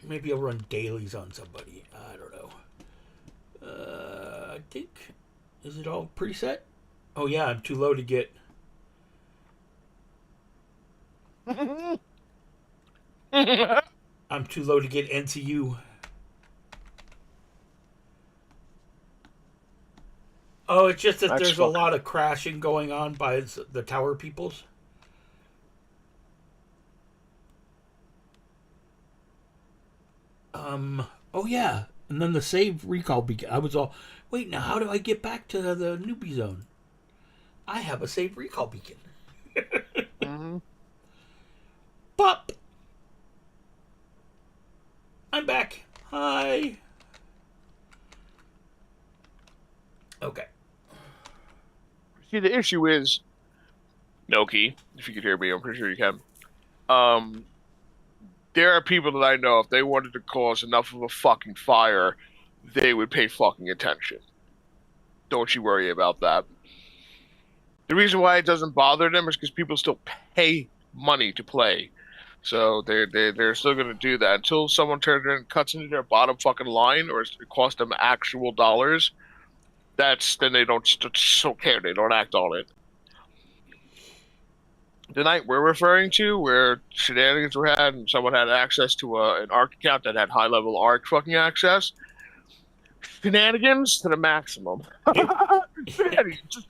Maybe I'll run dailies on somebody. I don't know. I think... Is it all preset? Oh yeah, I'm too low to get. I'm too low to get NCU. Oh, it's just that That's there's a fucking. lot of crashing going on by the tower peoples. Oh yeah, and then the save recall began. I was all, wait, now how do I get back to the newbie zone? I have a save recall beacon. Hmm. Pop! I'm back. Hi. Okay. See, the issue is, Noki, if you could hear me, I'm pretty sure you can. Um, there are people that I know, if they wanted to cause enough of a fucking fire, they would pay fucking attention. Don't you worry about that. The reason why it doesn't bother them is because people still pay money to play. So they're still gonna do that until someone turns around and cuts into their bottom fucking line, or it costs them actual dollars. That's then they just don't care. They don't act on it. The night we're referring to, where shenanigans were had and someone had access to an ARC account that had high level ARC fucking access, shenanigans to the maximum. Shenanigans.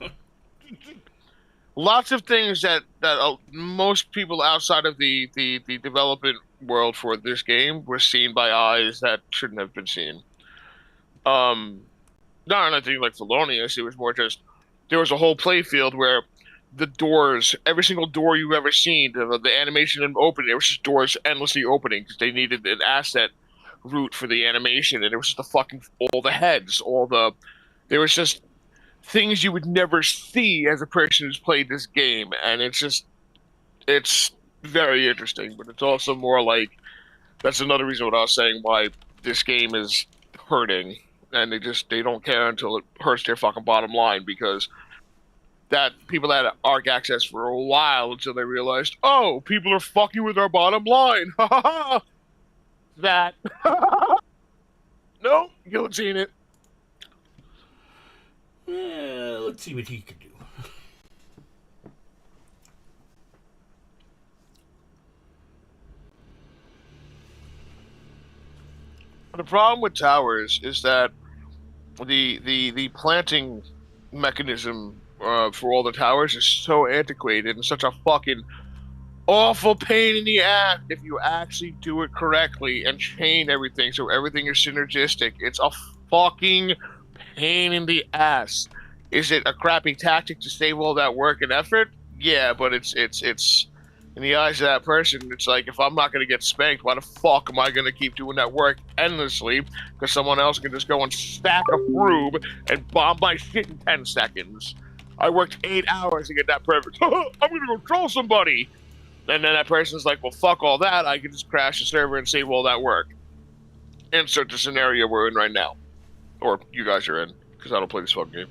Lots of things that most people outside of the development world for this game were seen by eyes that shouldn't have been seen. Um, Not anything like felonious. It was more just there was a whole playfield where the doors, every single door you've ever seen, the animation and opening, there was just doors endlessly opening because they needed an asset route for the animation, and it was just the fucking all the heads, all the there was just things you would never see as a person who's played this game, and it's very interesting, but it's also more like that's another reason what I was saying why this game is hurting, and they don't care until it hurts their fucking bottom line because that people had ARC access for a while until they realized, oh, people are fucking with our bottom line. That no, you haven't seen it. Let's see what he can do. The problem with towers is that the planting mechanism for all the towers is so antiquated and such a fucking awful pain in the ass if you actually do it correctly and chain everything so everything is synergistic. It's a fucking pain in the ass. Is it a crappy tactic to save all that work and effort? Yeah, but it's in the eyes of that person, it's like if I'm not gonna get spanked, why the fuck am I gonna keep doing that work endlessly? Because someone else can just go and stack a froob and bomb my shit in 10 seconds. I worked 8 hours to get that perfect. I'm gonna go troll somebody. And then that person's like, well, fuck all that. I can just crash the server and save all that work. Insert the scenario we're in right now. Or you guys are in, because I don't play this fucking game.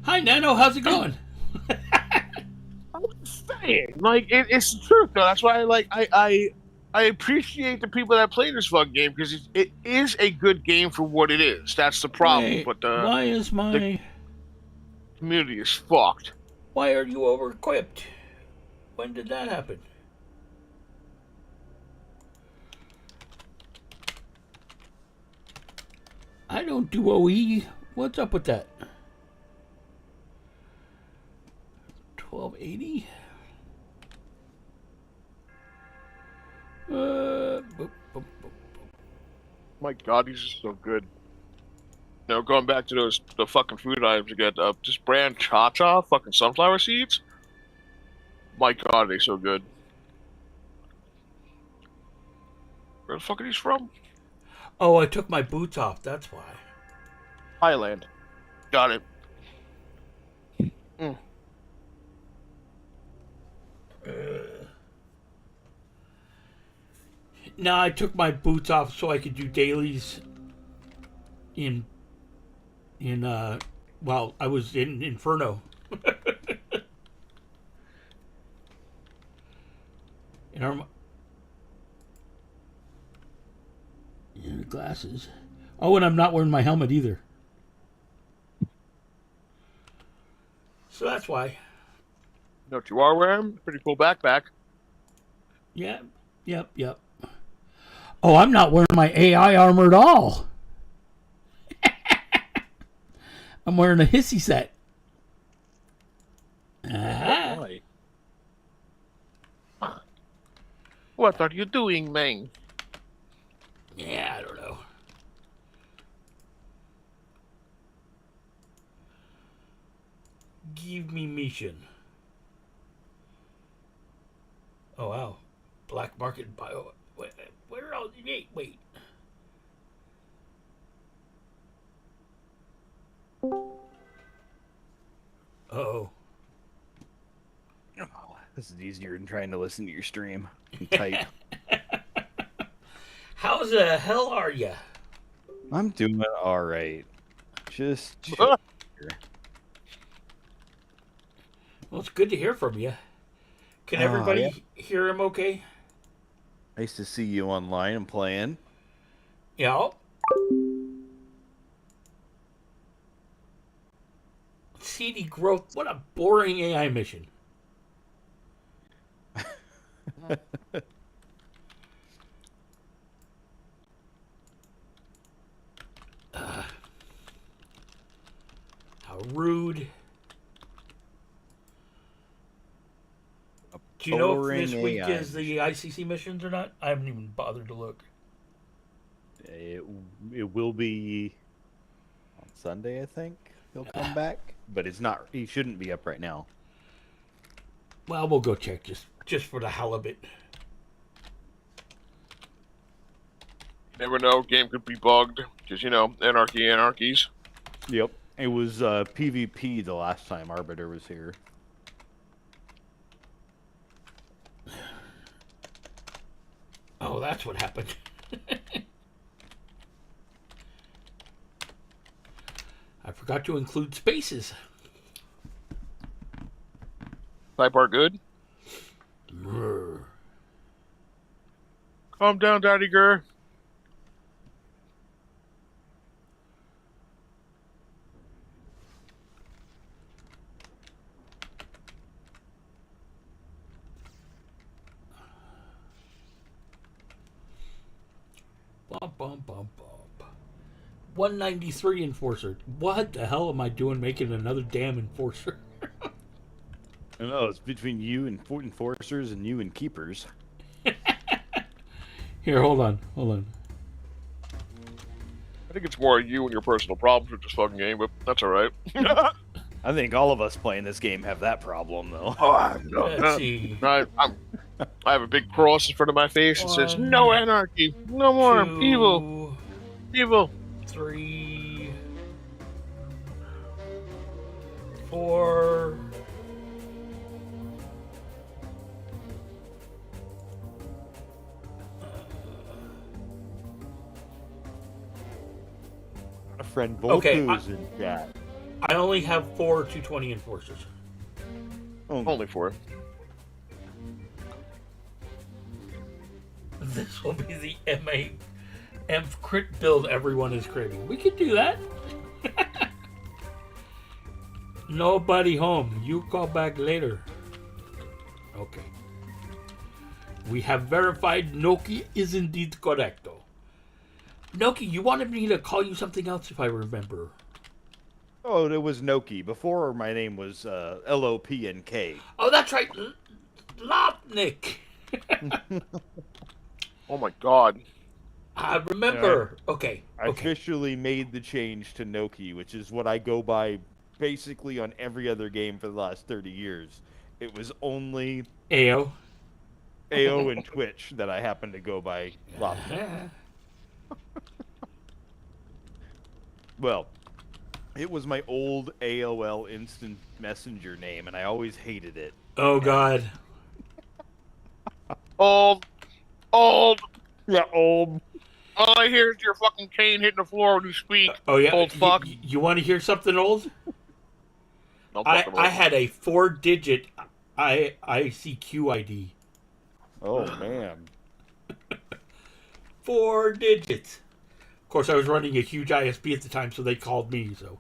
Hi, Nano. How's it going? I'm saying, like, it's the truth, though. That's why I appreciate the people that play this fucking game, because it is a good game for what it is. That's the problem. Wait, but why is my the community is fucked. Why are you over equipped? When did that happen? I don't do OE. What's up with that? 1280? Boop, boop, boop. My God, these are so good. You know, going back to the fucking food items again, this brand Cha-Cha, fucking sunflower seeds. My God, they're so good. Where the fuck are these from? Oh, I took my boots off. That's why. Thailand. Got it. No, I took my boots off so I could do dailies in well, I was in Inferno. In our glasses. Oh, and I'm not wearing my helmet either. So that's why. You know what you are wearing? Pretty cool backpack. Yeah. Yep. Oh, I'm not wearing my AI armor at all. I'm wearing a hissy set. Why? What are you doing, man? Yeah, I don't know. Give me mission. Oh wow, black market bio. Where are all? Wait. Oh. Oh, this is easier than trying to listen to your stream and type. How the hell are ya? I'm doing all right. Just chill Ah. here. Well, it's good to hear from you. Can Oh, everybody yeah. hear him okay? Nice to see you online and playing. Yeah. CD growth. What a boring AI mission. How rude. Do you know if this boring week AI is the ICC missions or not? I haven't even bothered to look. It will be on Sunday, I think. He'll come back, but it's not. He shouldn't be up right now. Well, we'll go check just for the hell of it. Never know. Game could be bugged. Because, you know, anarchies. Yep. It was PvP the last time Arbiter was here. Oh, that's what happened. I forgot to include spaces. Sidebar good. Brr. Calm down, Daddy Girl. Bump, bump, bump, bump. 193 enforcer. What the hell am I doing making another damn enforcer? I know it's between you and enforcers and you and keepers. Here, hold on. I think it's more you and your personal problems with this fucking game, but that's alright. I think all of us playing this game have that problem, though. Let's see. I have a big cross in front of my face that says, One, no anarchy, no more, 2, evil. 3, 4. A friend Okay, Volku's in chat. I only have 4 220 enforcers. Oh, Only 4. This will be the M crit build everyone is craving. We could do that. Nobody home. You call back later. Okay. We have verified Noki is indeed correcto. Noki, you wanted me to call you something else if I remember. Oh, it was Noki. Before my name was LOPNK. Oh, that's right. Lopnik. Oh my god. I remember. Okay. I officially made the change to Noki, which is what I go by basically on every other game for the last 30 years. It was only AO. AO and Twitch that I happen to go by Lopnik. Well, it was my old AOL Instant Messenger name, and I always hated it. Oh, God. Old. Yeah, old. All I hear is your fucking cane hitting the floor when you speak. Oh, yeah. Old fuck. You want to hear something old? Don't talk about I it. had a 4-digit ICQ ID. Oh, man. 4 digits. Of course, I was running a huge ISP at the time, so they called me. So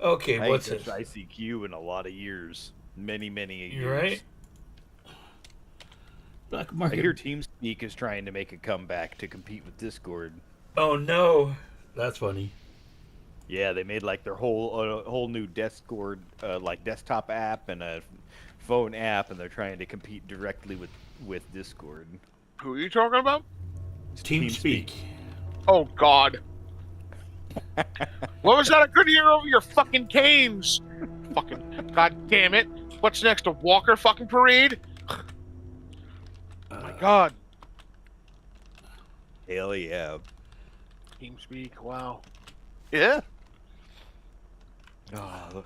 Okay, I ain't what's touched this? ICQ in a lot of years. Many years. You right? Black I market. hear TeamSpeak is trying to make a comeback to compete with Discord. Oh no, that's funny. Yeah, they made like their whole new Discord like desktop app and a phone app, and they're trying to compete directly with Discord. Who are you talking about? TeamSpeak. Oh God. What was that I couldn't hear over your fucking canes? Fucking God damn it. What's next? A Walker fucking parade? Oh my God. Hell yeah. TeamSpeak, wow. Yeah? Oh,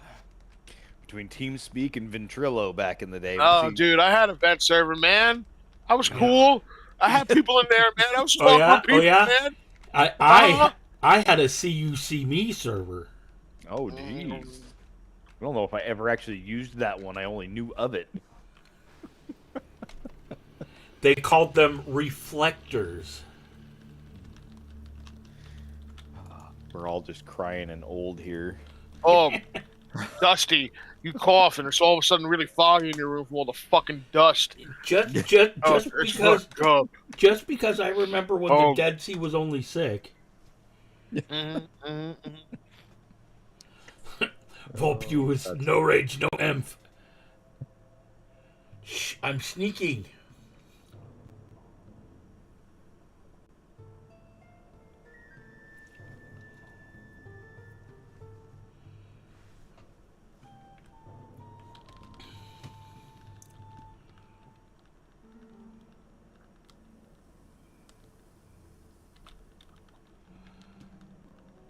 between TeamSpeak and Ventrilo back in the day. Oh, See, dude, I had a vent server, man. I was cool. I had people in there, man. I was Oh talking yeah, with people, oh yeah. man. I had a CUC me server. oh, jeez. I don't know if I ever actually used that one. I only knew of it. They called them reflectors. We're all just crying and old here. Oh, Dusty, you cough and it's all of a sudden really foggy in your room from all the fucking dust. Just Oh, it's because fucked up. just because I remember when Oh. the Dead Sea was only sick. Volpus, no rage, no emph. Shh, I'm sneaking.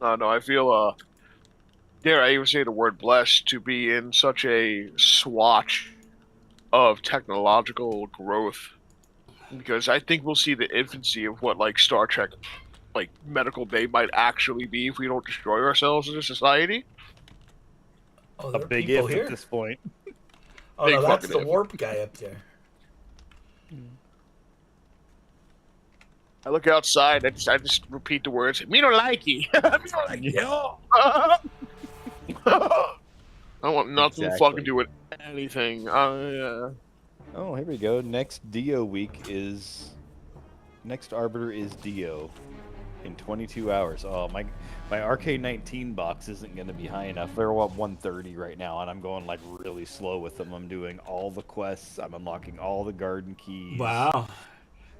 No, I feel, dare I even say the word blessed to be in such a swatch of technological growth. Because I think we'll see the infancy of what, like, Star Trek, like, medical bay might actually be if we don't destroy ourselves as a society. Oh, A there are big people if here. at this point. Oh Big no, that's fucking the if. warp guy up there. I look outside, I just repeat the words, me don't like you. Me don't like you. I want nothing to Exactly. fucking do with anything. Yeah. Oh, here we go. Next Dio week is... Next Arbiter is Dio in 22 hours. Oh, my RK19 box isn't going to be high enough. They're at 130 right now, and I'm going like really slow with them. I'm doing all the quests. I'm unlocking all the garden keys. Wow.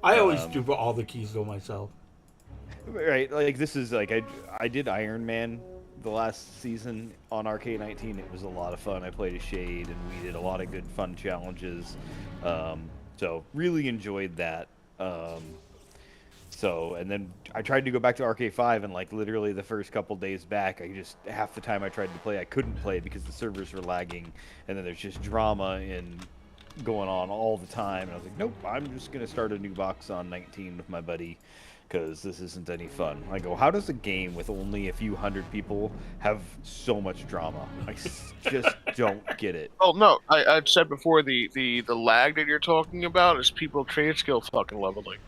I always do all the keys though myself. Right, like this is like I did Iron Man the last season on RK19. It was a lot of fun. I played a Shade, and we did a lot of good fun challenges. So really enjoyed that. So, and then I tried to go back to RK5, and like literally the first couple days back, half the time I tried to play, I couldn't play because the servers were lagging, and then there's just drama and going on all the time. And I was like, nope, I'm just gonna start a new box on 19 with my buddy, because this isn't any fun. I go, how does a game with only a few hundred people have so much drama? I just don't get it. Oh no, I said before the lag that you're talking about is people trade skill fucking leveling.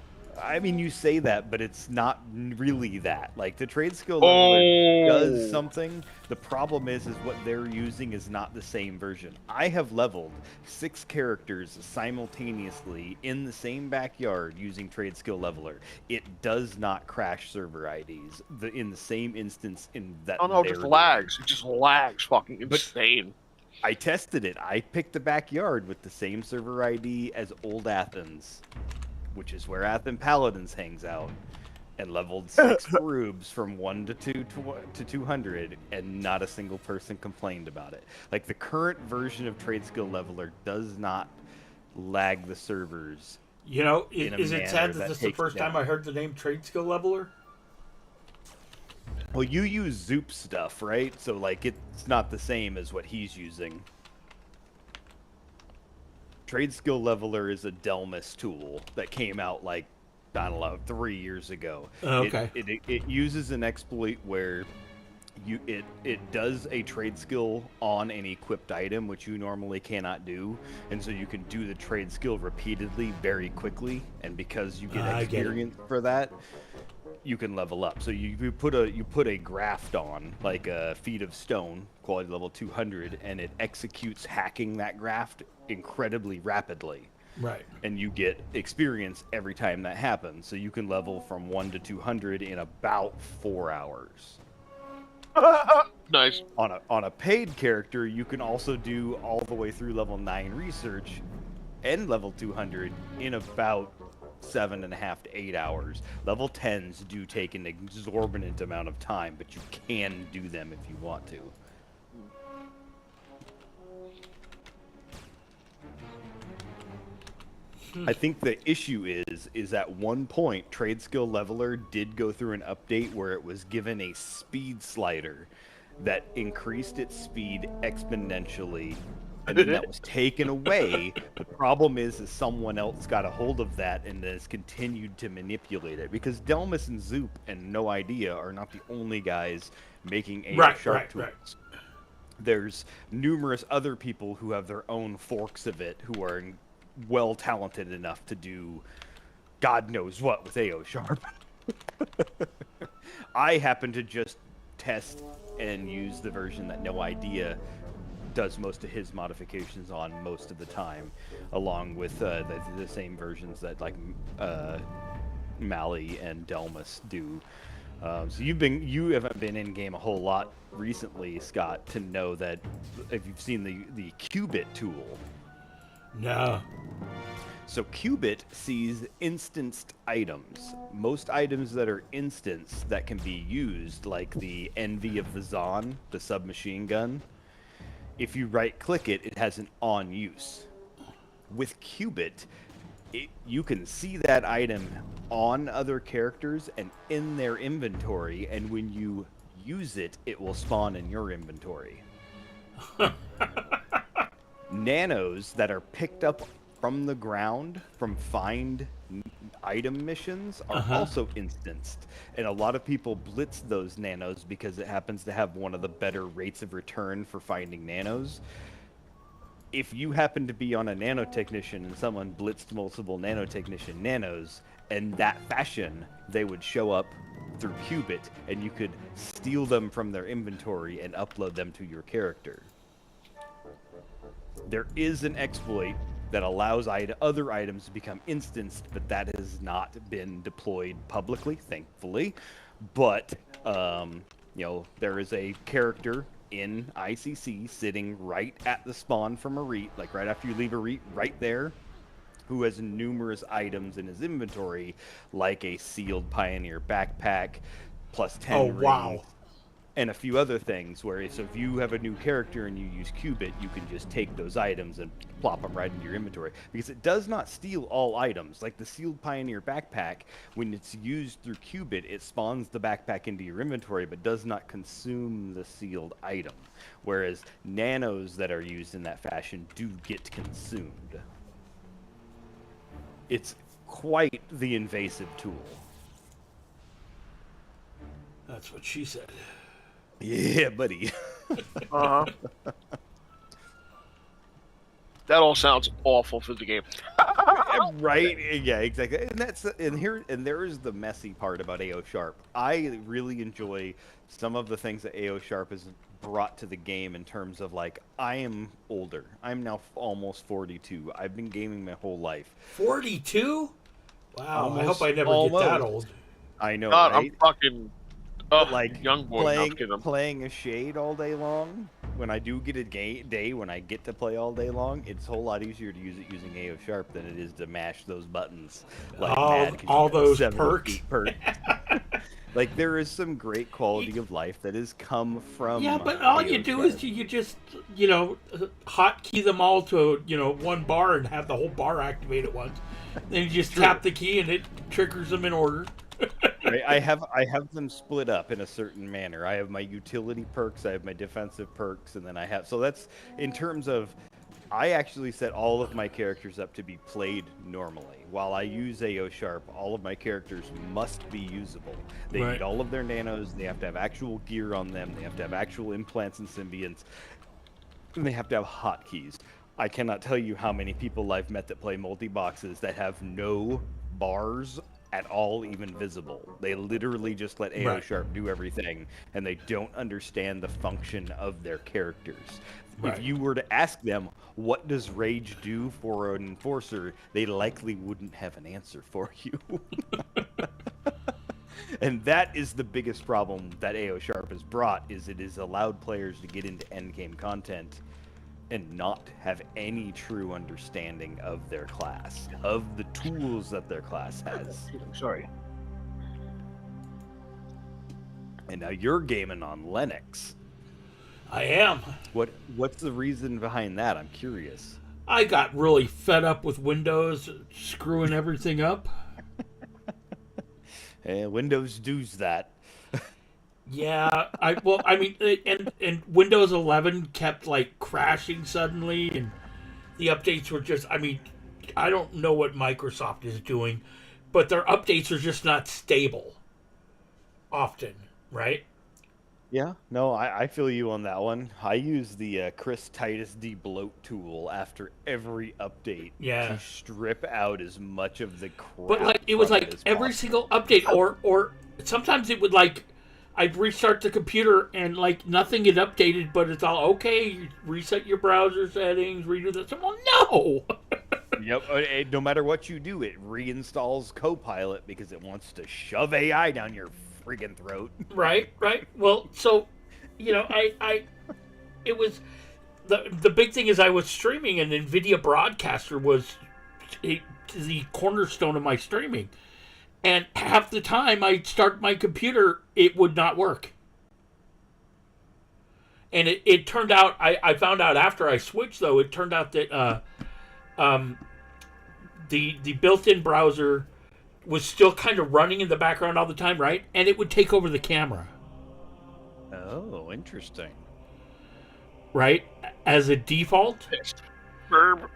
I mean, you say that, but it's not really that. Like, the trade skill leveler does something. The problem is what they're using is not the same version. I have leveled 6 characters simultaneously in the same backyard using trade skill leveler. It does not crash server IDs in the same instance in that. Oh no, it just lags. It just lags fucking insane. I tested it. I picked the backyard with the same server ID as Old Athens, which is where Athen Paladins hangs out, and leveled 6 Rubes from 1 to 200, and not a single person complained about it. Like, the current version of Trade Skill Leveler does not lag the servers. You know, is it sad that this is the first time I heard the name Trade Skill Leveler? Well, you use Zoop stuff, right? So, like, it's not the same as what he's using. Trade Skill Leveler is a Delmus tool that came out, like, I don't know, 3 years ago. Okay. It uses an exploit where it does a trade skill on an equipped item, which you normally cannot do, and so you can do the trade skill repeatedly very quickly, and because you get experience for that, you can level up. So you put a graft on, like a feet of stone, quality level 200, and it executes hacking that graft incredibly rapidly. Right. And you get experience every time that happens. So you can level from 1 to 200 in about 4 hours. Nice. On a paid character, you can also do all the way through level 9 research and level 200 in about 7.5 to 8 hours. Level 10s do take an exorbitant amount of time, but you can do them if you want to. I think the issue is at one point, Trade Skill Leveler did go through an update where it was given a speed slider that increased its speed exponentially, and then that was taken away. The problem is someone else got a hold of that and has continued to manipulate it, because Delmas and Zoop and No Idea are not the only guys making AO Sharp tools. Right. There's numerous other people who have their own forks of it who are well talented enough to do God knows what with AO Sharp. I happen to just test and use the version that No Idea does most of his modifications on most of the time, along with the same versions that like Mali and Delmas do. So you haven't been in game a whole lot recently, Scott, to know that if you've seen the Qubit tool. No. So Qubit sees instanced items. Most items that are instanced that can be used, like the Envy of the Zon, the submachine gun, if you right-click it, it has an on use. With Qubit, you can see that item on other characters and in their inventory, and when you use it, it will spawn in your inventory. Nanos that are picked up from the ground from find item missions are also instanced, and a lot of people blitz those nanos because it happens to have one of the better rates of return for finding nanos. If you happen to be on a nanotechnician and someone blitzed multiple nanotechnician nanos, in that fashion they would show up through Qubit, and you could steal them from their inventory and upload them to your character. There is an exploit that allows other items to become instanced, but that has not been deployed publicly, thankfully. But, there is a character in ICC sitting right at the spawn from a REIT, like right after you leave a REIT, right there, who has numerous items in his inventory, like a sealed Pioneer backpack, plus 10 rings, wow. and a few other things, where so if you have a new character and you use Qubit, you can just take those items and plop them right into your inventory. Because it does not steal all items. Like the sealed Pioneer backpack, when it's used through Qubit, it spawns the backpack into your inventory, but does not consume the sealed item. Whereas nanos that are used in that fashion do get consumed. It's quite the invasive tool. That's what she said. Yeah, buddy. Uh-huh. That all sounds awful for the game. Right? Yeah, exactly. And there is the messy part about AO Sharp. I really enjoy some of the things that AO Sharp has brought to the game in terms of, like, I am older. I'm now almost 42. I've been gaming my whole life. 42? Wow, I hope Almost, I never get that old. I know, God, right? I'm fucking Like young boy. No, I'm kidding. playing a Shade all day long. When I do get a day when I get to play all day long, it's a whole lot easier to use it using AO Sharp than it is to mash those buttons like mad, 'cause all you got those 70 perks. Like, there is some great quality of life that has come from. Yeah, but all AO you do Sharp. is you just, hotkey them all to, one bar and have the whole bar activate at once. Then you just tap the key and it triggers them in order. Right, I have them split up in a certain manner. I have my utility perks, I have my defensive perks, and then I have... So that's, in terms of... I actually set all of my characters up to be played normally. While I use AO Sharp, all of my characters must be usable. They need all of their nanos, they have to have actual gear on them, they have to have actual implants and symbionts, and they have to have hotkeys. I cannot tell you how many people I've met that play multi-boxes that have no bars at all even visible. They literally just let AO Right. Sharp do everything, and they don't understand the function of their characters. Right. If you were to ask them, what does Rage do for an enforcer, they likely wouldn't have an answer for you. And that is the biggest problem that AO Sharp has brought, is it has allowed players to get into endgame content and not have any true understanding of their class, of the tools that their class has. Sorry. And now you're gaming on Linux. I am. What's the reason behind that? I'm curious. I got really fed up with Windows screwing everything up. Windows does that. Yeah, I mean, and Windows 11 kept like crashing suddenly, and the updates were just, I mean, I don't know what Microsoft is doing, but their updates are just not stable often, right? Yeah, no, I feel you on that one. I use the Chris Titus debloat tool after every update Yeah. to strip out as much of the crap. But like it was from like as every possible. single update, or sometimes it would like I'd restart the computer and like nothing had updated, but it's all okay. You reset your browser settings, redo this. Well, no. Yep, no matter what you do, it reinstalls Copilot because it wants to shove AI down your friggin' throat. Right. Well, so you know, it was the big thing is I was streaming, and NVIDIA Broadcaster was the cornerstone of my streaming. And half the time I'd start my computer, it would not work. And it turned out, I found out after I switched, though, it turned out that the built-in browser was still kind of running in the background all the time, right? And it would take over the camera, Oh, interesting. right? As a default. Burp.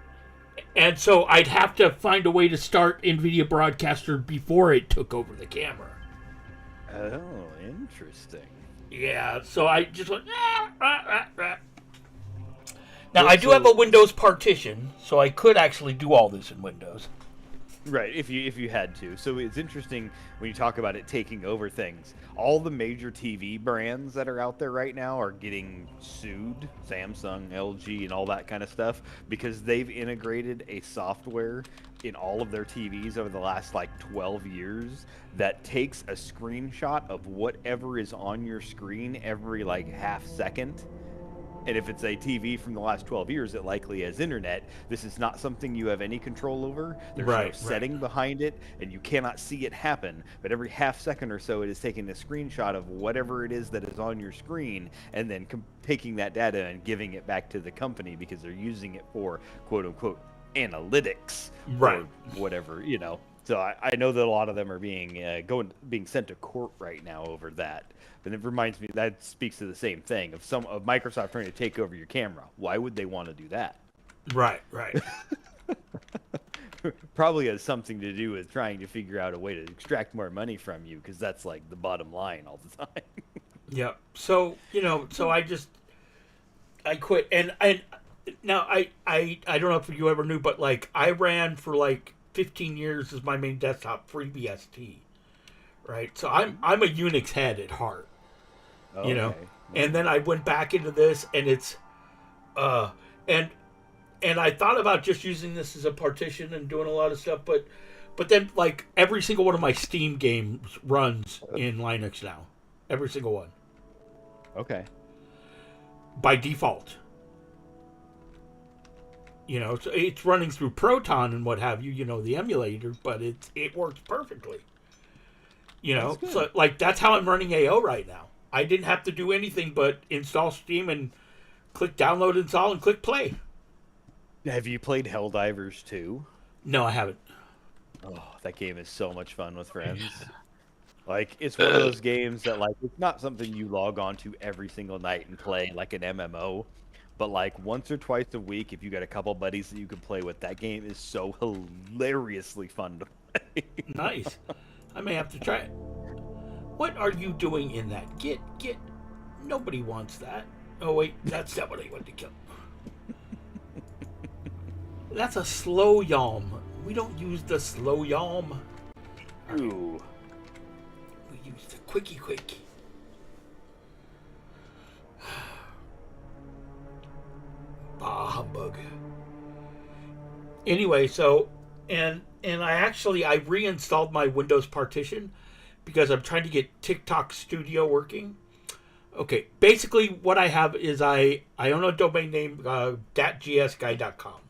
And so I'd have to find a way to start NVIDIA Broadcaster before it took over the camera. Oh, interesting. Yeah, so I just went. Now I do have a Windows partition, so I could actually do all this in Windows. Right, if you had to. So it's interesting when you talk about it taking over things. All the major TV brands that are out there right now are getting sued, Samsung, LG, and all that kind of stuff, because they've integrated a software in all of their TVs over the last like 12 years that takes a screenshot of whatever is on your screen every like half second. And if it's a TV from the last 12 years, it likely has internet. This is not something you have any control over. There's no setting behind it, and you cannot see it happen. But every half second or so, it is taking a screenshot of whatever it is that is on your screen, and then taking that data and giving it back to the company because they're using it for quote-unquote analytics, Right. or whatever, you know. So I know that a lot of them are being sent to court right now over that. And it reminds me, that speaks to the same thing of Microsoft trying to take over your camera. Why would they want to do that? Right. Probably has something to do with trying to figure out a way to extract more money from you, because that's like the bottom line all the time. Yeah. So I quit, and now I don't know if you ever knew, but like I ran for like 15 years as my main desktop FreeBSD, right? So I'm a Unix head at heart. You know, and then I went back into this, and it's, and I thought about just using this as a partition and doing a lot of stuff, but then like every single one of my Steam games runs in Linux now, every single one. Okay. By default. You know, so it's running through Proton and what have you, you know, the emulator, but it works perfectly. You know, so like that's how I'm running AO right now. I didn't have to do anything but install Steam and click download, install, and click play. Have you played Helldivers 2? No, I haven't. Oh, that game is so much fun with friends. Like, it's one of those games that, like, it's not something you log on to every single night and play like an MMO. But, like, once or twice a week, if you got a couple buddies that you can play with, that game is so hilariously fun to play. Nice. I may have to try it. What are you doing in that? Get. Nobody wants that. Oh, wait. That's not what I wanted to kill. That's a slow yalm. We don't use the slow yalm. Ooh. We use the quickie quick. Bah humbug. Anyway, so and I reinstalled my Windows partition because I'm trying to get TikTok Studio working. Okay, basically what I have is I own a domain name datgsguy.com,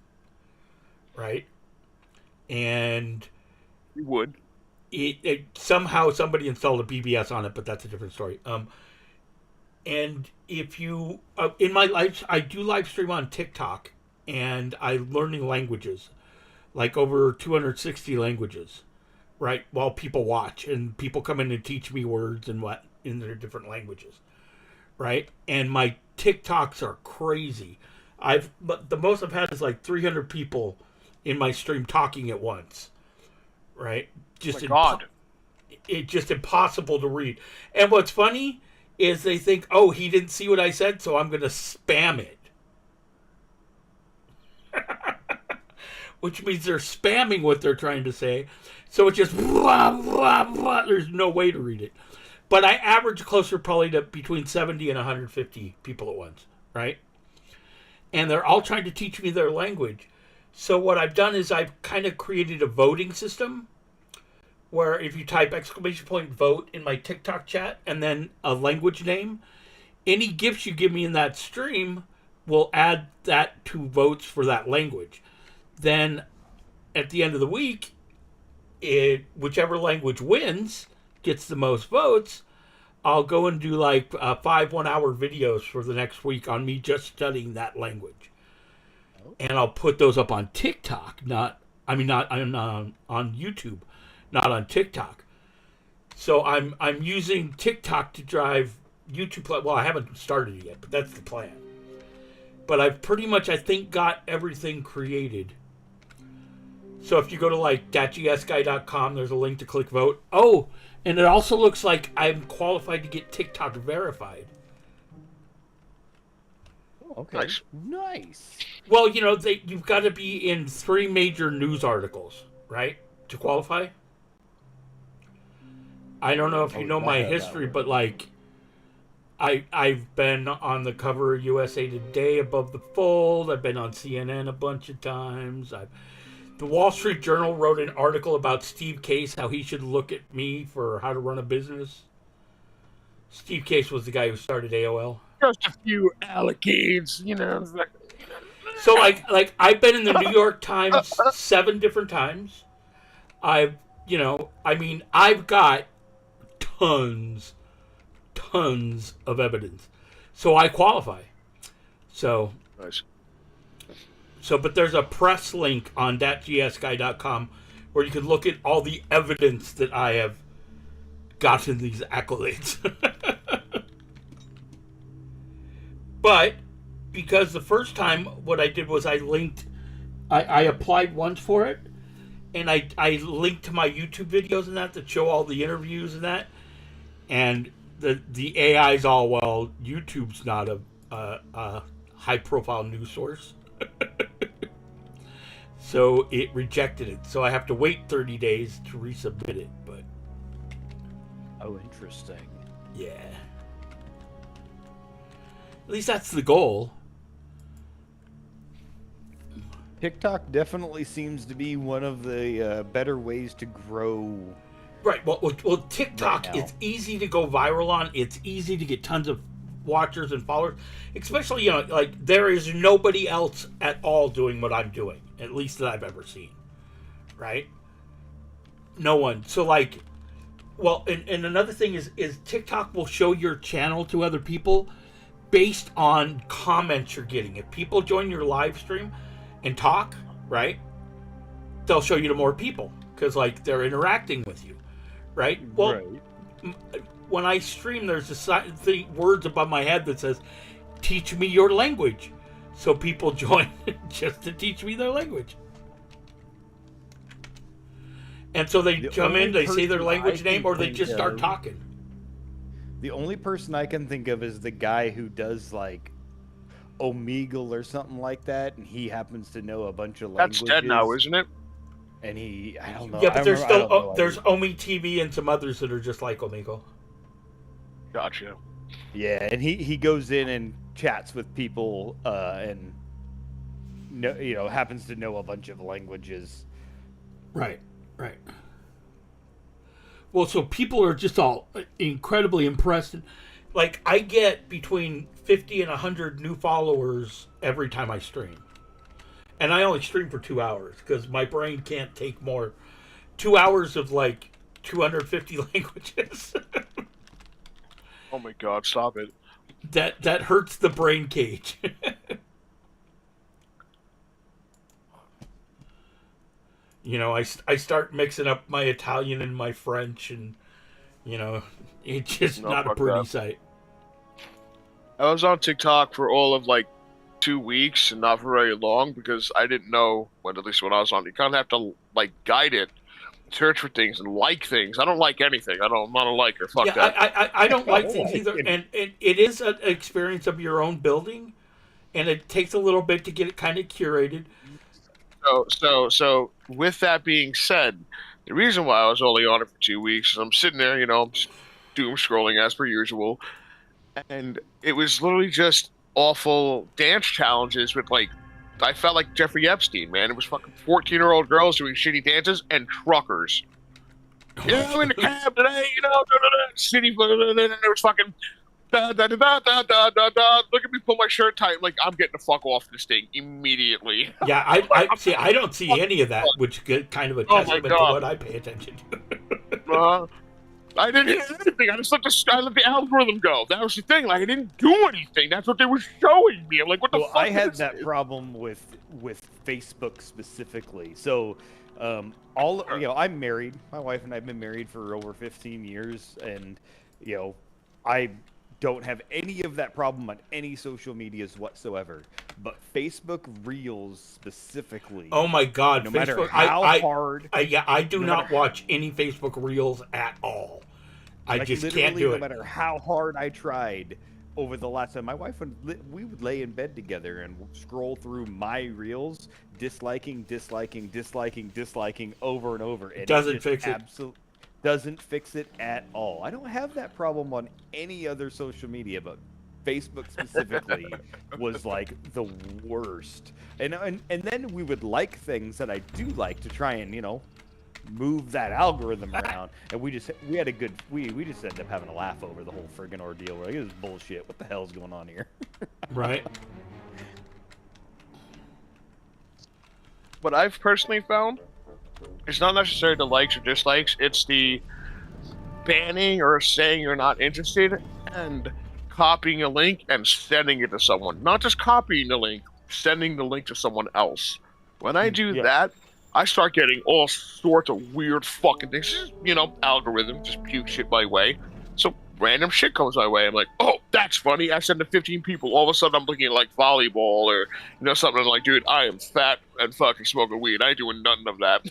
right? And You would. it somehow somebody installed a BBS on it, but that's a different story. And if you in my life, I do live stream on TikTok, and I'm learning languages, like over 260 languages, right? While people watch and people come in and teach me words and what in their different languages, right? And my TikToks are crazy. But the most I've had is like 300 people in my stream talking at once, right? Just Oh my God. It's just impossible to read. And what's funny is they think, oh, he didn't see what I said, so I'm going to spam it. Which means they're spamming what they're trying to say. So it's just blah, blah, blah. There's no way to read it. But I average closer probably to between 70 and 150 people at once, right? And they're all trying to teach me their language. So what I've done is I've kind of created a voting system where if you type !vote in my TikTok chat and then a language name, any gifts you give me in that stream will add that to votes for that language. Then at the end of the week, whichever language wins, gets the most votes, I'll go and do like 5 1-hour videos for the next week on me just studying that language. And I'll put those up on TikTok, not on YouTube, not on TikTok. So I'm using TikTok to drive YouTube. Well, I haven't started it yet, but that's the plan. But I've pretty much, I think, got everything created. So if you go to like datgsguy.com, there's a link to click vote. Oh, and it also looks like I'm qualified to get TikTok verified. Oh, okay. Nice. Nice. Well, you know, you've got to be in 3 major news articles, right, to qualify. I don't know if you know my history, but like, I've been on the cover of USA Today above the fold. I've been on CNN a bunch of times. The Wall Street Journal wrote an article about Steve Case, how he should look at me for how to run a business. Steve Case was the guy who started AOL. Just a few allocates, So I've been in the New York Times 7 different times. I've got tons of evidence. So I qualify. So Nice. but there's a press link on datgsguy.com where you can look at all the evidence that I have gotten these accolades. But because the first time what I did was I applied once for it, and I linked to my YouTube videos and that show all the interviews and that, and the AI's all, well, YouTube's not a high profile news source. So it rejected it. So I have to wait 30 days to resubmit it, but Oh, interesting. yeah. At least that's the goal. TikTok definitely seems to be one of the better ways to grow. Right. Well, TikTok, Right now. it's easy to go viral on. It's easy to get tons of watchers and followers. Especially, like there is nobody else at all doing what I'm doing, at least that I've ever seen. Right? No one. So like, well, and another thing is TikTok will show your channel to other people based on comments you're getting. If people join your live stream and talk, right, they'll show you to more people because like they're interacting with you, right? Well, when I stream, there's the words above my head that says, "Teach me your language," so people join just to teach me their language. And so they come in, they say their language name, or they just start talking. The only person I can think of is the guy who does like Omegle or something like that, and he happens to know a bunch of languages. That's dead now, isn't it? and I don't know. Yeah, but there's I still don't know there's Omi TV and some others that are just like Omegle. Gotcha. Yeah, and he goes in and chats with people, and happens to know a bunch of languages. Right. Well, so people are just all incredibly impressed. Like, I get between 50 and 100 new followers every time I stream. And I only stream for 2 hours because my brain can't take more. 2 hours of, like, 250 languages. Oh my god, stop it. That hurts the brain cage. I start mixing up my Italian and my French, and, it's just not a pretty sight. I was on TikTok for all of, 2 weeks, and not for very long, because I didn't know, at least when I was on, you kind of have to, guide it, search for things, and like things. I don't like anything. I'm not a liker. Fuck that. I don't like things either, and it is an experience of your own building, and it takes a little bit to get it kind of curated. So with that being said, the reason why I was only on it for 2 weeks is I'm sitting there, doom scrolling as per usual, and it was literally just awful dance challenges with I felt like Jeffrey Epstein, man. It was fucking 14-year-old girls doing shitty dances and truckers. I'm in the cab today, city, and it was fucking da da da da da da da da. Look at me pull my shirt tight. I'm getting the fuck off this thing immediately. Yeah, I see. I don't see any of that, which is kind of a testament to what I pay attention to. I didn't hear anything. I just let the algorithm go. That was the thing. I didn't do anything. That's what they were showing me. I'm like, what the fuck? I had that problem with Facebook specifically. So, I'm married. My wife and I have been married for over 15 years, and I don't have any of that problem on any social medias whatsoever. But Facebook Reels specifically. Oh my God! No Facebook, matter how hard. I do not watch any Facebook Reels at all. I just can't do it. No matter how hard I tried over the last time, my wife we would lay in bed together and scroll through my Reels, disliking over and over. And doesn't fix it. Doesn't fix it at all. I don't have that problem on any other social media, but Facebook specifically was the worst. And then we would like things that I do like to try and move that algorithm around. And we just ended up having a laugh over the whole friggin' ordeal. We're like, this is bullshit. What the hell's going on here? Right. What I've personally found, it's not necessarily the likes or dislikes, it's the banning or saying you're not interested and copying a link and sending it to someone. Not just copying the link, sending the link to someone else. When I do that, I start getting all sorts of weird fucking things. Algorithm, just puke shit my way. So random shit comes my way. I'm like, oh, that's funny. I send to 15 people. All of a sudden I'm looking at volleyball or something. I'm like, dude, I am fat and fucking smoking weed. I ain't doing nothing of that.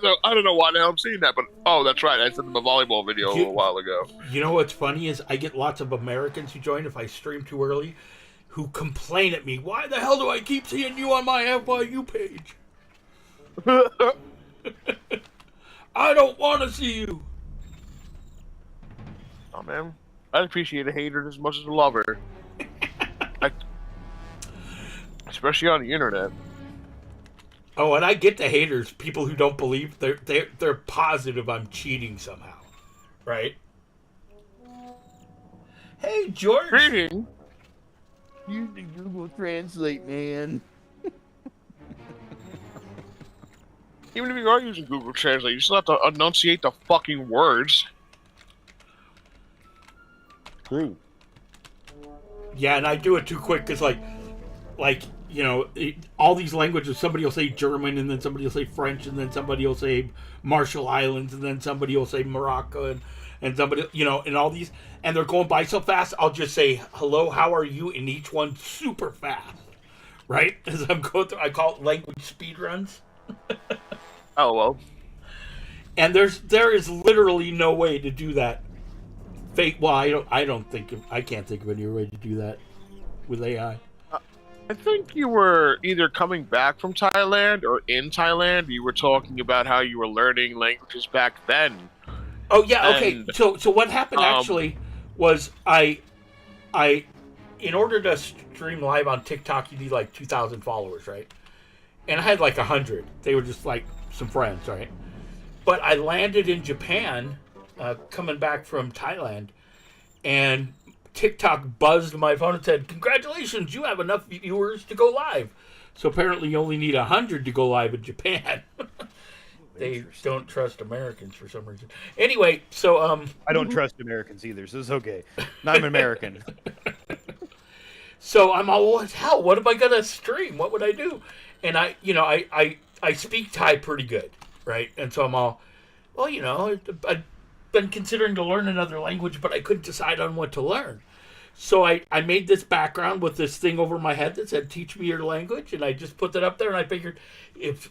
So I don't know why the hell I'm seeing that, but that's right. I sent them a volleyball video a little while ago. You know what's funny is I get lots of Americans who join if I stream too early, who complain at me. Why the hell do I keep seeing you on my FYU page? I don't want to see you. Oh man, I appreciate a hater as much as a lover. Especially on the internet. Oh, and I get the haters, people who don't believe they're positive I'm cheating somehow, right? Hey, George. Greeting. Use the Google Translate, man. Even if you are using Google Translate, you still have to enunciate the fucking words. True. Yeah, and I do it too quick because, all these languages, somebody will say German, and then somebody will say French, and then somebody will say Marshall Islands, and then somebody will say Morocco, and somebody, and all these, and they're going by so fast, I'll just say, hello, how are you, in each one super fast, right? As I'm going through, I call it language speed runs. Oh, well. And there is literally no way to do that. I can't think of any way to do that with AI. I think you were either coming back from Thailand or in Thailand. You were talking about how you were learning languages back then. Oh yeah, okay. And, So what happened actually was I in order to stream live on TikTok, you need like 2,000 followers, right? And I had like 100. They were just like some friends, right? But I landed in Japan, coming back from Thailand, and TikTok buzzed my phone and said, "Congratulations, you have enough viewers to go live." So apparently, you only need 100 to go live in Japan. They don't trust Americans for some reason. Anyway, so I don't trust Americans either, so it's okay. No, I'm American. So I'm all, well, hell, what am I gonna stream? What would I do? And I speak Thai pretty good, right? And so I'm all, well, I've been considering to learn another language, but I couldn't decide on what to learn. So I made this background with this thing over my head that said, "Teach me your language," and I just put that up there, and I figured if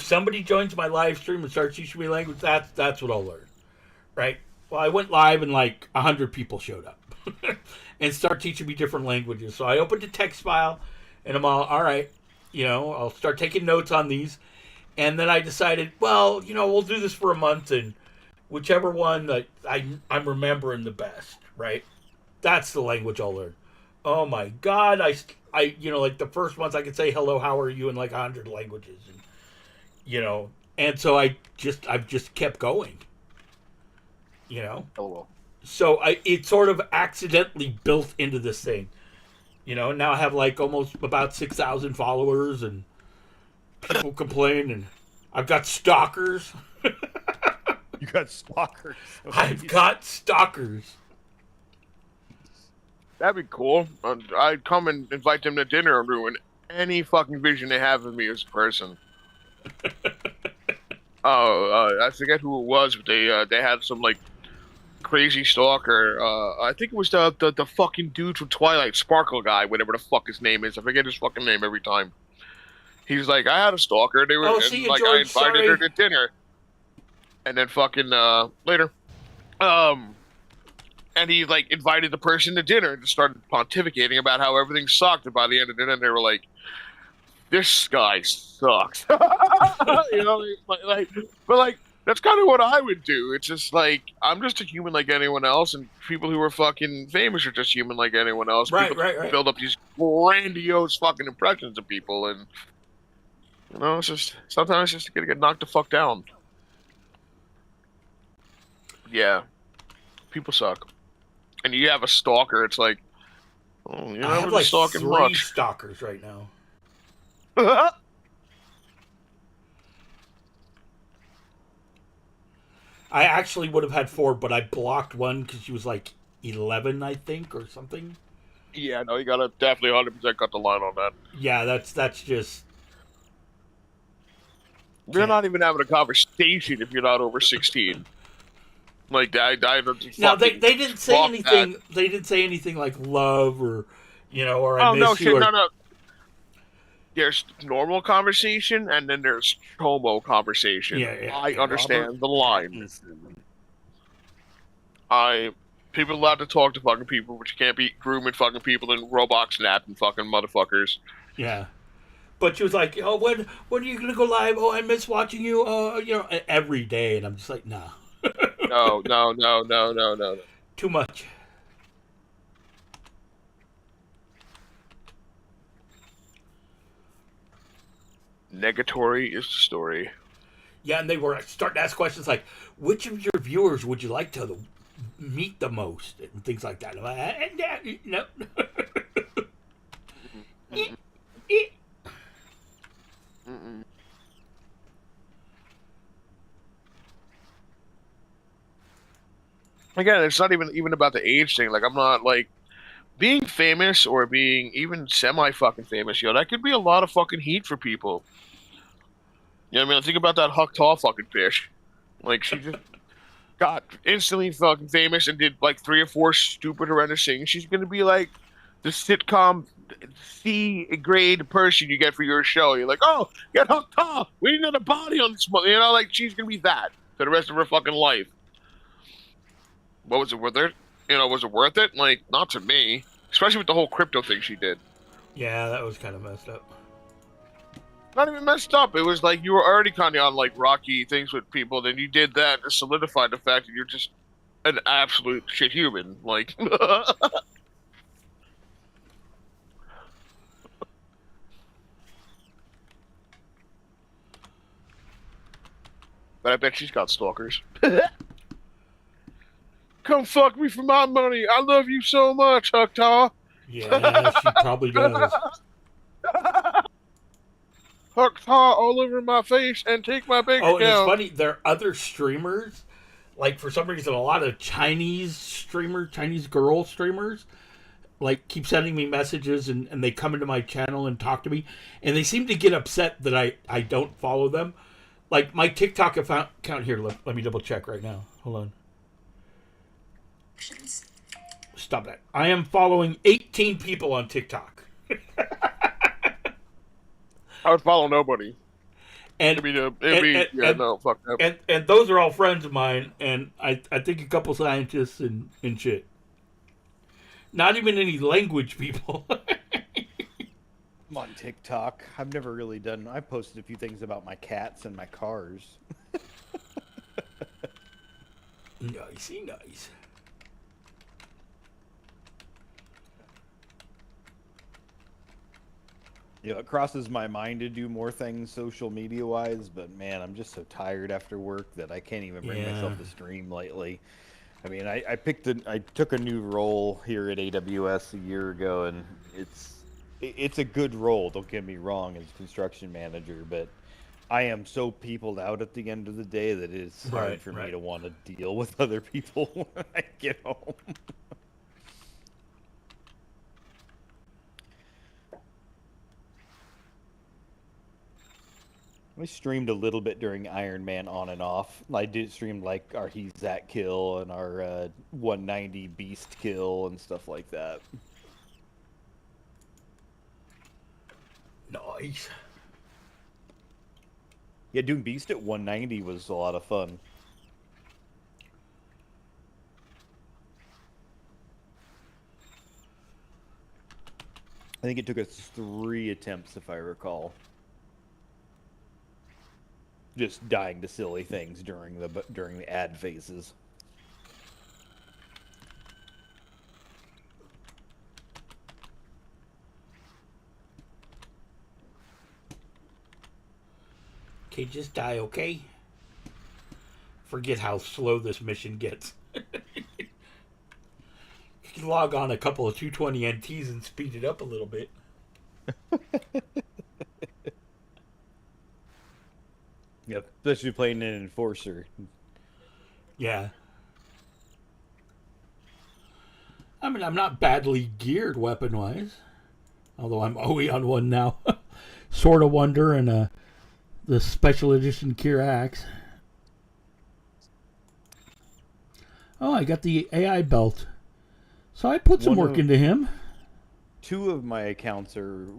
somebody joins my live stream and starts teaching me language, that's what I'll learn, right? Well, I went live and like 100 people showed up and start teaching me different languages. So I opened a text file, and I'm all right. I'll start taking notes on these, and then I decided, well, we'll do this for a month, and whichever one that I'm remembering the best, right? That's the language I'll learn. Oh my God, I like the first month I could say hello, how are you in like 100 languages, and so I've just kept going, LOL. So it sort of accidentally built into this thing, now I have like almost about 6,000 followers, and people complain, and I've got stalkers. You got stalkers. I've got stalkers. That'd be cool. I'd come and invite them to dinner and ruin any fucking vision they have of me as a person. I forget who it was, but they had some like crazy stalker. I think it was the fucking dude from Twilight, Sparkle guy, whatever the fuck his name is. I forget his fucking name every time. He's like, I had a stalker. They were Oh, see you, like, George, I invited sorry. her to dinner, and then fucking later, and he like invited the person to dinner and just started pontificating about how everything sucked. And by the end of dinner, they were like, "This guy sucks." But that's kind of what I would do. It's just like I'm just a human like anyone else, and people who are fucking famous are just human like anyone else. Right, People right. build up these grandiose fucking impressions of people, and it's just sometimes it's just gonna get knocked the fuck down. Yeah, people suck. And you have a stalker. It's like, oh, you're I not have really like stalking 3 much. stalkers right now. I actually would have had 4, but I blocked one because she was like 11, I think, or something. Yeah, no, you gotta definitely 100% cut the line on that. Yeah, that's just. You're not even having a conversation if you're not over 16. Like, I don't. Now they didn't say fuck anything. that. They didn't say anything like love or or I Oh miss no, you. shit, Or, no. There's normal conversation and then there's homo conversation. Yeah. I understand the line. Pattinson. People allowed to talk to fucking people, but you can't be grooming fucking people and Roblox napping fucking motherfuckers. Yeah. But she was like, "Oh, when are you gonna go live? Oh, I miss watching you. Every day." And I'm just like, "Nah." No. Too much. Negatory is the story. Yeah, and they were starting to ask questions like, "Which of your viewers would you like to meet the most?" and things like that. I'm like, no. Mm-mm. Again, it's not even about the age thing. Like, I'm not like being famous or being even semi fucking famous. That could be a lot of fucking heat for people. You know what I mean? Think about that Huck Tall fucking fish. Like, she just got instantly fucking famous and did like 3 or 4 stupid, horrendous things. She's gonna be like the sitcom C grade person you get for your show. You're like, oh, get Huck Tall. We need another body on this. Like she's gonna be that for the rest of her fucking life. Was it worth it? Was it worth it? Like, not to me. Especially with the whole crypto thing she did. Yeah, that was kind of messed up. Not even messed up. It was like you were already kind of on like rocky things with people. Then you did that to solidify the fact that you're just an absolute shit human. Like, but I bet she's got stalkers. Come fuck me for my money. I love you so much, Hucktaw. Yeah, she probably does. Hucktaw all over my face and take my bank Oh, and it's account. funny. There are other streamers, like for some reason, a lot of Chinese girl streamers, like keep sending me messages and they come into my channel and talk to me, and they seem to get upset that I don't follow them. Like my TikTok account here. Let me double check right now. Hold on. Stop that. I am following 18 people on TikTok. I would follow nobody. And no, fuck that. And those are all friends of mine, and I think a couple scientists and shit. Not even any language people. I'm on TikTok. I've never really done. I posted a few things about my cats and my cars. Nice. You know, it crosses my mind to do more things social media wise, but man, I'm just so tired after work that I can't even bring myself to stream lately. I mean, I took a new role here at AWS a year ago, and it's a good role. Don't get me wrong, as construction manager, but I am so peopled out at the end of the day that it's hard for me to want to deal with other people when I get home. I streamed a little bit during Iron Man on and off. I did stream like our He's That kill and our 190 Beast kill and stuff like that. Nice. Yeah, doing Beast at 190 was a lot of fun. I think it took us 3 attempts, if I recall. Just dying to silly things during the ad phases. Okay, just die, okay? Forget how slow this mission gets. You can log on a couple of 220 NTs and speed it up a little bit. Yep, especially playing an Enforcer. Yeah. I mean, I'm not badly geared weapon-wise. Although I'm OE on one now. Sword of Wonder and the Special Edition Kier Axe. Oh, I got the AI belt. So I put some work into him. 2 of my accounts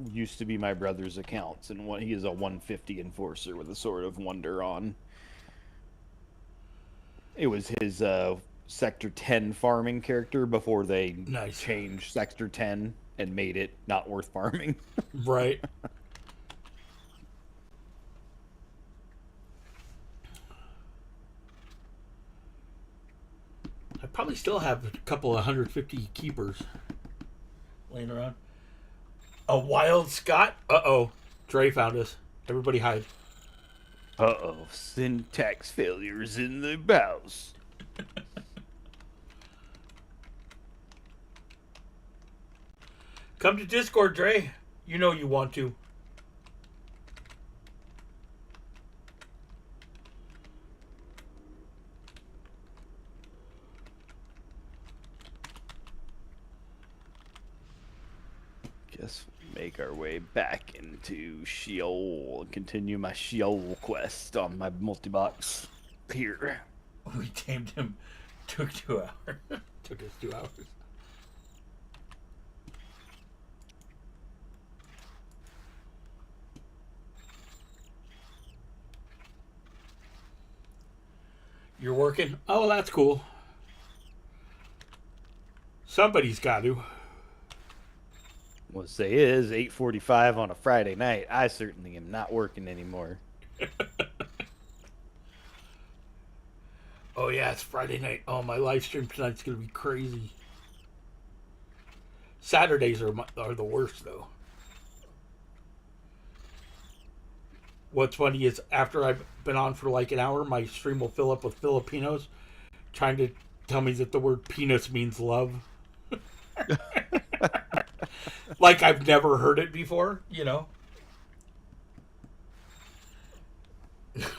used to be my brother's accounts, and he is a 150 Enforcer with a Sword of Wonder on. It was his Sector 10 farming character before they changed Sector 10 and made it not worth farming. Right. I probably still have a couple of 150 keepers laying around. A wild Scott? Uh-oh. Dre found us. Everybody hide. Uh-oh. Syntax failures in the house. Come to Discord, Dre. You know you want to. Guess make our way back into Sheol and continue my Sheol quest on my multi-box here. We tamed him. Took 2 hours. Took us 2 hours. You're working? Oh, that's cool. Somebody's got to. We'll say it is 8:45 on a Friday night. I certainly am not working anymore. Oh yeah, it's Friday night. Oh, my live stream tonight's gonna be crazy. Saturdays are the worst though. What's funny is after I've been on for like an hour, my stream will fill up with Filipinos trying to tell me that the word penis means love. Like I've never heard it before, you know.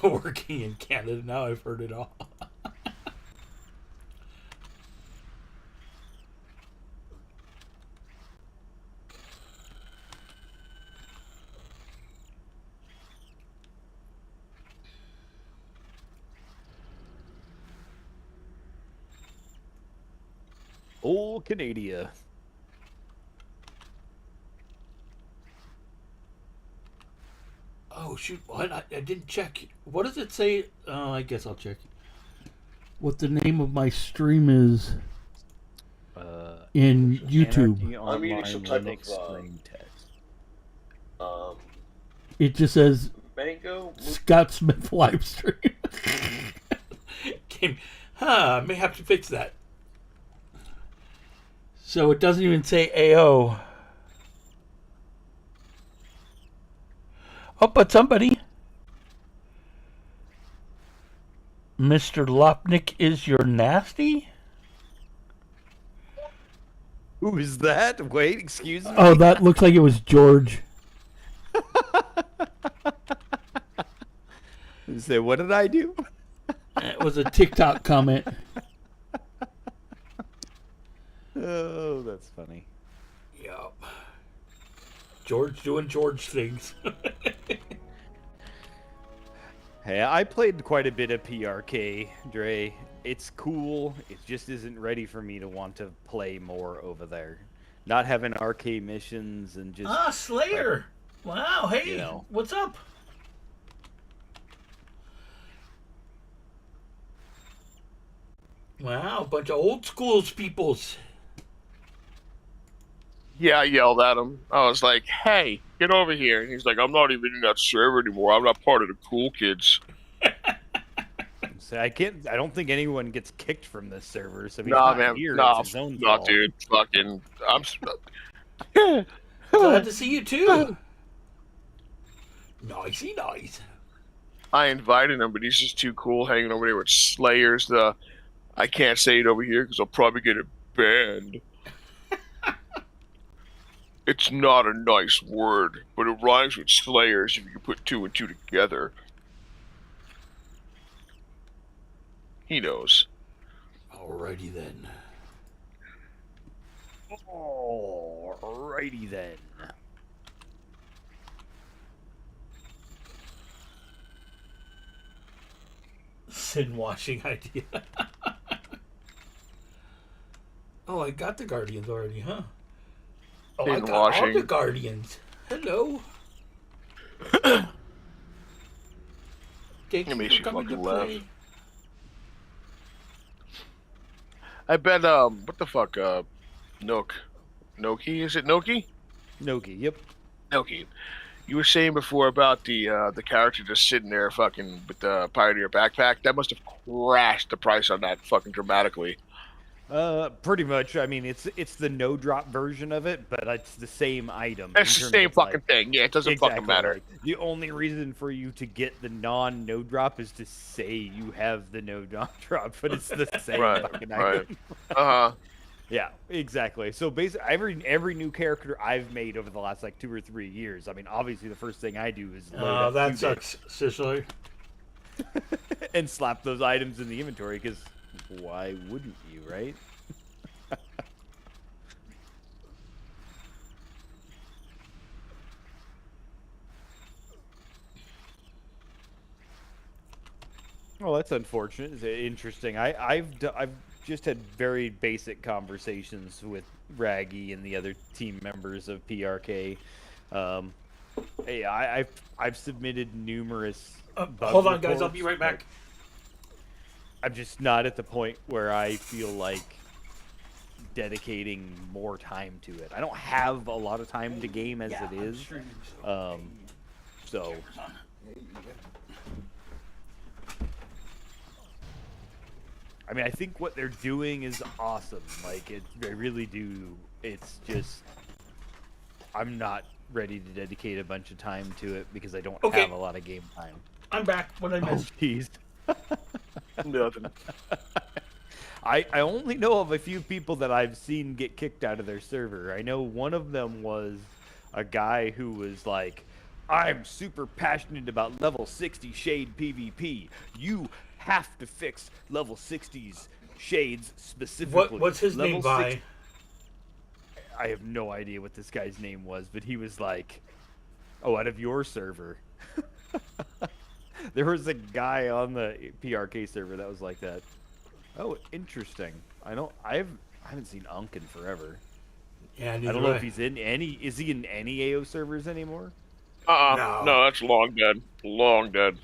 Working in Canada now, I've heard it all. Old Canada. Oh shoot! What? I didn't check. What does it say? I guess I'll check. What the name of my stream is in YouTube? I'm reading some type of stream text. It just says Mango. Scott Smith live stream. I may have to fix that. So it doesn't even say AO. Oh, but somebody. Mr. Lopnik is your nasty? Who is that? Wait, excuse me. Oh, that looks like it was George. Say, what did I do? It was a TikTok comment. Oh, that's funny. Yup. George doing George things. Hey, I played quite a bit of PRK, Dre. It's cool. It just isn't ready for me to want to play more over there. Not having RK missions and just... Slayer! Wow, hey, you know. What's up? Wow, bunch of old schools peoples. Yeah, I yelled at him. I was like, hey, get over here. And he's like, I'm not even in that server anymore. I'm not part of the cool kids. So I don't think anyone gets kicked from this server. So if he's Nah, not man. here, Nah, it's his own nah, fault. dude. Fucking, Glad to see you too. Nicey nice. I invited him, but he's just too cool hanging over there with Slayers. I can't say it over here because I'll probably get it banned. It's not a nice word, but it rhymes with Slayers if you can put two and two together. He knows. Alrighty then. Alrighty then. Sin washing idea. Oh, I got the Guardians already, huh? Oh, I Sin got all washing. the Guardians. Hello. Thank Let me you see for coming to fucking laugh. play. I bet, what the fuck, Noki? Is it Noki? Noki, yep. Noki. You were saying before about the character just sitting there fucking with the Pioneer backpack. That must have crashed the price on that fucking dramatically. Pretty much. I mean, it's the no drop version of it, but it's the same item. It's in the terms same of, fucking thing. Yeah, it doesn't fucking matter. like, the only reason for you to get the no drop is to say you have the no drop, but it's the same fucking item. Uh-huh. Yeah, exactly. So basically, every new character I've made over the last like 2 or 3 years. I mean, obviously the first thing I do is load up That Qubit sucks, Sicily. and slap those items in the inventory because why wouldn't you, right? Well, that's unfortunate. It's interesting. I've just had very basic conversations with Raggy and the other team members of PRK. Hey, I've submitted numerous. Hold on, guys. I'll be right back. I'm just not at the point where I feel like dedicating more time to it. I don't have a lot of time to game as it is. So I mean, I think what they're doing is awesome. Like, I really do. It's just, I'm not ready to dedicate a bunch of time to it because I don't have a lot of game time. I'm back. What did I miss? Oh, jeez. Nothing. I only know of a few people that I've seen get kicked out of their server. I know one of them was a guy who was like, I'm super passionate about level 60 shade PvP. You have to fix level 60's shades specifically. What's his name by? I have no idea what this guy's name was, but he was like, oh, out of your server. There was a guy on the PRK server that was like that. Oh, interesting. I haven't seen Unk in forever. Yeah, I don't know if he's in any. Is he in any AO servers anymore? No, that's long dead. Long dead.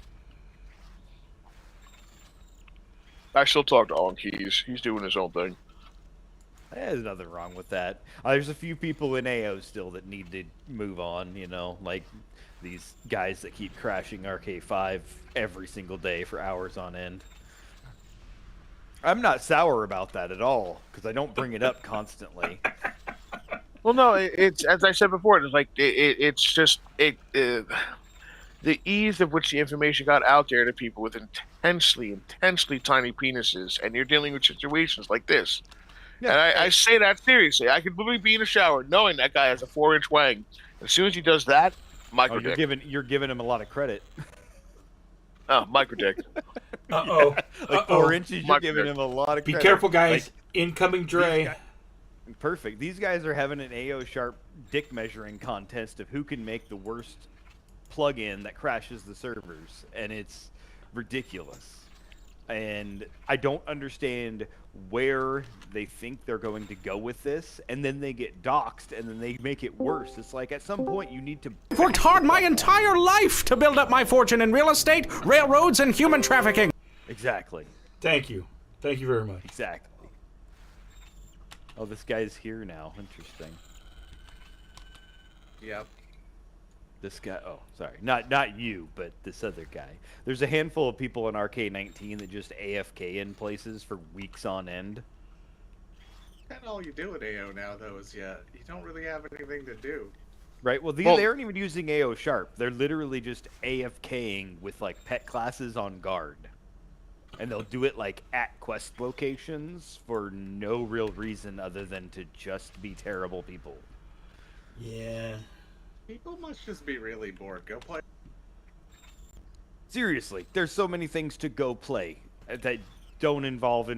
I still talk to Unk. He's doing his own thing. There's nothing wrong with that. There's a few people in AO still that need to move on, you know, like these guys that keep crashing RK5 every single day for hours on end. I'm not sour about that at all, because I don't bring it up constantly. Well, no, it's as I said before. It's like it's just the ease of which the information got out there to people with intensely tiny penises, and you're dealing with situations like this. Yeah, and I say that seriously. I could literally be in a shower knowing that guy has a 4-inch wang. As soon as he does that, micro dick. You're giving him a lot of credit. Oh, micro dick. Like 4 inches, you're giving him a lot of credit. Be careful, guys. Like, incoming Dre. Perfect. These guys are having an AO Sharp dick measuring contest of who can make the worst plugin that crashes the servers, and it's ridiculous. And I don't understand where they think they're going to go with this, and then they get doxxed, and then they make it worse. It's like, at some point, you need to... I've worked hard my entire life to build up my fortune in real estate, railroads, and human trafficking. Exactly. Thank you. Thank you very much. Exactly. Oh, this guy's here now. Interesting. Yep. This guy, oh, sorry. Not you, but this other guy. There's a handful of people in RK19 that just AFK in places for weeks on end. And all you do at AO now, though, is you don't really have anything to do. Right, well, they aren't even using AO Sharp. They're literally just AFKing with, like, pet classes on guard. And they'll do it, like, at quest locations for no real reason other than to just be terrible people. Yeah. People must just be really bored. Go play. Seriously, there's so many things to go play that don't involve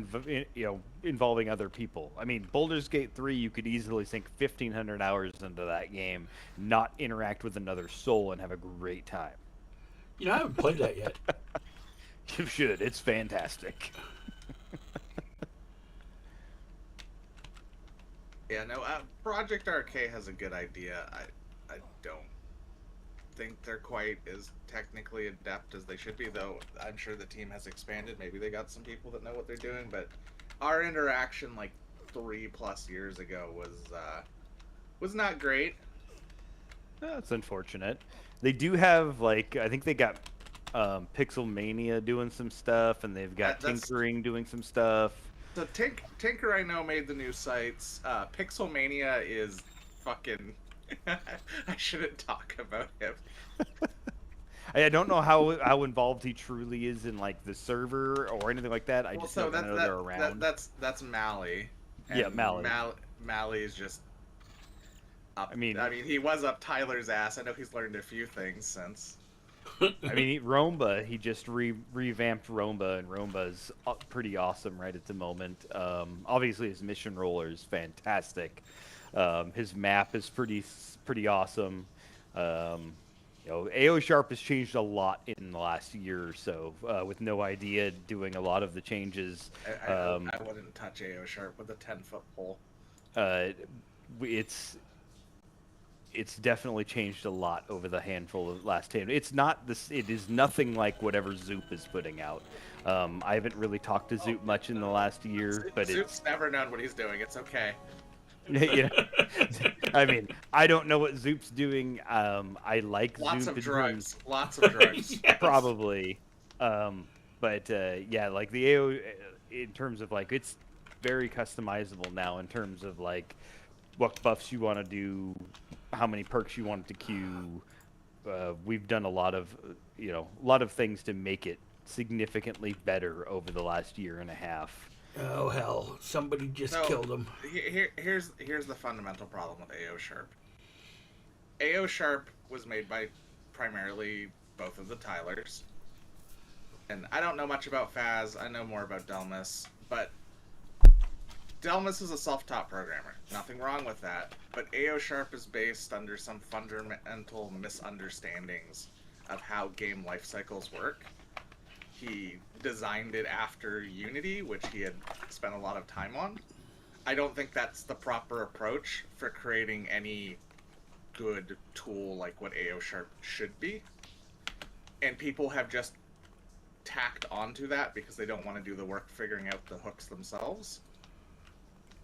involving other people. I mean, Baldur's Gate 3, you could easily sink 1,500 hours into that game, not interact with another soul, and have a great time. You know, I haven't played that yet. You should. It's fantastic. Yeah, no. Project RK has a good idea. I don't think they're quite as technically adept as they should be, though I'm sure the team has expanded. Maybe they got some people that know what they're doing, but our interaction like 3+ years ago was not great. That's unfortunate. They do have, like, I think they got Pixel Mania doing some stuff, and they've got Tinkering doing some stuff. So Tinker, I know, made the new sites. Pixel Mania is fucking... I shouldn't talk about him. I don't know how involved he truly is in, like, the server or anything like that. I just know they're around. That's Mally. Yeah, Mally. Mally is just up. I mean, he was up Tyler's ass. I know he's learned a few things since. I mean, Romba, he just revamped Romba, and Romba's pretty awesome right at the moment. Obviously, his mission roller is fantastic. His map is pretty awesome. You know, AO Sharp has changed a lot in the last year or so, with No Idea doing a lot of the changes. I wouldn't touch AO Sharp with a 10-foot pole. it's definitely changed a lot over the handful of last 10. It's not this. It is nothing like whatever Zoop is putting out. I haven't really talked to Zoop much in the last year, but Zoop's never known what he's doing. It's okay. yeah. I mean, I don't know what Zoop's doing. I like Lots Zoop of in drugs. terms- Lots of drugs. Yes. probably. But yeah, like the AO in terms of like it's very customizable now in terms of like what buffs you want to do, how many perks you want to queue. We've done a lot of things to make it significantly better over the last year and a half. Oh hell! Somebody just So, killed him. Here's the fundamental problem with AO Sharp. AO Sharp was made by primarily both of the Tylers. And I don't know much about Faz, I know more about Delmas, but Delmas is a self-taught programmer. Nothing wrong with that. But AO Sharp is based under some fundamental misunderstandings of how game life cycles work. He designed it after Unity, which he had spent a lot of time on. I don't think that's the proper approach for creating any good tool like what AO Sharp should be. And people have just tacked onto that because they don't want to do the work figuring out the hooks themselves.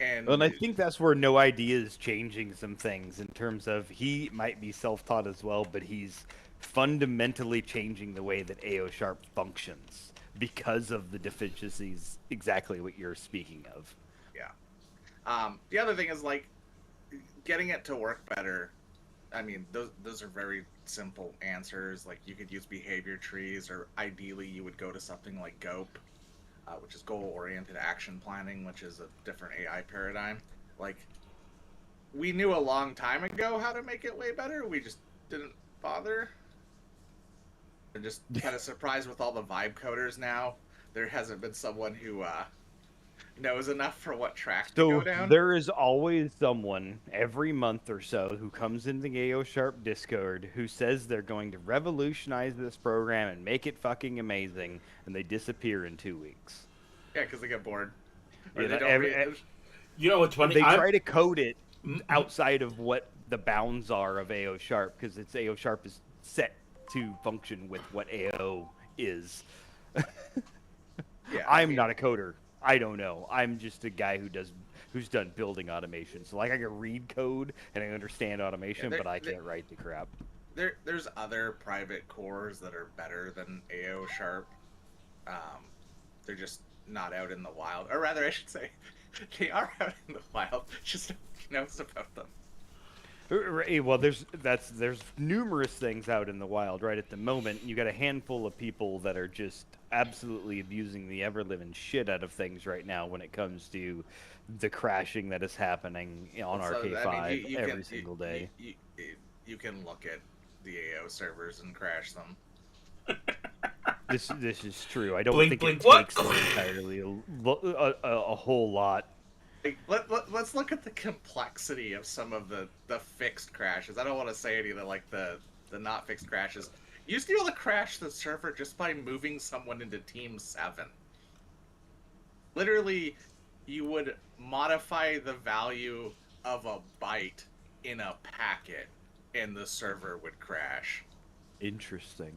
And I think that's where No Idea is changing some things in terms of he might be self-taught as well, but he's fundamentally changing the way that AO Sharp functions because of the deficiencies, exactly what you're speaking of. yeah. The other thing is like getting it to work better. I mean, those are very simple answers. Like you could use behavior trees, or ideally you would go to something like GOAP, which is goal-oriented action planning, which is a different AI paradigm. Like we knew a long time ago how to make it way better. We just didn't bother. I'm just kind of surprised with all the vibe coders now. There hasn't been someone who knows enough for what track to go So down. there is always someone every month or so who comes in the AO Sharp Discord who says they're going to revolutionize this program and make it fucking amazing, and they disappear in 2 weeks. Yeah, because they get bored. Or Yeah, they don't every- You know what's funny? They I'm- try to code it outside of what the bounds are of AO Sharp because it's AO Sharp is set to function with what AO is. Yeah, I'm not a coder. I don't know. I'm just a guy who's done building automation. So like I can read code and I understand automation, Yeah, but I can't write the crap. There's other private cores that are better than AO Sharp. They're just not out in the wild, or rather, I should say, they are out in the wild. Just nobody knows about them. Well, there's numerous things out in the wild right at the moment. You got a handful of people that are just absolutely abusing the ever-living shit out of things right now when it comes to the crashing that is happening on So, RK5 I mean, you every can- single day. You can look at the AO servers and crash them. This is true. I don't Blink, think blink, it what? takes entirely a whole lot. Like, let's look at the complexity of some of the fixed crashes. I don't want to say any of the like the not fixed crashes. You used to be able to crash the server just by moving someone into Team 7. Literally, you would modify the value of a byte in a packet, and the server would crash. Interesting.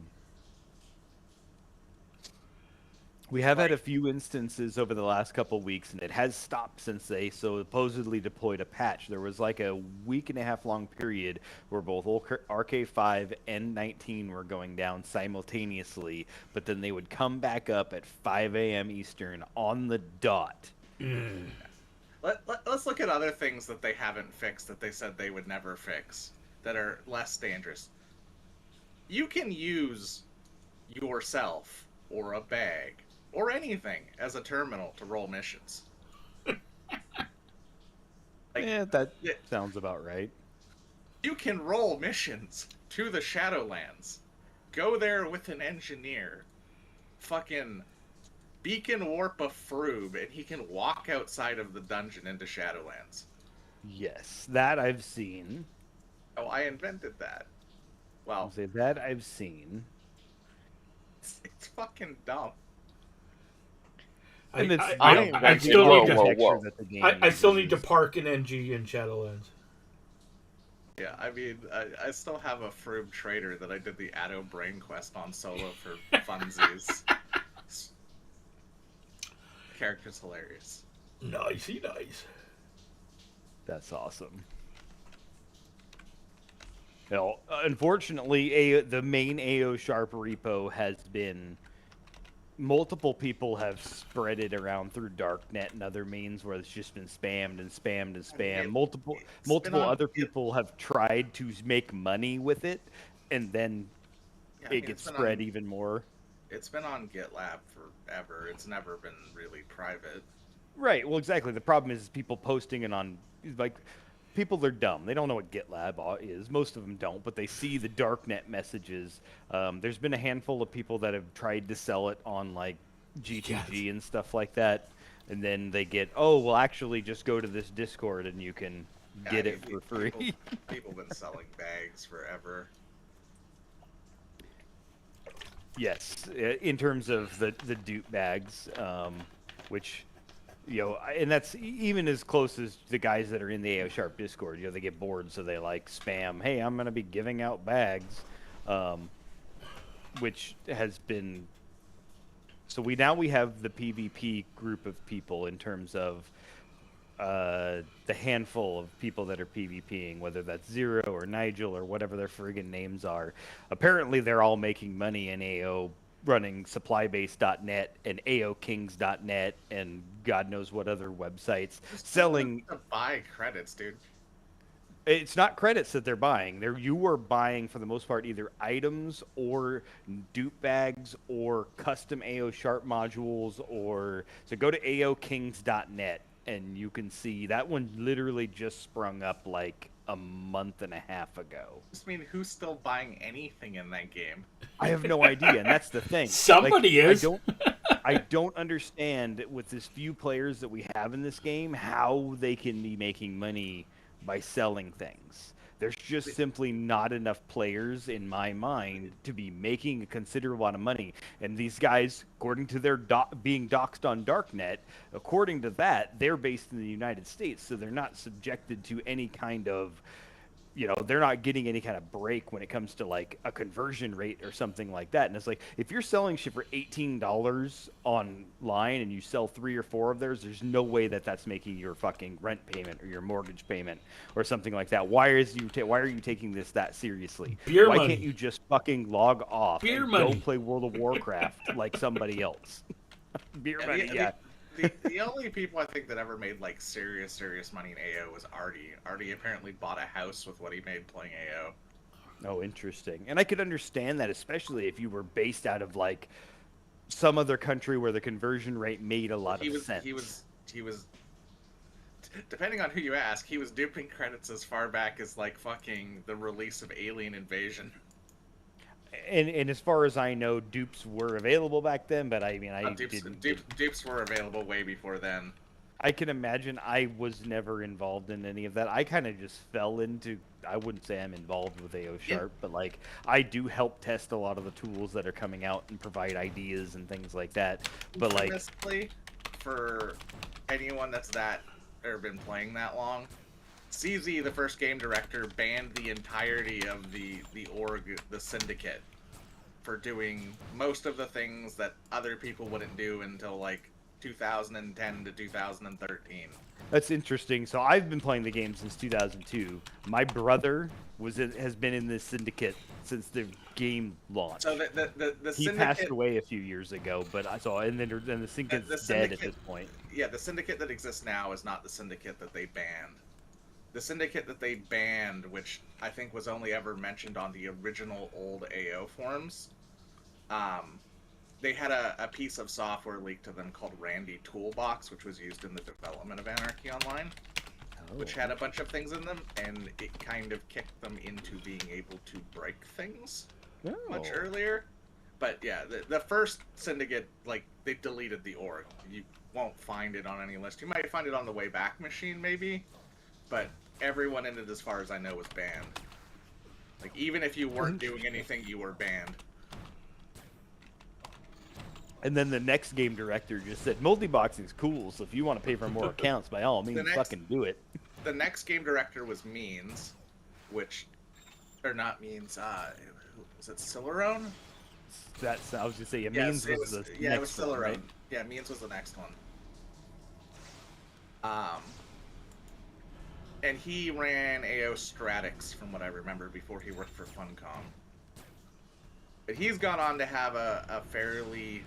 We have had a few instances over the last couple weeks, and it has stopped since they supposedly deployed a patch. There was like a week and a half long period where both RK5 and 19 were going down simultaneously, but then they would come back up at 5 a.m. Eastern on the dot. Let's look at other things that they haven't fixed that they said they would never fix that are less dangerous. You can use yourself or a bag or anything as a terminal to roll missions. That sounds about right. You can roll missions to the Shadowlands. Go there with an engineer. Fucking beacon warp a Froob, and he can walk outside of the dungeon into Shadowlands. Yes, that I've seen. Oh, I invented that. Well, I'll say that I've seen. it's fucking dumb. And it's I still need to. Whoa. that the game I still need to uses. park an NG in Shadowlands. Yeah, I mean, I still have a Froom Trader that I did the Addo Brain Quest on solo for funsies. Character's hilarious. Nicey nice. That's awesome. Well, unfortunately, the main AO Sharp repo has been... Multiple people have spread it around through Darknet and other means where it's just been spammed and spammed and spammed. Multiple other people have tried to make money with it, and then it gets spread even more. It's been on GitLab forever. It's never been really private. Right. Well, exactly. The problem is people posting it on, like, people are dumb. They don't know what GitLab is. Most of them don't, but they see the darknet messages. There's been a handful of people that have tried to sell it on like GTG and stuff like that, and then they get, oh, well, actually, just go to this Discord and you can get it for free. People have been selling bags forever. Yes, in terms of the dupe bags, which. You know, and that's even as close as the guys that are in the AO Sharp Discord. You know, they get bored, so they like spam, hey, I'm going to be giving out bags, which has been... So we have the PvP group of people in terms of the handful of people that are PvPing, whether that's Zero or Nigel or whatever their friggin' names are. Apparently, they're all making money in AO running supplybase.net and aokings.net and God knows what other websites selling to buy credits, dude. It's not credits that they're buying. You are buying for the most part either items or dupe bags or custom AO Sharp modules, or so go to aokings.net and you can see that one literally just sprung up like a month and a half ago. I mean, who's still buying anything in that game? I have no idea, and that's the thing. Somebody is. I don't understand with as few players that we have in this game how they can be making money by selling things. There's just simply not enough players in my mind to be making a considerable amount of money. And these guys, according to their being doxxed on Darknet, according to that, they're based in the United States, so they're not subjected to any kind of, you know, they're not getting any kind of break when it comes to like a conversion rate or something like that. And it's like, if you're selling shit for $18 online and you sell 3 or 4 of theirs, there's no way that that's making your fucking rent payment or your mortgage payment or something like that. Why are you taking this that seriously? Why can't you just fucking log off and go play World of Warcraft like somebody else? Beer money, yeah. The only people I think that ever made like serious money in AO was Artie. Artie apparently bought a house with what he made playing AO. Oh, interesting. And I could understand that, especially if you were based out of like some other country where the conversion rate made a lot of sense. He was depending on who you ask, he was duping credits as far back as like fucking the release of Alien Invasion. And as far as I know, dupes were available back then, but I mean, dupes were available way before then. I can imagine. I was never involved in any of that. I kind of just fell into, I wouldn't say I'm involved with AO Sharp, but like I do help test a lot of the tools that are coming out and provide ideas and things like that. But like, honestly, for anyone that's been playing that long, CZ, the first game director, banned the entirety of the org, the syndicate, for doing most of the things that other people wouldn't do until like 2010 to 2013. That's interesting. So I've been playing the game since 2002. My brother has been in this syndicate since the game launched. So the he syndicate passed away a few years ago, but I saw, and then the syndicate's dead at this point. Yeah, the syndicate that exists now is not the syndicate that they banned. The syndicate that they banned, which I think was only ever mentioned on the original old AO forums, they had a piece of software leaked to them called Randy Toolbox, which was used in the development of Anarchy Online, which had a bunch of things in them, and it kind of kicked them into being able to break things much earlier. But yeah, the first syndicate, like, they deleted the org. You won't find it on any list. You might find it on the Wayback Machine, maybe, but everyone in it, as far as I know, was banned. Like, even if you weren't doing anything, you were banned. And then the next game director just said, multi-boxing's cool, so if you want to pay for more accounts, by all means, fucking do it. The next game director was Means, which, or not means, was it Cilerone? That's I was gonna say. Yes, Means it was was, the yeah, it was next one, Cilerone. right? Yeah, Means was the next one. And he ran AO Stratix, from what I remember, before he worked for Funcom. But he's gone on to have a fairly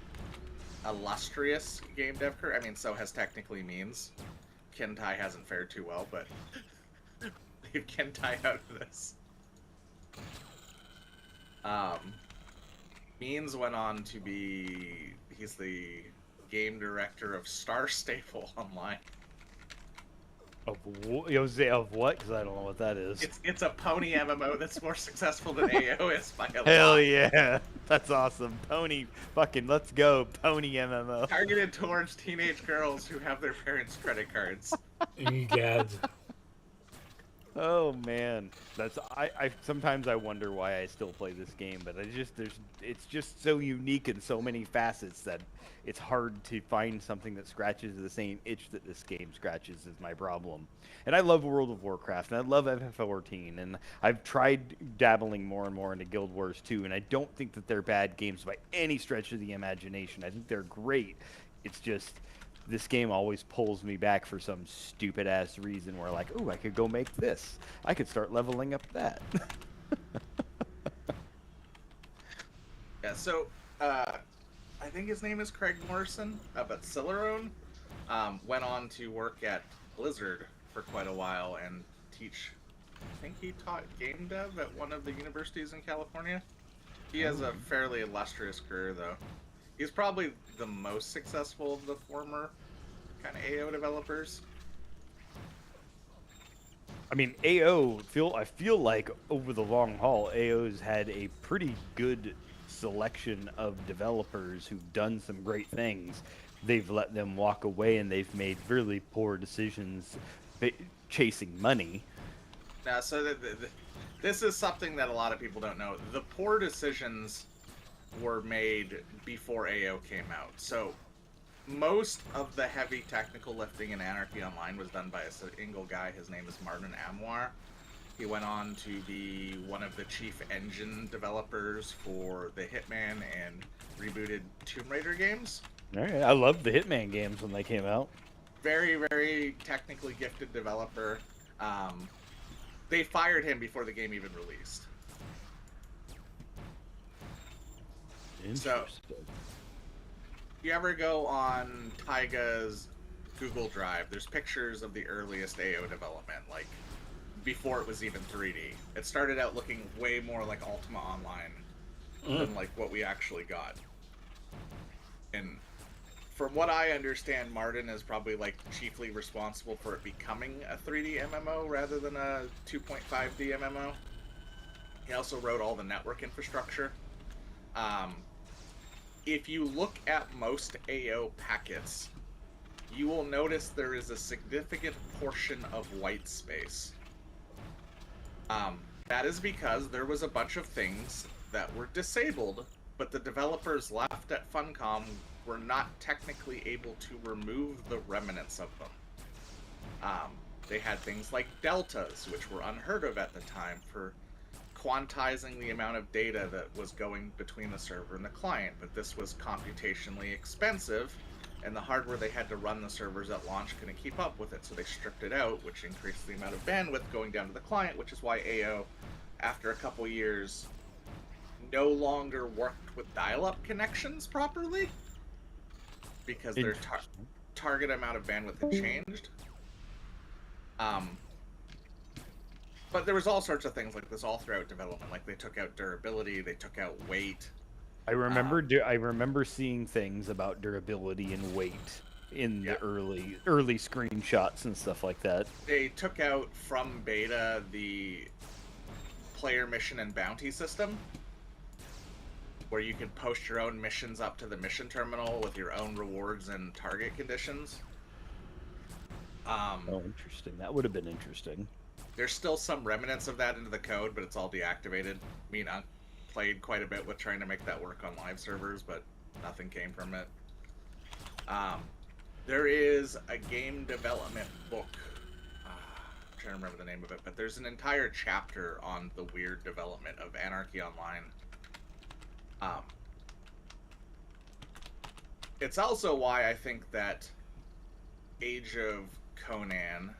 illustrious game dev career. I mean, so has technically Means. Kentai hasn't fared too well, but leave Kentai out of this. Means went on to be, he's the game director of Star Stable Online. Of what? Because I don't know what that is. It's a pony MMO that's more successful than AO is by a Hell lot. yeah, that's awesome. Pony, fucking let's go, Pony MMO. Targeted towards teenage girls who have their parents' credit cards. Egad. Oh man, I sometimes I wonder why I still play this game, but it's just so unique in so many facets that it's hard to find something that scratches the same itch that this game scratches is my problem. And I love World of Warcraft, and I love FF14, and I've tried dabbling more and more into Guild Wars 2, and I don't think that they're bad games by any stretch of the imagination. I think they're great. It's just this game always pulls me back for some stupid ass reason where like, oh, I could go make this. I could start leveling up that. Yeah, so I think his name is Craig Morrison, but Cilerone went on to work at Blizzard for quite a while and teach. I think he taught game dev at one of the universities in California. He has a fairly illustrious career, though. He's probably the most successful of the former kind of AO developers. I mean, I feel like over the long haul, AO's had a pretty good selection of developers who've done some great things. They've let them walk away, and they've made really poor decisions chasing money. Now, so this is something that a lot of people don't know. The poor decisions were made before AO came out. So most of the heavy technical lifting in Anarchy Online was done by a single guy. His name is Martin Amoir. He went on to be one of the chief engine developers for the Hitman and rebooted Tomb Raider games. All right, I loved the Hitman games when they came out. Very, very technically gifted developer. They fired him before the game even released. So, you ever go on Taiga's Google Drive, there's pictures of the earliest AO development, like before it was even 3D. It started out looking way more like Ultima Online than like what we actually got. And from what I understand, Martin is probably like chiefly responsible for it becoming a 3D MMO rather than a 2.5D MMO. He also wrote all the network infrastructure. If you look at most AO packets, you will notice there is a significant portion of white space. That is because there was a bunch of things that were disabled, but the developers left at Funcom were not technically able to remove the remnants of them. They had things like deltas, which were unheard of at the time for quantizing the amount of data that was going between the server and the client, but this was computationally expensive, and the hardware they had to run the servers at launch couldn't keep up with it, so they stripped it out, which increased the amount of bandwidth going down to the client, which is why AO, after a couple years, no longer worked with dial-up connections properly, because their target amount of bandwidth had changed. But there was all sorts of things like this all throughout development. Like they took out durability, they took out weight. I remember seeing things about durability and weight in the early screenshots and stuff like that. They took out from beta the player mission and bounty system, where you could post your own missions up to the mission terminal with your own rewards and target conditions. Oh, interesting. That would have been interesting. There's still some remnants of that into the code, but it's all deactivated. Me and Unc played quite a bit with trying to make that work on live servers, but nothing came from it. There is a game development book. I'm trying to remember the name of it, but there's an entire chapter on the weird development of Anarchy Online. It's also why I think that Age of Conan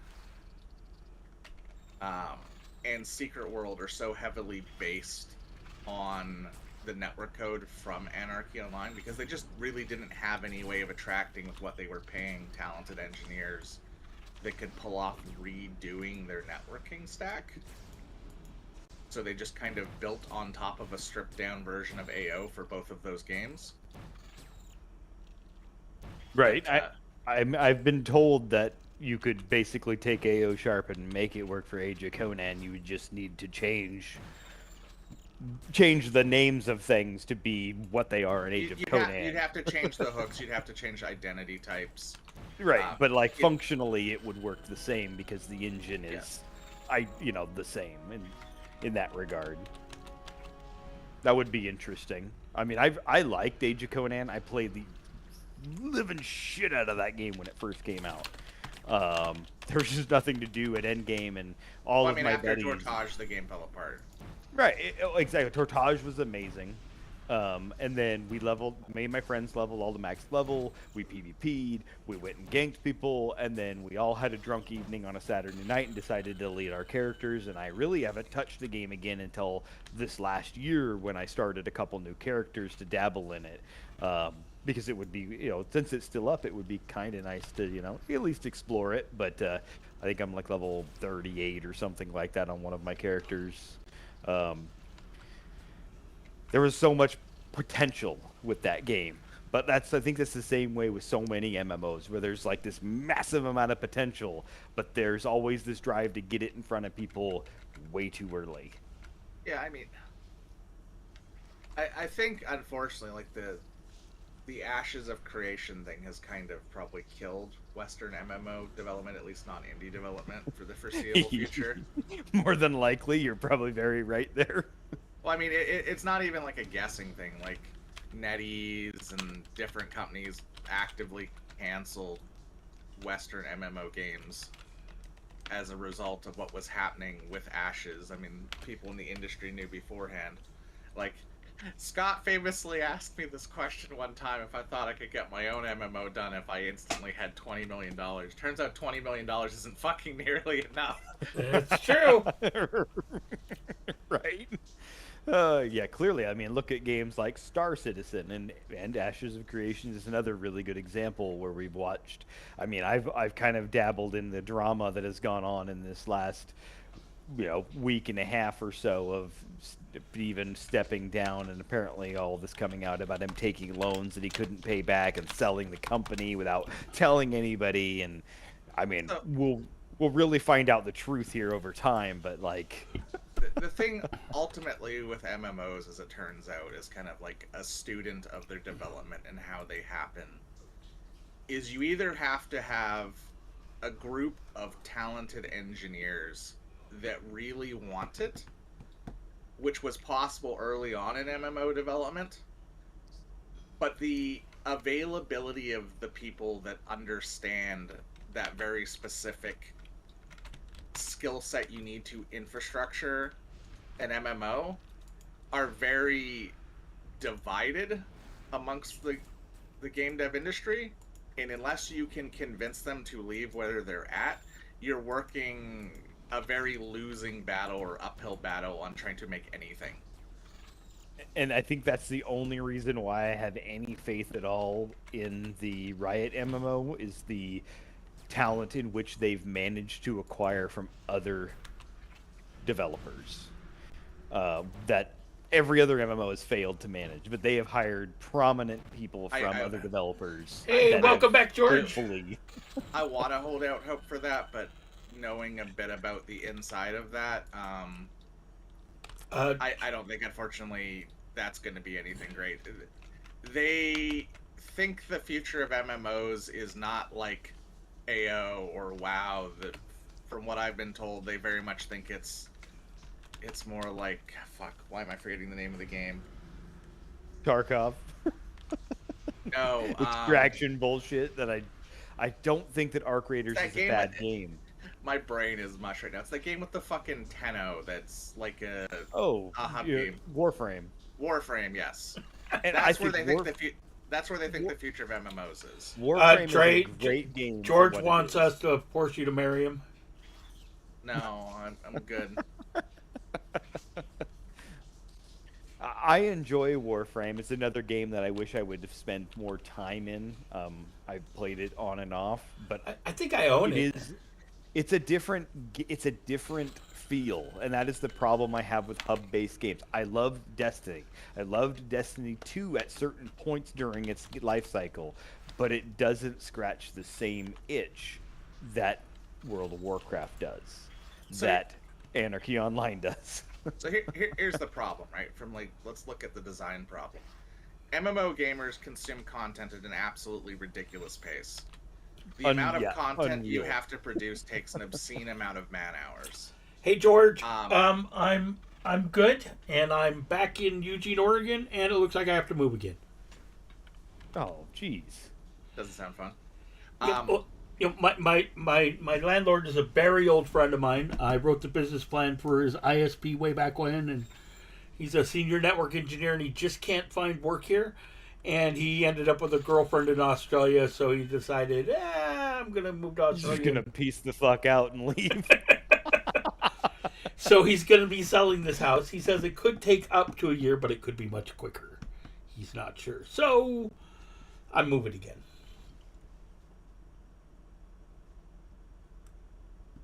and Secret World are so heavily based on the network code from Anarchy Online, because they just really didn't have any way of attracting with what they were paying talented engineers that could pull off redoing their networking stack. So they just kind of built on top of a stripped down version of AO for both of those games. Right. I've been told that you could basically take AO Sharp and make it work for Age of Conan. You would just need to change the names of things to be what they are in Age of Conan. You'd have to change the hooks. You'd have to change identity types. Right, but like functionally, it would work the same because the engine is, the same in that regard. That would be interesting. I mean, I liked Age of Conan. I played the living shit out of that game when it first came out. There was just nothing to do at endgame, and all of my buddies. After Tortage, the game fell apart. Right, exactly. Tortage was amazing. And then me and my friends leveled all the max level, we PvP'd, we went and ganked people, and then we all had a drunk evening on a Saturday night and decided to delete our characters, and I really haven't touched the game again until this last year when I started a couple new characters to dabble in it. Because it would be, since it's still up, it would be kind of nice to, at least explore it, but I think I'm like level 38 or something like that on one of my characters. There was so much potential with that game, but I think that's the same way with so many MMOs, where there's like this massive amount of potential, but there's always this drive to get it in front of people way too early. Yeah, I mean, I think unfortunately, like the Ashes of Creation thing has kind of probably killed Western MMO development, at least not indie development, for the foreseeable future. More than likely, you're probably very right there. Well, I mean, it's not even like a guessing thing. Like, NetEase and different companies actively canceled Western MMO games as a result of what was happening with Ashes. I mean, people in the industry knew beforehand. Like, Scott famously asked me this question one time if I thought I could get my own MMO done if I instantly had $20 million. Turns out $20 million isn't fucking nearly enough. It's true. Right? Yeah, clearly. I mean, look at games like Star Citizen and Ashes of Creation is another really good example where we've watched. I mean, I've kind of dabbled in the drama that has gone on in this last, week and a half or so of even stepping down, and apparently all this coming out about him taking loans that he couldn't pay back and selling the company without telling anybody. And I mean, we'll really find out the truth here over time, but like. The thing ultimately with MMOs, as it turns out, is kind of like a student of their development and how they happen, is you either have to have a group of talented engineers that really want it, which was possible early on in MMO development, but the availability of the people that understand that very specific skill set you need to infrastructure an MMO are very divided amongst the game dev industry, and unless you can convince them to leave where they're at, you're working a very losing battle or uphill battle on trying to make anything. And I think that's the only reason why I have any faith at all in the Riot MMO is the talent in which they've managed to acquire from other developers. That every other MMO has failed to manage, but they have hired prominent people from other developers. Hey, welcome back, George. Hopefully. I want to hold out hope for that, but knowing a bit about the inside of that, I don't think, unfortunately, that's going to be anything great. They think the future of MMOs is not like AO or WoW. That, from what I've been told, they very much think it's more like, fuck, why am I forgetting the name of the game? Tarkov. No. Extraction bullshit that I don't think that Arc Raiders is a bad game. My brain is mush right now. It's the game with the fucking Tenno that's like a Oh, hub yeah, game. Warframe. Warframe, yes. And That's I where think they think that's where they think the future of MMOs is. Warframe Trey, is a great game. for George what it wants is. us to force you to marry him. No, I'm good. I enjoy Warframe. It's another game that I wish I would have spent more time in. I played it on and off, but I think I own it. it's a different feel, and that is the problem I have with hub-based games. I loved Destiny. I loved Destiny 2 at certain points during its life cycle, but it doesn't scratch the same itch that World of Warcraft does, that Anarchy Online does. So here's the problem, right? Let's look at the design problem. MMO gamers consume content at an absolutely ridiculous pace. The amount of content you have to produce takes an obscene amount of man hours. Hey George, I'm good, and I'm back in Eugene, Oregon, and it looks like I have to move again. Oh, jeez. Doesn't sound fun. Yeah, well, my landlord is a very old friend of mine. I wrote the business plan for his ISP way back when, and he's a senior network engineer, and he just can't find work here. And he ended up with a girlfriend in Australia, so he decided, I'm gonna move to Australia. Just gonna piece the fuck out and leave. So he's going to be selling this house. He says it could take up to a year, but it could be much quicker. He's not sure. So I'm moving again.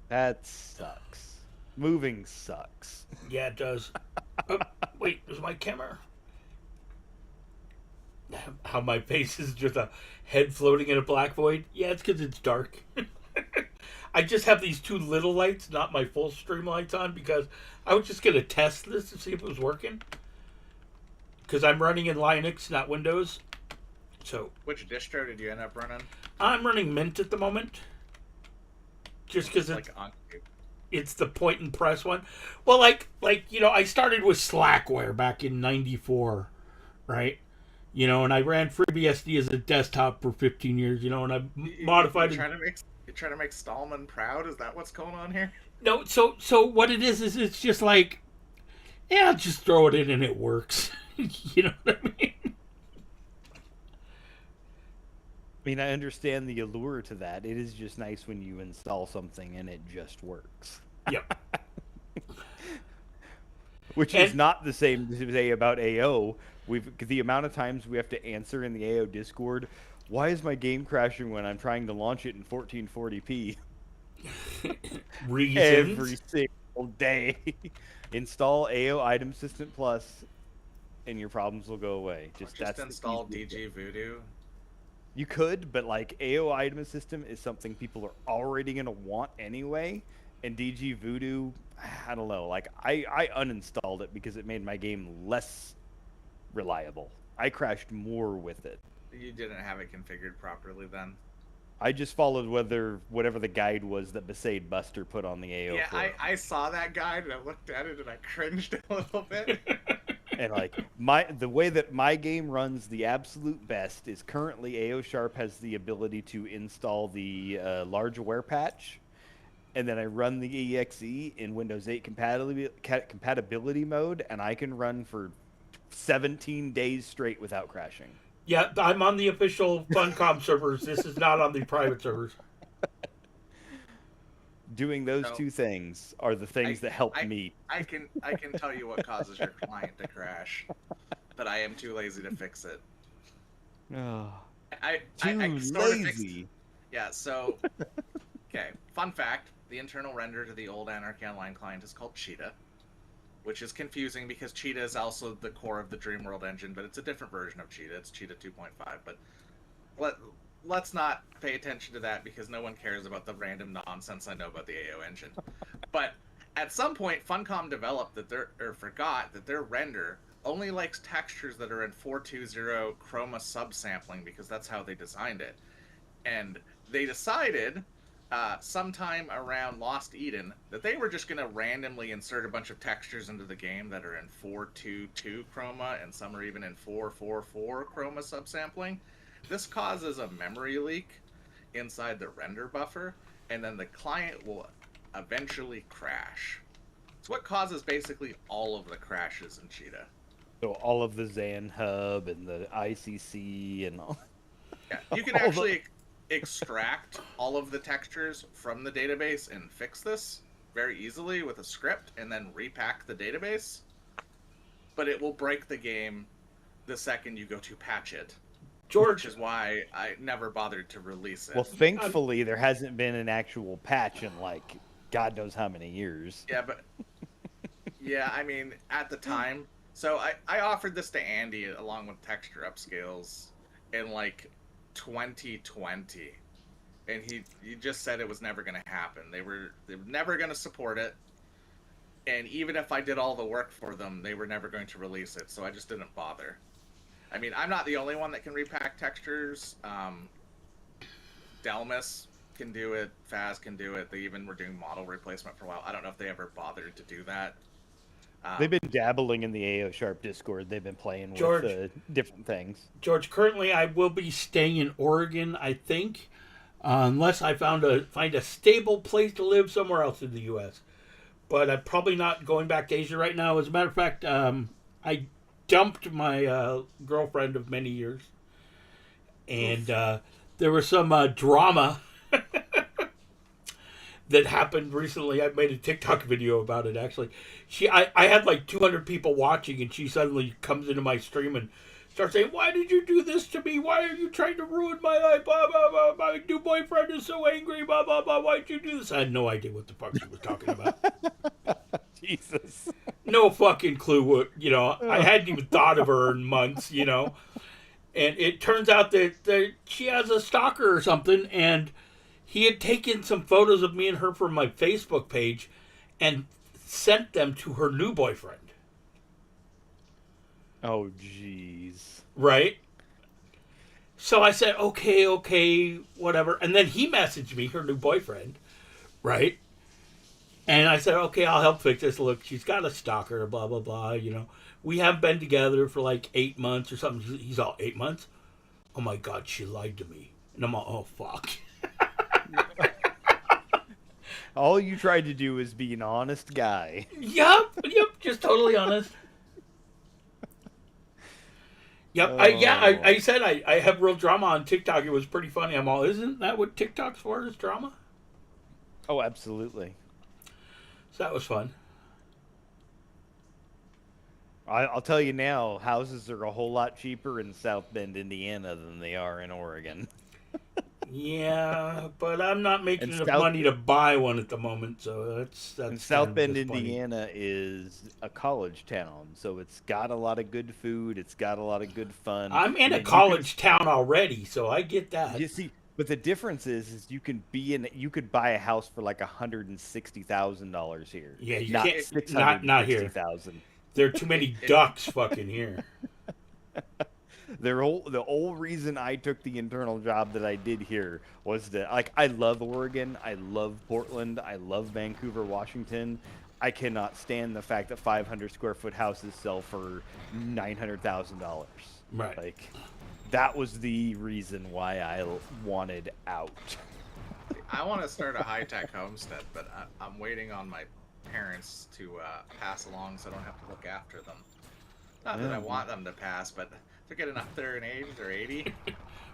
That sucks. Moving sucks. Yeah, it does. Oh, wait, is my camera? How my face is just a head floating in a black void? Yeah, it's because it's dark. I just have these two little lights, not my full stream lights on, because I was just going to test this to see if it was working. Because I'm running in Linux, not Windows. So, which distro did you end up running? I'm running Mint at the moment. Just because it's the point and press one. Well, I started with Slackware back in '94, right? And I ran FreeBSD as a desktop for 15 years, and I modified it. You're trying to make Stallman proud? Is that what's going on here? No, so what it is it's just like, I'll just throw it in and it works. You know what I mean? I mean, I understand the allure to that. It is just nice when you install something and it just works. Yep. Which is not the same to say about AO. The amount of times we have to answer in the AO Discord, why is my game crashing when I'm trying to launch it in 1440p? Reasons? Every single day. Install AO Item Assistant Plus, and your problems will go away. Just install DG Voodoo. You could, but AO Item Assistant is something people are already going to want anyway, and DG Voodoo, I don't know. I uninstalled it because it made my game less reliable. I crashed more with it. You didn't have it configured properly then? I just followed whatever the guide was that Besaid Buster put on the AO. Yeah, I saw that guide and I looked at it and I cringed a little bit. And the way that my game runs the absolute best is currently AO Sharp has the ability to install the large aware patch, and then I run the EXE in Windows 8 compatibility mode, and I can run for 17 days straight without crashing. Yeah, I'm on the official Funcom servers. This is not on the private servers. Doing those two things are the things that help me. I can tell you what causes your client to crash, but I am too lazy to fix it. Oh, I lazy. Yeah. So, okay. Fun fact: the internal render to the old Anarchy Online client is called Cheetah, which is confusing because Cheetah is also the core of the Dreamworld engine, but it's a different version of Cheetah. It's Cheetah 2.5. But let's not pay attention to that because no one cares about the random nonsense I know about the AO engine. But at some point, Funcom forgot that their render only likes textures that are in 420 chroma subsampling because that's how they designed it. And they decided sometime around Lost Eden that they were just going to randomly insert a bunch of textures into the game that are in 422 chroma, and some are even in 444 chroma subsampling. This causes a memory leak inside the render buffer, and then the client will eventually crash. It's what causes basically all of the crashes in Cheetah. So all of the Zan Hub and the ICC and all. Yeah, you can all the- actually extract all of the textures from the database and fix this very easily with a script and then repack the database. But it will break the game the second you go to patch it. George, Which is why I never bothered to release it. Well, thankfully, there hasn't been an actual patch in like God knows how many years. Yeah, but yeah, I mean, at the time, so I offered this to Andy along with texture upscales in like 2020, and he just said it was never going to happen. They were never going to support it, and even if I did all the work for them, they were never going to release it. So I just didn't bother. I mean, I'm not the only one that can repack textures. Delmus can do it. Faz can do it. They even were doing model replacement for a while. I don't know if they ever bothered to do that. They've been dabbling in the AO Sharp Discord. They've been playing George. with different things. George, currently I will be staying in Oregon, I think, unless I find a stable place to live somewhere else in the U.S. But I'm probably not going back to Asia right now. As a matter of fact, I dumped my girlfriend of many years, and there was some drama that happened recently. I made a TikTok video about it, actually. I had like 200 people watching, and she suddenly comes into my stream and starts saying, "Why did you do this to me? Why are you trying to ruin my life? Blah, blah, blah. My new boyfriend is so angry. Blah, blah, blah. Why'd you do this?" I had no idea what the fuck she was talking about. Jesus. No fucking clue what, I hadn't even thought of her in months, And it turns out that she has a stalker or something, and he had taken some photos of me and her from my Facebook page and sent them to her new boyfriend. Oh, jeez. Right? So I said, okay, whatever. And then he messaged me, her new boyfriend, right? And I said, okay, I'll help fix this. Look, she's got a stalker, blah, blah, blah, We have been together for like 8 months or something. He's all, 8 months? Oh my God, she lied to me. And I'm all, oh, fuck. All you tried to do is be an honest guy. Yep, just totally honest. Yep, I said I have real drama on TikTok. It was pretty funny. I'm all, isn't that what TikTok's for, is drama? Oh, absolutely. So that was fun. I'll tell you now, houses are a whole lot cheaper in South Bend, Indiana than they are in Oregon. Yeah, but I'm not making And enough money to buy one at the moment, so that's And South kind of Bend, disappointing. Indiana is a college town, so it's got a lot of good food, it's got a lot of good fun. I'm in and a then college town already, so I get that. You see, but the difference is you could buy a house for like $160,000 here. Yeah, you not can't- not here. $660,000. There are too many ducks fucking here. The whole reason I took the internal job that I did here was that, like, I love Oregon, I love Portland, I love Vancouver, Washington. I cannot stand the fact that 500 square foot houses sell for $900,000. Right. Like, that was the reason why I wanted out. I want to start a high-tech homestead, but I'm waiting on my parents to pass along so I don't have to look after them. Not that I want them to pass, but if they're getting up there in age, they're 80.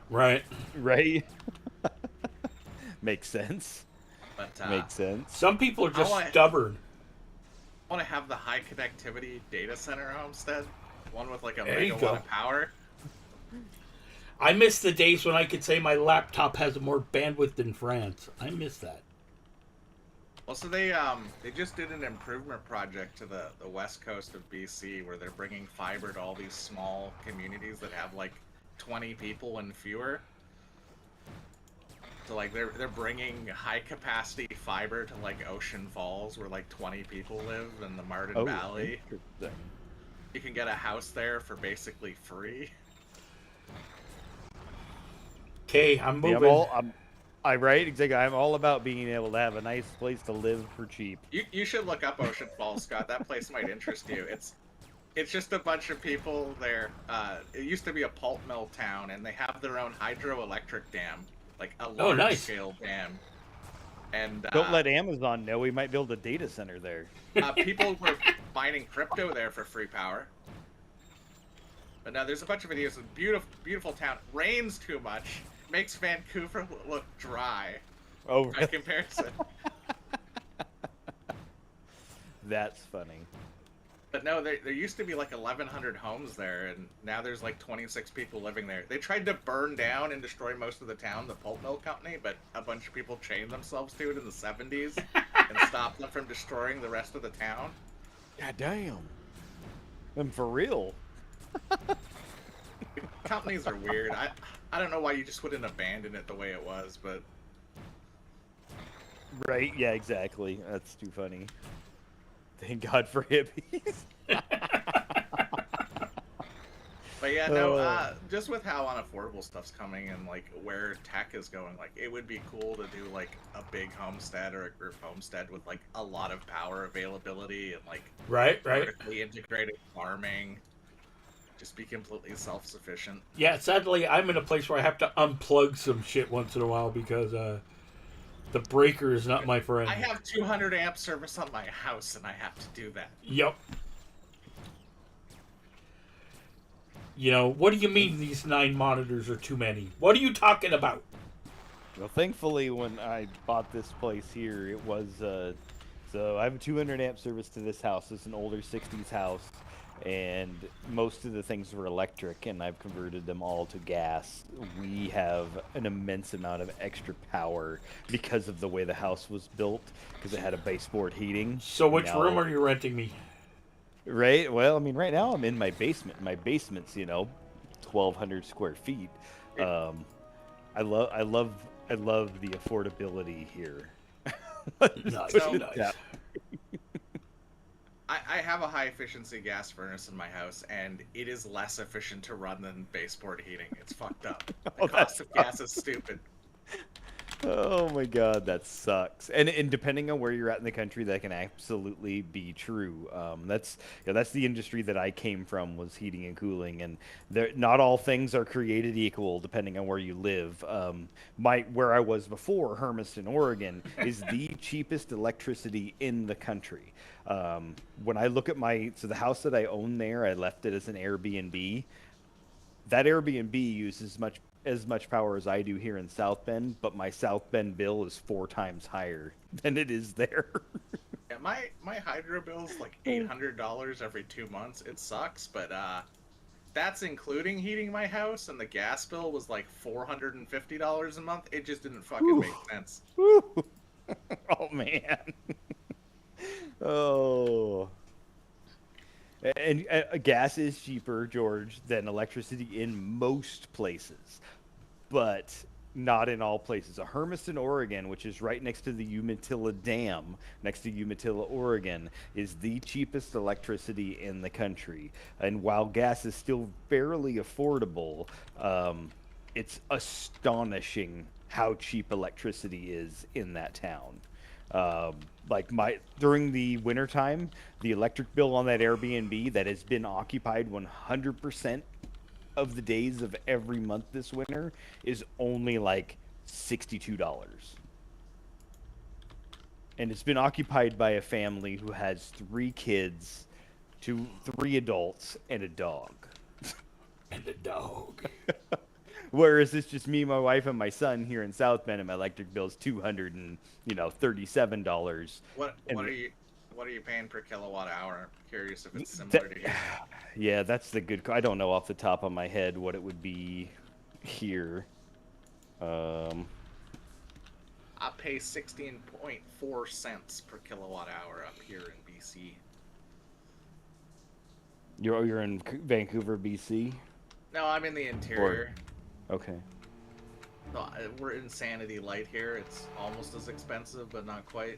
Right. Right? Makes sense. But Makes sense. Some people are just I wanna- stubborn. I want to have the high connectivity data center homestead, one with like a There you megawatt go. of power. I miss the days when I could say my laptop has more bandwidth than France. I miss that. Well, so they just did an improvement project to the west coast of BC where they're bringing fiber to all these small communities that have like 20 people and fewer. So like they're bringing high capacity fiber to like Ocean Falls where like 20 people live in the Martin Valley. Interesting. You can get a house there for basically free. Okay, I'm Yeah, moving. right, exactly. I'm all about being able to have a nice place to live for cheap. You should look up Ocean Falls, Scott. That place might interest you. It's just a bunch of people there. It used to be a pulp mill town, and they have their own hydroelectric dam, like a large nice. scale dam. And Don't let Amazon know. We might build a data center there. people were mining crypto there for free power. But now there's a bunch of videos of beautiful town. Rains too much, makes Vancouver look dry. Oh, By comparison. That's funny. But no, there used to be like 1,100 homes there, and now there's like 26 people living there. They tried to burn down and destroy most of the town, the pulp mill company, but a bunch of people chained themselves to it in the 70s and stopped them from destroying the rest of the town. God damn. And for real. Companies are weird. I don't know why you just wouldn't abandon it the way it was, but... Right, yeah, exactly. That's too funny. Thank God for hippies. But yeah, no, just with how unaffordable stuff's coming and like where tech is going, like it would be cool to do like a big homestead or a group homestead with like a lot of power availability and like vertically integrated farming. Just be completely self-sufficient. Yeah, sadly, I'm in a place where I have to unplug some shit once in a while because the breaker is not my friend. I have 200 amp service on my house, and I have to do that. Yep. You know, what do you mean these 9 monitors are too many? What are you talking about? Well, thankfully, when I bought this place here, it was, so I have a 200 amp service to this house. It's an older 60s house, and most of the things were electric, and I've converted them all to gas. We have an immense amount of extra power because of the way the house was built, because it had a baseboard heating. So which room are you renting me? Right. Well, I mean, right now I'm in my basement. My basement's, 1,200 square feet. I love the affordability here. Nice. I have a high efficiency gas furnace in my house, and it is less efficient to run than baseboard heating. It's fucked up. The cost of gas is stupid. Oh my god, that sucks. And depending on where you're at in the country, that can absolutely be true. That's the industry that I came from, was heating and cooling, and not all things are created equal depending on where you live. Where I was before, Hermiston, Oregon, is the cheapest electricity in the country. When I look at the house that I own there, I left it as an Airbnb. That Airbnb uses as much power as I do here in South Bend, but my South Bend bill is 4 times higher than it is there. Yeah, my hydro bill's like $800 every 2 months. It sucks, but that's including heating my house, and the gas bill was like $450 a month. It just didn't fucking make sense. Oh man. Oh. And gas is cheaper, George, than electricity in most places, but not in all places. Hermiston, Oregon, which is right next to the Umatilla Dam, next to Umatilla, Oregon, is the cheapest electricity in the country. And while gas is still fairly affordable, it's astonishing how cheap electricity is in that town. During the wintertime, the electric bill on that Airbnb that has been occupied 100% of the days of every month this winter is only like $62. And it's been occupied by a family who has 3 kids, 3 adults, and a dog. And a dog. Whereas it's just me, my wife, and my son here in South Bend, and my electric bill is $237. What are you paying per kilowatt hour? I'm curious if it's similar to here. Yeah, that's the good. I don't know off the top of my head what it would be here. I pay 16.4 cents per kilowatt hour up here in BC. You're in Vancouver, BC? No, I'm in the interior. Okay. No, we're Insanity Light here. It's almost as expensive, but not quite.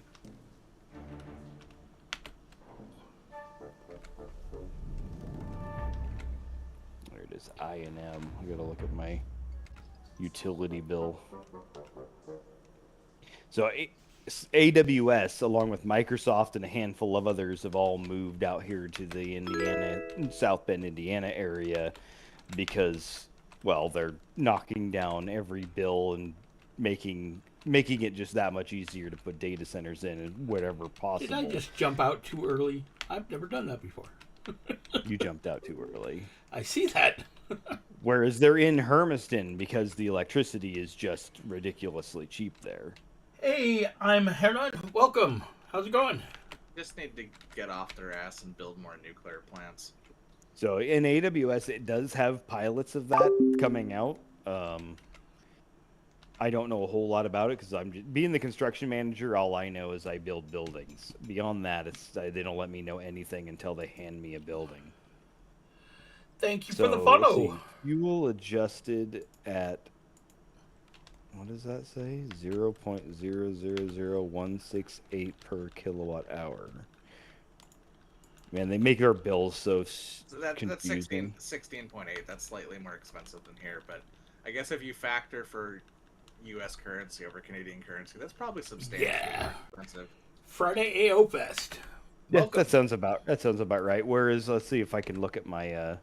There it is, I&M. I gotta look at my utility bill. So AWS, along with Microsoft and a handful of others, have all moved out here to the South Bend, Indiana area because, well, they're knocking down every bill and making it just that much easier to put data centers in and whatever possible. Did I just jump out too early? I've never done that before. You jumped out too early. I see that. Whereas they're in Hermiston because the electricity is just ridiculously cheap there. Hey, I'm Hernon. Welcome. How's it going? Just need to get off their ass and build more nuclear plants. So in AWS, it does have pilots of that coming out. I don't know a whole lot about it because being the construction manager. All I know is I build buildings. Beyond that, they don't let me know anything until they hand me a building. Thank you So, for the let's follow. see. Fuel adjusted at, what does that say? 0.000168 per kilowatt hour. Man, they make our bills so That's confusing. 16.8. That's slightly more expensive than here, but I guess if you factor for U.S. currency over Canadian currency, that's probably substantially more expensive. Friday AO Fest. Yeah, Welcome. that sounds about right. Whereas, let's see if I can look at my.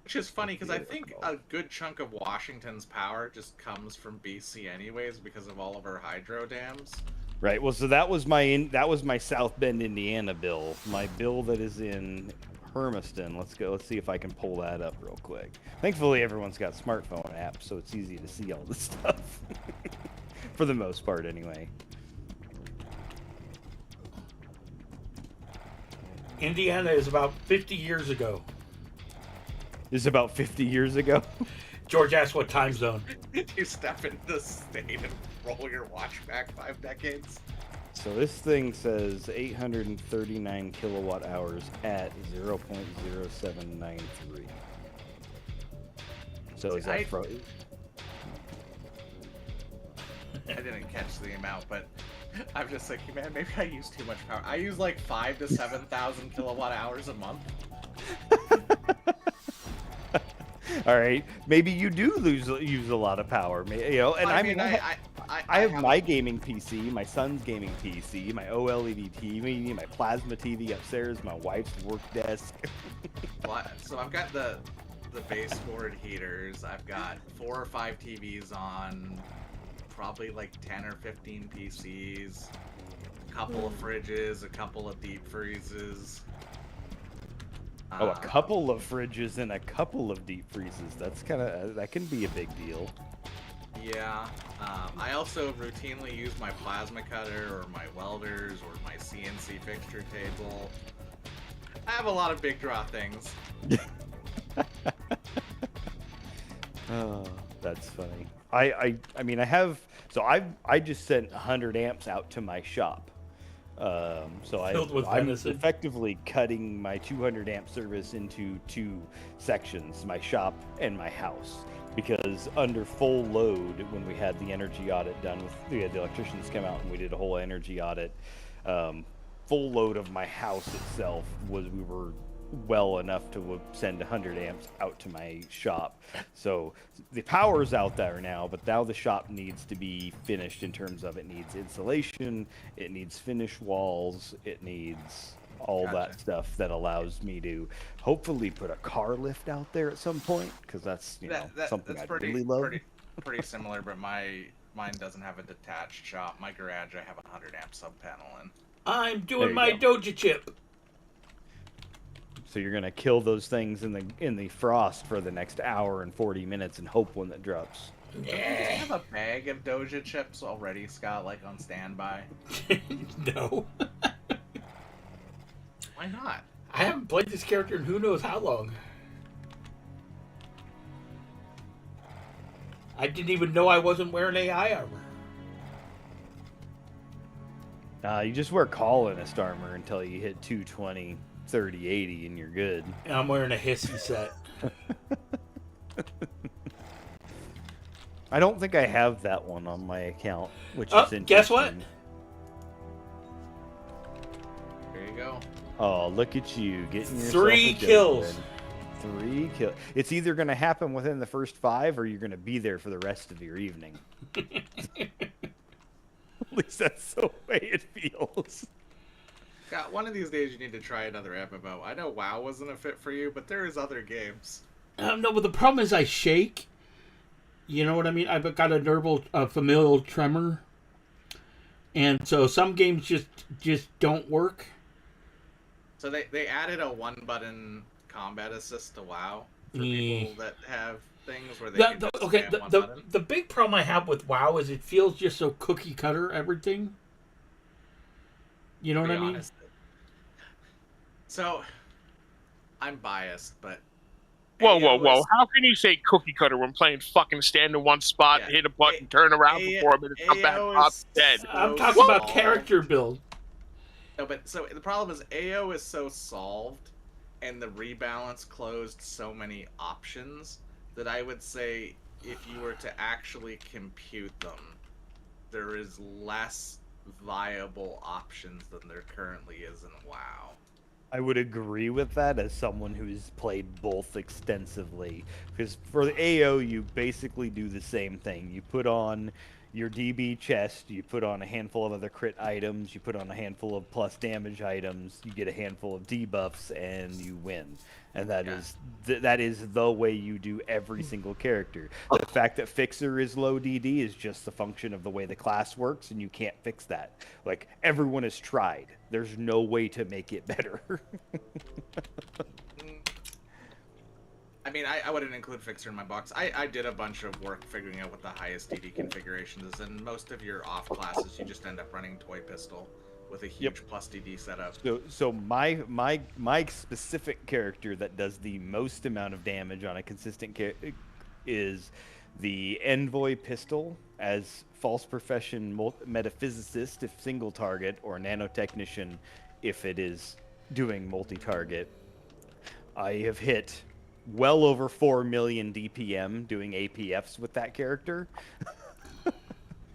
Which is funny because I think a good chunk of Washington's power just comes from BC anyways because of all of our hydro dams. Right. Well, so that was my South Bend, Indiana bill. My bill that is in Hermiston. Let's go. Let's see if I can pull that up real quick. Thankfully, everyone's got smartphone apps, so it's easy to see all this stuff. For the most part, anyway. Indiana is about 50 years ago. This is about 50 years ago. George asked what time zone. You step into the state and roll your watch back 5 decades. So this thing says 839 kilowatt hours at 0.0793. So is that I didn't catch the amount, but I'm just like, man, maybe I use too much power. I use like 5,000 to 7,000 kilowatt hours a month. All right, maybe you do use a lot of power, you know. And I mean, I have my gaming PC, my son's gaming PC, my OLED TV, my plasma TV upstairs, my wife's work desk. So I've got the baseboard heaters. I've got 4 or 5 TVs on, probably like 10 or 15 PCs, a couple of fridges, a couple of deep freezes. Oh, a couple of fridges and a couple of deep freezes. That can be a big deal. Yeah. I also routinely use my plasma cutter or my welders or my CNC fixture table. I have a lot of big draw things. Oh, that's funny. I mean, I just sent 100 amps out to my shop. So I'm venison. effectively cutting my 200 amp service into 2 sections, my shop and my house, because under full load, when we had the energy audit done, we had the electricians come out and we did a whole energy audit. Full load of my house itself we were well enough to send 100 amps out to my shop. So the power's out there now, but now the shop needs to be finished in terms of it needs insulation, it needs finish walls, it needs all that stuff that allows me to hopefully put a car lift out there at some point, because that's something I'd really love. Pretty similar, but mine doesn't have a detached shop. My garage, I have a 100 amp sub panel in. I'm doing my Doja chip. So you're gonna kill those things in the frost for the next hour and 40 minutes and hope one that drops. Do you have a bag of Doja chips already, Scott, like on standby? No. Why not? I haven't played this character in who knows how long. I didn't even know I wasn't wearing AI armor. You just wear colonist armor until you hit 220, 30, 80, and you're good. And I'm wearing a hissy set. I don't think I have that one on my account, which is interesting. Guess what? There you go. Oh, look at you getting yourself 3 kills. 3 kills. It's either going to happen within the first 5, or you're going to be there for the rest of your evening. At least that's the way it feels. Scott, one of these days you need to try another MMO. I know WoW wasn't a fit for you, but there is other games. No, but the problem is I shake. You know what I mean? I've got a familial tremor, and so some games just don't work. So they added a 1-button combat assist to WoW for people that have things where they can just spam one button. The big problem I have with WoW is it feels just so cookie cutter everything. You know what I mean? Honest. So, I'm biased, but Whoa! How can you say cookie cutter when playing fucking stand in one spot, hit a button, turn around for 4 minutes, come back, pop, dead? I'm talking about character build. No, but so the problem is AO is so solved, and the rebalance closed so many options that I would say if you were to actually compute them, there is less viable options than there currently is in WoW. I would agree with that as someone who's played both extensively. Because for the AO, you basically do the same thing. You put on your DB chest, you put on a handful of other crit items, you put on a handful of plus damage items, you get a handful of debuffs, and you win. And that is the way you do every single character. The fact that Fixer is low DD is just the function of the way the class works, and you can't fix that. Like, everyone has tried. There's no way to make it better. I mean, I wouldn't include Fixer in my box. I did a bunch of work figuring out what the highest DD configuration is, and most of your off classes, you just end up running Toy Pistol with a huge plus DD setup. So my specific character that does the most amount of damage on a consistent is the Envoy Pistol as False Profession Metaphysicist if single target, or Nanotechnician if it is doing multi-target. I have hit well over 4 million DPM doing APFs with that character.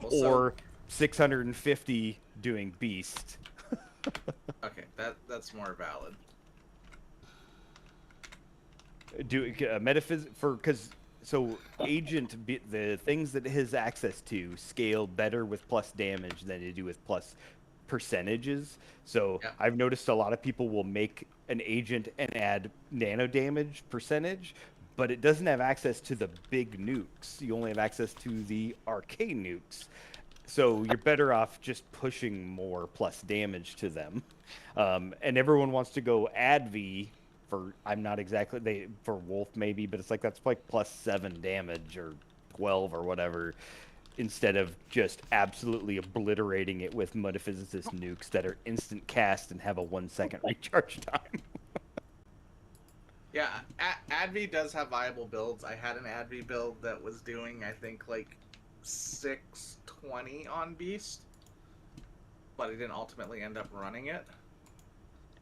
Or 650 doing Beast. Okay, that's more valid. Agent, the things that it has access to scale better with plus damage than they do with plus percentages. So I've noticed a lot of people will make an agent and add nano damage percentage, but it doesn't have access to the big nukes. You only have access to the arcane nukes. So you're better off just pushing more plus damage to them. And everyone wants to go AdV for, for Wolf maybe, but it's like that's like plus 7 damage or 12 or whatever, instead of just absolutely obliterating it with Metaphysicist nukes that are instant cast and have a 1-second recharge time. Yeah, AdV does have viable builds. I had an AdV build that was doing, I think, like 620 on Beast, but I didn't ultimately end up running it.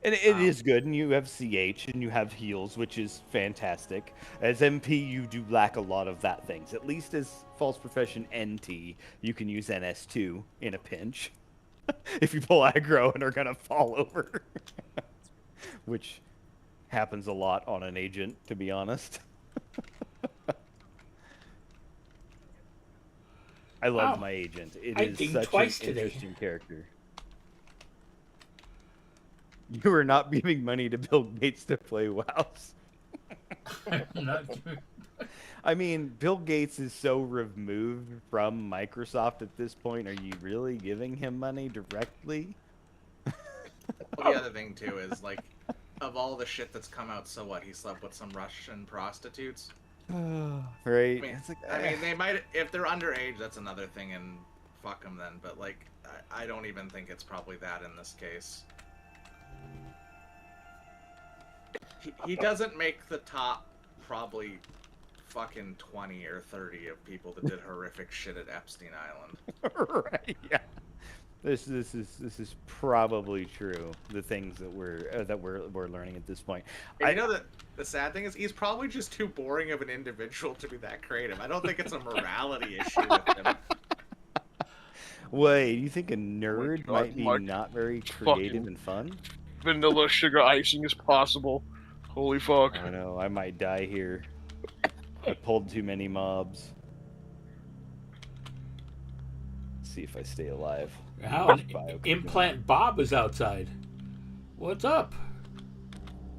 And it is good, and you have CH, and you have heals, which is fantastic. As MP, you do lack a lot of that things. At least as False Profession NT, you can use NS2 in a pinch. If you pull aggro and are going to fall over. Which happens a lot on an agent, to be honest. I love my agent. It is such an interesting character. You are not giving money to Bill Gates to play WoWs. I mean, Bill Gates is so removed from Microsoft at this point. Are you really giving him money directly? Well, the other thing, too, is, like, of all the shit that's come out, so what? He slept with some Russian prostitutes? Right. I mean, they might, if they're underage, that's another thing, and fuck them then. But, like, I don't even think it's probably that in this case. He doesn't make the top probably fucking 20 or 30 of people that did horrific shit at Epstein Island. Right, yeah. This is probably true. The things that we're learning at this point. I know that the sad thing is he's probably just too boring of an individual to be that creative. I don't think it's a morality issue with him. Wait, you think a nerd might be not very creative and fun? Vanilla sugar icing is possible. Holy fuck. I know, I might die here. I pulled too many mobs. Let's see if I stay alive. Wow, Implant Bob is outside. What's up?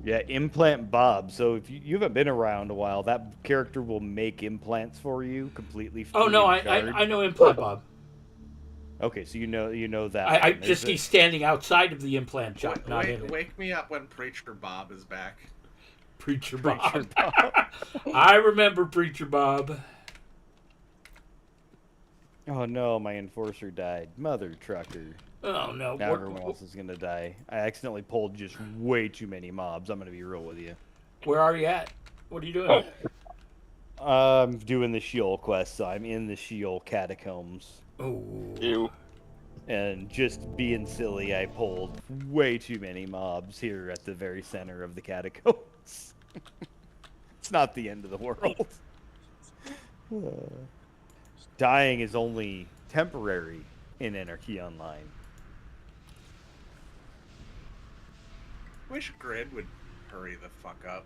Yeah, Implant Bob. So if you haven't been around a while, that character will make implants for you completely free Oh no, of charge. I know Implant Bob. Okay, so you know that I one. just he's standing outside of the implant shop, not in it. Wake me up when Preacher Bob is back. Preacher Preacher Bob. Bob. I remember Preacher Bob. Oh no, my enforcer died. Mother trucker. Oh no. Now everyone else is gonna die. I accidentally pulled just way too many mobs. I'm gonna be real with you. Where are you at? What are you doing? I'm doing the Sheol quest, so I'm in the Sheol catacombs. Oh. You. And just being silly, I pulled way too many mobs here at the very center of the catacombs. It's not the end of the world. Dying is only temporary in Anarchy Online. Wish Grid would hurry the fuck up.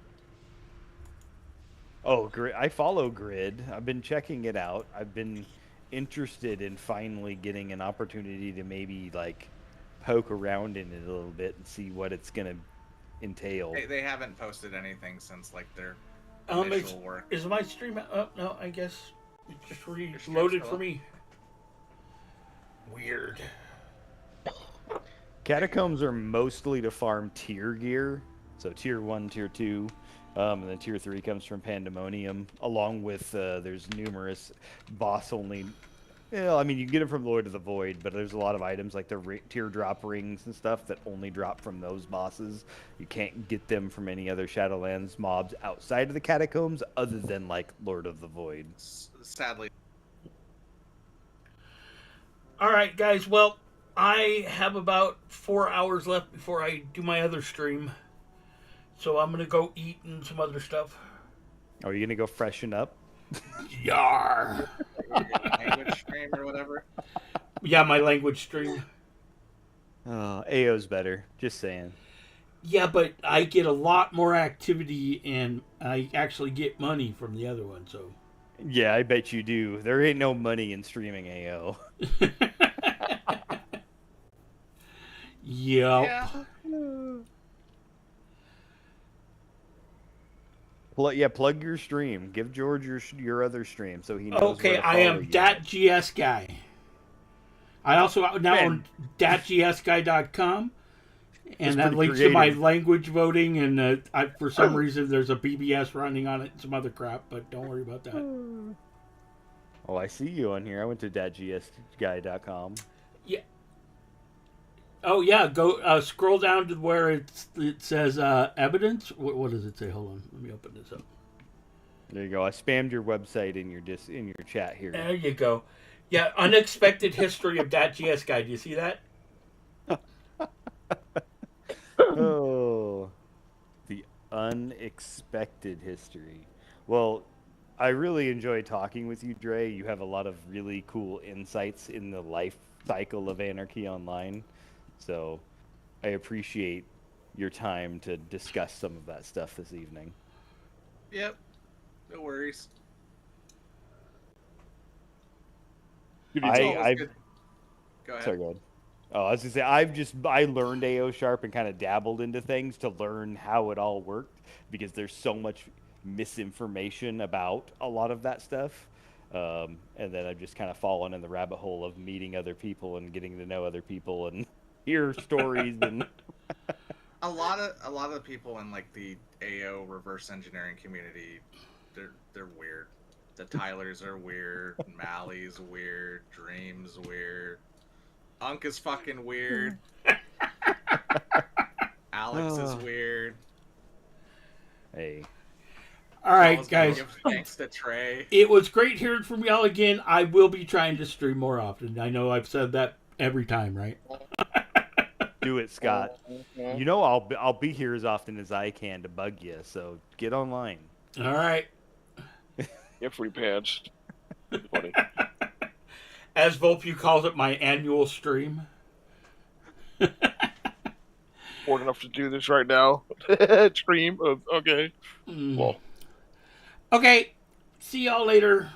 Oh, Grid! I follow Grid. I've been checking it out. I've been interested in finally getting an opportunity to maybe like poke around in it a little bit and see what it's gonna entail. They haven't posted anything since like their It's, initial work. is my stream? Oh no, I guess it just stream's reloaded still for up? me. Weird. Catacombs are mostly to farm tier gear, so tier 1, tier 2, and then tier 3 comes from Pandemonium, along with there's numerous boss-only. I mean, you can get them from Lord of the Void, but there's a lot of items like the teardrop rings and stuff that only drop from those bosses. You can't get them from any other Shadowlands mobs outside of the catacombs, other than like Lord of the Void. Sadly, All right, guys. Well, I have about 4 hours left before I do my other stream, so I'm gonna go eat and some other stuff. Are you gonna go freshen up? Yar. language stream or whatever. Yeah, my language stream. AO's better. Just saying. Yeah, but I get a lot more activity and I actually get money from the other one, so. Yeah, I bet you do. There ain't no money in streaming AO. Yep. Yeah. Plug your stream. Give George your other stream so he knows. Okay, where to I follow am you. .gs guy. I also now own .gsguy.com, and that pretty links to my creative. language voting. And for some reason, there's a BBS running on it and some other crap, but don't worry about that. Oh, I see you on here. I went to .gsguy.com. Yeah. Oh yeah, go scroll down to where it says evidence. What does it say? Hold on, let me open this up. There you go. I spammed your website in your chat here. There you go. Yeah, unexpected history of .gs guy. Do you see that? Oh, the unexpected history. Well, I really enjoy talking with you, Dre. You have a lot of really cool insights in the life cycle of Anarchy Online. So I appreciate your time to discuss some of that stuff this evening. Yep. No worries. It's always I've good. Go ahead. sorry, go ahead. Oh, I was gonna say I learned AO Sharp and kind of dabbled into things to learn how it all worked because there's so much misinformation about a lot of that stuff. And then I've just kind of fallen in the rabbit hole of meeting other people and getting to know other people and hear stories and A lot of people in like the AO reverse engineering community, they're weird. The Tylers are weird. Mally's weird. Dream's weird. Unk is fucking weird. Alex is weird. hey. All right, Always gonna guys. give thanks to Trey. It was great hearing from y'all again. I will be trying to stream more often. I know I've said that every time, right? Do it, Scott. You know I'll be here as often as I can to bug you, so get online. All right. Get free pants. Funny. As Volpew calls it, my annual stream. Bored enough to do this right now. Stream. Okay. Mm. Well. Okay. See y'all later.